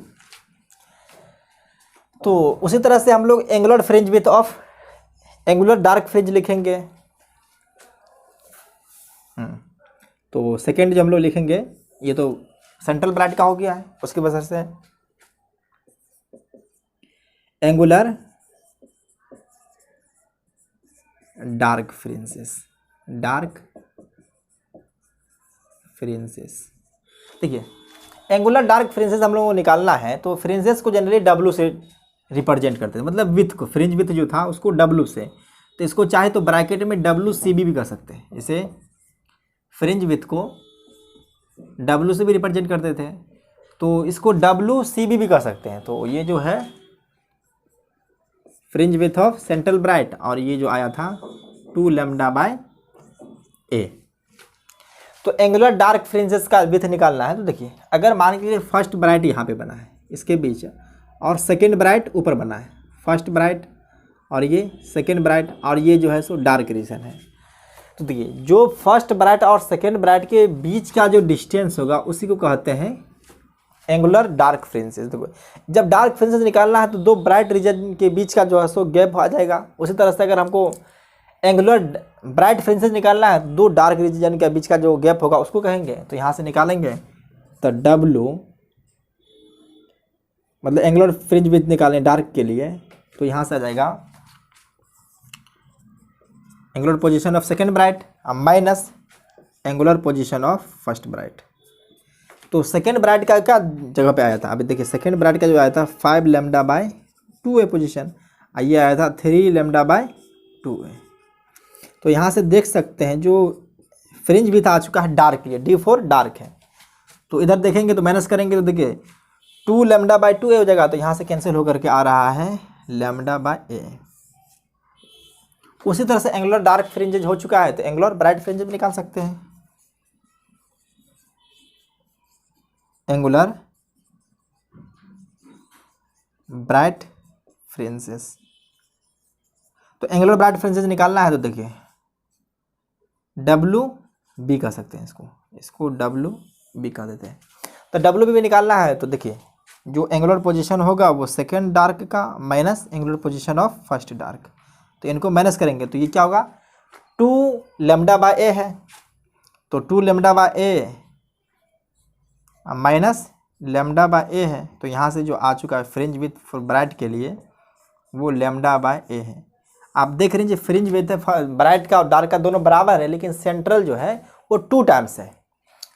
तो उसी तरह से हम लोग angular fringe width of angular dark fringe लिखेंगे। तो सेकेंड जो हम लोग लिखेंगे ये तो सेंट्रल ब्राइट का हो गया है, उसकी वजह से angular dark fringes, dark fringes. देखिए एंगुलर डार्क फ्रिंजेस हम लोगों को निकालना है, तो फ्रिंजेस को जनरली डब्लू से रिप्रेजेंट करते हैं, मतलब विथ को, फ्रिंज विथ जो था उसको डब्लू से। तो इसको चाहे तो ब्रैकेट में डब्लू सी बी भी कर सकते हैं, इसे फ्रिंज विथ को डब्लू से भी रिप्रेजेंट करते थे, तो इसको डब्लू सी बी भी कर सकते हैं। तो ये जो है fringe width of central bright, और ये जो आया था 2 लेमडा बाय ए। तो एंगुलर डार्क फ्रिंजेस का विथ निकालना है। तो देखिए अगर मान लीजिए फर्स्ट ब्राइट यहाँ पे बना है इसके बीच, और सेकेंड ब्राइट ऊपर बना है, फर्स्ट ब्राइट और ये सेकेंड ब्राइट, और ये जो है सो डार्क रीजन है। तो देखिए जो फर्स्ट ब्राइट और सेकेंड ब्राइट के बीच का जो डिस्टेंस होगा उसी को कहते हैं एंगुलर डार्क फ्रिंजेस। देखो जब डार्क फ्रिंजेस निकालना है तो दो ब्राइट रीजन के बीच का जो है सो गैप आ जाएगा। उसी तरह से अगर हमको एंगुलर ब्राइट फ्रिंजेस निकालना है, दो डार्क रीजन के बीच का जो गैप होगा उसको कहेंगे। तो यहाँ से निकालेंगे तो डब्लू, मतलब एंगुलर फ्रिंज विड्थ निकालें डार्क के लिए, तो यहाँ से आ जाएगा angular position of second bright minus angular position of first bright. तो सेकेंड ब्राइट का क्या जगह पे आया था, अभी देखिए सेकेंड ब्राइट का जो आया था 5 लेमडा बाय 2a पोजीशन, ये आया था 3 लेमडा बाय 2a। तो यहाँ से देख सकते हैं जो फ्रिंज विड्थ आ चुका है डार्क के लिए, D4 डार्क है। तो इधर देखेंगे तो माइनस करेंगे तो देखिए 2 लेमडा बाय 2a हो जाएगा, तो यहाँ से कैंसिल होकर के आ रहा है लेमडा बाय a। उसी तरह से एंगुलर डार्क फ्रिंजेज हो चुका है, तो एंगुलर ब्राइट फ्रिंजेज भी निकाल सकते हैं। Angular bright fringes. तो एंगुलर ब्राइट फ्रिंजेस निकालना है तो देखिए डब्ल्यू बी कह सकते हैं इसको डब्ल्यू बी कह देते हैं। तो डब्ल्यू बी निकालना है तो देखिए जो एंगुलर पोजीशन होगा वो सेकेंड डार्क का minus angular position of first dark. तो इनको माइनस करेंगे तो ये क्या होगा 2 लैम्डा बाय ए है, तो 2 lambda by a minus lambda by a है। तो यहाँ से जो आ चुका है फ्रिंज विथ ब्राइट के लिए वो लैम्डा बाय ए है। आप देख रहे हैं फ्रिंज विथ ब्राइट का और डार्क का दोनों बराबर है, लेकिन सेंट्रल जो है वो 2 टाइम्स है,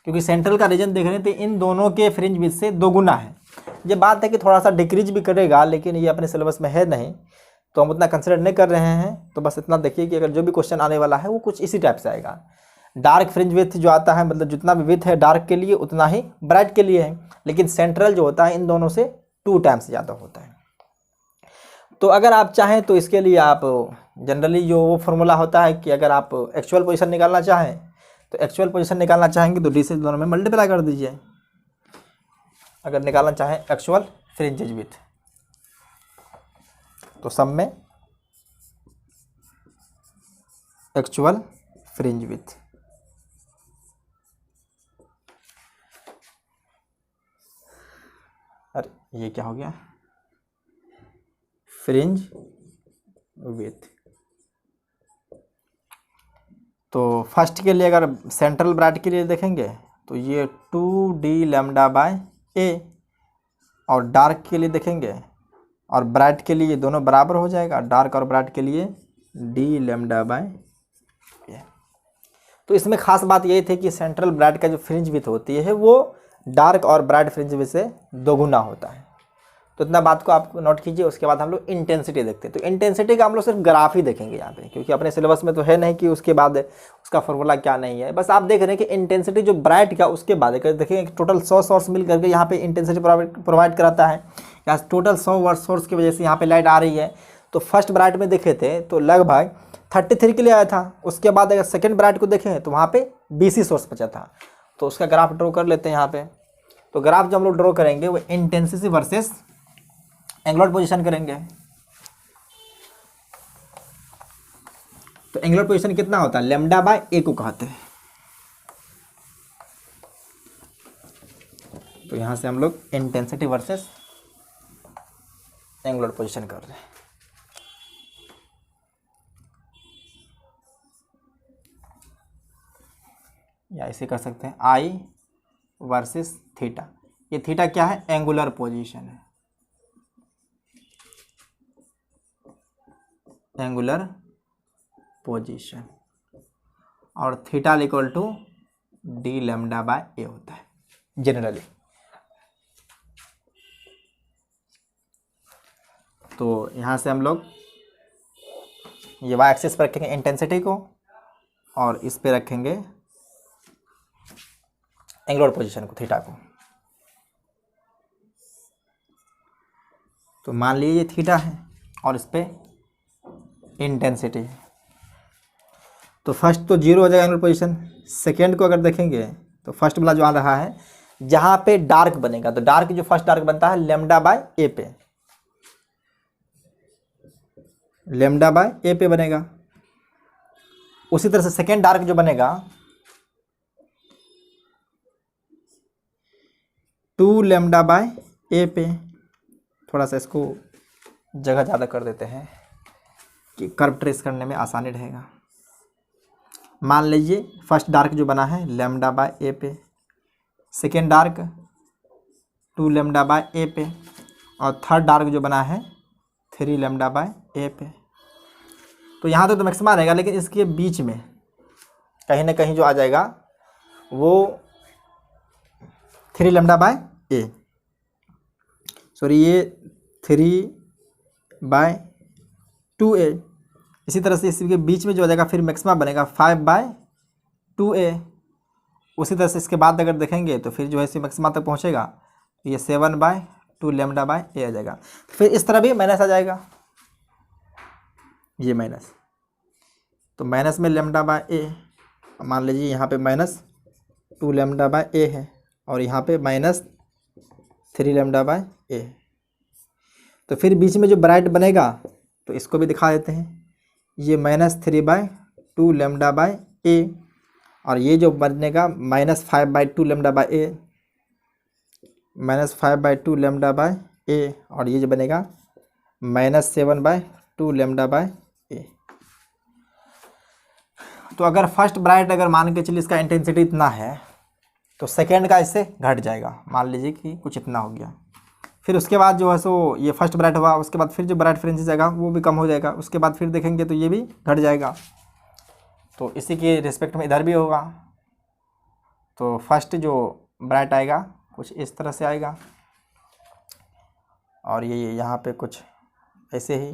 क्योंकि सेंट्रल का रीजन देख रहे हैं तो इन दोनों के फ्रिंज विथ से 2 गुना है। ये बात है कि थोड़ा सा डिक्रीज भी करेगा, लेकिन ये अपने सिलेबस में है नहीं तो हम उतना कंसिडर नहीं कर रहे हैं। तो बस इतना देखिए कि अगर जो भी क्वेश्चन आने वाला है वो कुछ इसी टाइप से आएगा। डार्क फ्रिंज विथ जो आता है मतलब जितना भी विथ है डार्क के लिए उतना ही ब्राइट के लिए है, लेकिन सेंट्रल जो होता है इन दोनों से 2 टाइम्स ज़्यादा होता है। तो अगर आप चाहें तो इसके लिए आप जनरली जो वो फॉर्मूला होता है कि अगर आप एक्चुअल पोजीशन निकालना चाहें तो एक्चुअल पोजीशन निकालना चाहेंगे तो डी से दोनों में मल्टीप्लाई कर दीजिए। अगर निकालना चाहें एक्चुअल फ्रिंजेज विथ तो सब में एक्चुअल फ्रिंज विथ। अरे ये क्या हो गया फ्रिंज विथ। तो फर्स्ट के लिए अगर सेंट्रल ब्राइट के लिए देखेंगे तो ये 2d लैम्डा बाय ए, और डार्क के लिए देखेंगे और ब्राइट के लिए दोनों बराबर हो जाएगा, डार्क और ब्राइट के लिए d लैम्डा बाय ए। तो इसमें खास बात ये थी कि सेंट्रल ब्राइट का जो फ्रिंज विथ होती है वो डार्क और ब्राइट फ्रिंज विथ से 2 गुना होता है। तो इतना बात को आप नोट कीजिए। उसके बाद हम लोग इंटेंसिटी देखते हैं। तो इंटेंसिटी का हम लोग सिर्फ ग्राफ ही देखेंगे यहाँ पे, क्योंकि अपने सिलेबस में तो है नहीं कि उसके बाद उसका फॉर्मूला क्या नहीं है। बस आप देख रहे हैं कि इंटेंसिटी जो ब्राइट का उसके बाद देखेंगे टोटल 100 सोर्स मिल करके यहाँ पे इंटेंसिटी प्रोवाइड कराता है। यहाँ टोटल 100 वाट सोर्स की वजह से यहाँ पे लाइट आ रही है। तो फर्स्ट ब्राइट में देखे थे तो लगभग 33 के लिए आया था। उसके बाद अगर सेकेंड ब्राइट को देखें तो वहाँ पे 20 सोर्स बचा था। तो उसका ग्राफ ड्रॉ कर लेते हैं यहाँ पे। तो ग्राफ जो हम लोग ड्रॉ करेंगे वो इंटेंसिटी वर्सेस एंगुलर पोजीशन करेंगे। तो एंगुलर पोजीशन कितना होता है लैम्डा बाय ए को कहते हैं। तो यहां से हम लोग इंटेंसिटी वर्सेस एंगुलर पोजीशन कर रहे हैं। या इसे कर सकते हैं आई वर्सेस थीटा। ये थीटा क्या है एंगुलर पोजीशन है, एंगुलर पोजीशन, और theta equal to D lambda by a होता है जनरली। तो यहाँ से हम लोग ये वाई एक्सिस पर रखेंगे इंटेंसिटी को और इस पे रखेंगे एंगुलर पोजीशन को थीटा को। तो मान लीजिए ये थीटा है और इस पे इंटेंसिटी। तो फर्स्ट तो 0 हो जाएगा एंगुलर पोजीशन। सेकेंड को अगर देखेंगे तो फर्स्ट वाला जो आ रहा है जहाँ पे डार्क बनेगा, तो डार्क जो फर्स्ट डार्क बनता है लैम्डा बाय ए पे, लैम्डा बाय ए पे बनेगा। उसी तरह से सेकेंड डार्क जो बनेगा 2 लैम्डा बाय ए पे। थोड़ा सा इसको जगह ज़्यादा कर देते हैं कि कर्व ट्रेस करने में आसानी रहेगा। मान लीजिए फर्स्ट डार्क जो बना है लैम्डा बाय ए पे, सेकेंड डार्क 2 लैम्डा बाय ए पे, और थर्ड डार्क जो बना है 3 लैम्डा बाय ए पे। तो यहाँ तो मैक्सिमम रहेगा, लेकिन इसके बीच में कहीं ना कहीं जो आ जाएगा वो 3 लैम्डा बाय ए, सॉरी ये 3 बाय 2a। इसी तरह से इसके बीच में जो आ जाएगा फिर मैक्सिमा बनेगा 5 बाय 2a। उसी तरह से इसके बाद अगर देखेंगे तो फिर जो है इसी मैक्सिमा तक पहुंचेगा तो ये 7 बाय 2 लैम्डा बाय ए आ जाएगा। फिर इस तरह भी माइनस आ जाएगा, ये माइनस, तो माइनस में लैम्डा बाय ए। मान लीजिए यहाँ पे माइनस 2 लैम्डा बाय ए है और यहाँ पे माइनस 3 लैम्डा बाय ए। तो फिर बीच में जो ब्राइट बनेगा तो इसको भी दिखा देते हैं, ये -3/2 लैम्डा बाय ए, और ये जो बनेगा -5/2 lambda by a, -5/2 lambda by a, और ये जो बनेगा -7/2 लैम्डा बाय ए। तो अगर फर्स्ट ब्राइट अगर मान के चलिए इसका इंटेंसिटी इतना है तो सेकेंड का इससे घट जाएगा, मान लीजिए कि कुछ इतना हो गया। फिर उसके बाद जो है सो ये फर्स्ट ब्राइट हुआ, उसके बाद फिर जो ब्राइट फ्रिंजेस जाएगा वो भी कम हो जाएगा, उसके बाद फिर देखेंगे तो ये भी घट जाएगा। तो इसी के रिस्पेक्ट में इधर भी होगा। तो फर्स्ट जो ब्राइट आएगा कुछ इस तरह से आएगा, और ये यहाँ पे कुछ ऐसे ही,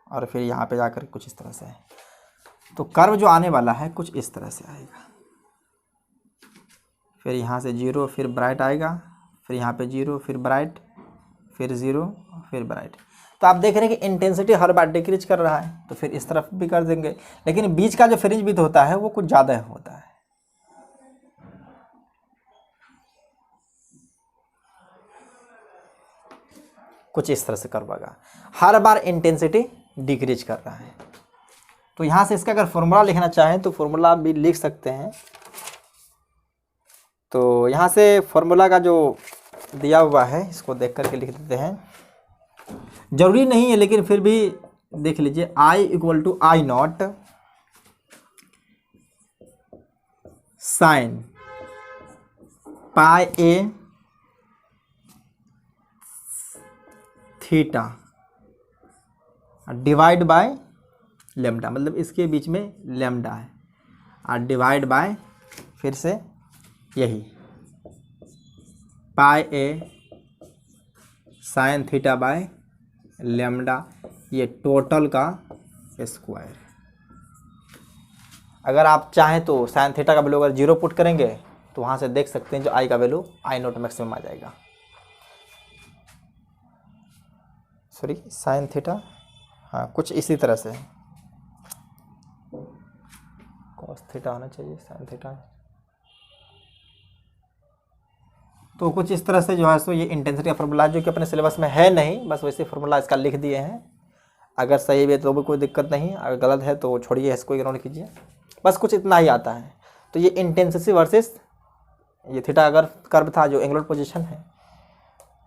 और फिर यहाँ पे जाकर कुछ इस तरह से है। तो कर्व जो आने वाला है कुछ इस तरह से आएगा। फिर यहाँ से 0, फिर ब्राइट आएगा, फिर यहाँ पे 0, फिर ब्राइट, फिर 0, फिर ब्राइट। तो आप देख रहे हैं कि इंटेंसिटी हर बार डिक्रीज कर रहा है, तो फिर इस तरफ भी कर देंगे, लेकिन बीच का जो फ्रिंज विड्थ होता है वो कुछ ज़्यादा होता है। कुछ इस तरह से करवाएगा, हर बार इंटेंसिटी डिक्रीज कर रहा है। तो यहाँ से इसका अगर फॉर्मूला लिखना चाहें तो फॉर्मूला भी लिख सकते हैं। तो यहाँ से फॉर्मूला का जो दिया हुआ है इसको देख करके लिख देते हैं, जरूरी नहीं है लेकिन फिर भी देख लीजिए। I = I0 sin πa theta divide by lambda, मतलब इसके बीच में लैम्डा है, और डिवाइड बाय फिर से यही πa sin theta by lambda, ये टोटल का स्क्वायर। अगर आप चाहें तो sin थीटा का वैल्यू अगर 0 पुट करेंगे तो वहाँ से देख सकते हैं जो I का वैल्यू I0 मैक्सिमम आ जाएगा। सॉरी sin थीटा, हाँ कुछ इसी तरह से cos थीटा होना चाहिए, sin थीटा। तो कुछ इस तरह से जो है सो ये इंटेंसिटी का फॉर्मूला जो कि अपने सिलेबस में है नहीं, बस वैसे फॉर्मूला इसका लिख दिए हैं। अगर सही है तो भी कोई दिक्कत नहीं, अगर गलत है तो छोड़िए, इसको इग्नोर कीजिए, बस कुछ इतना ही आता है। तो ये इंटेंसिटी वर्सेस ये थीटा अगर कर्व था जो एंगुलर पोजीशन है,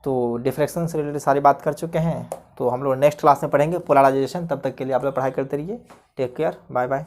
तो डिफ्रैक्शन से रिलेटेड सारी बात कर चुके हैं। तो हम लोग नेक्स्ट क्लास में पढ़ेंगे पोलराइजेशन। तब तक के लिए आप लोग पढ़ाई करते रहिए। Take care, bye bye.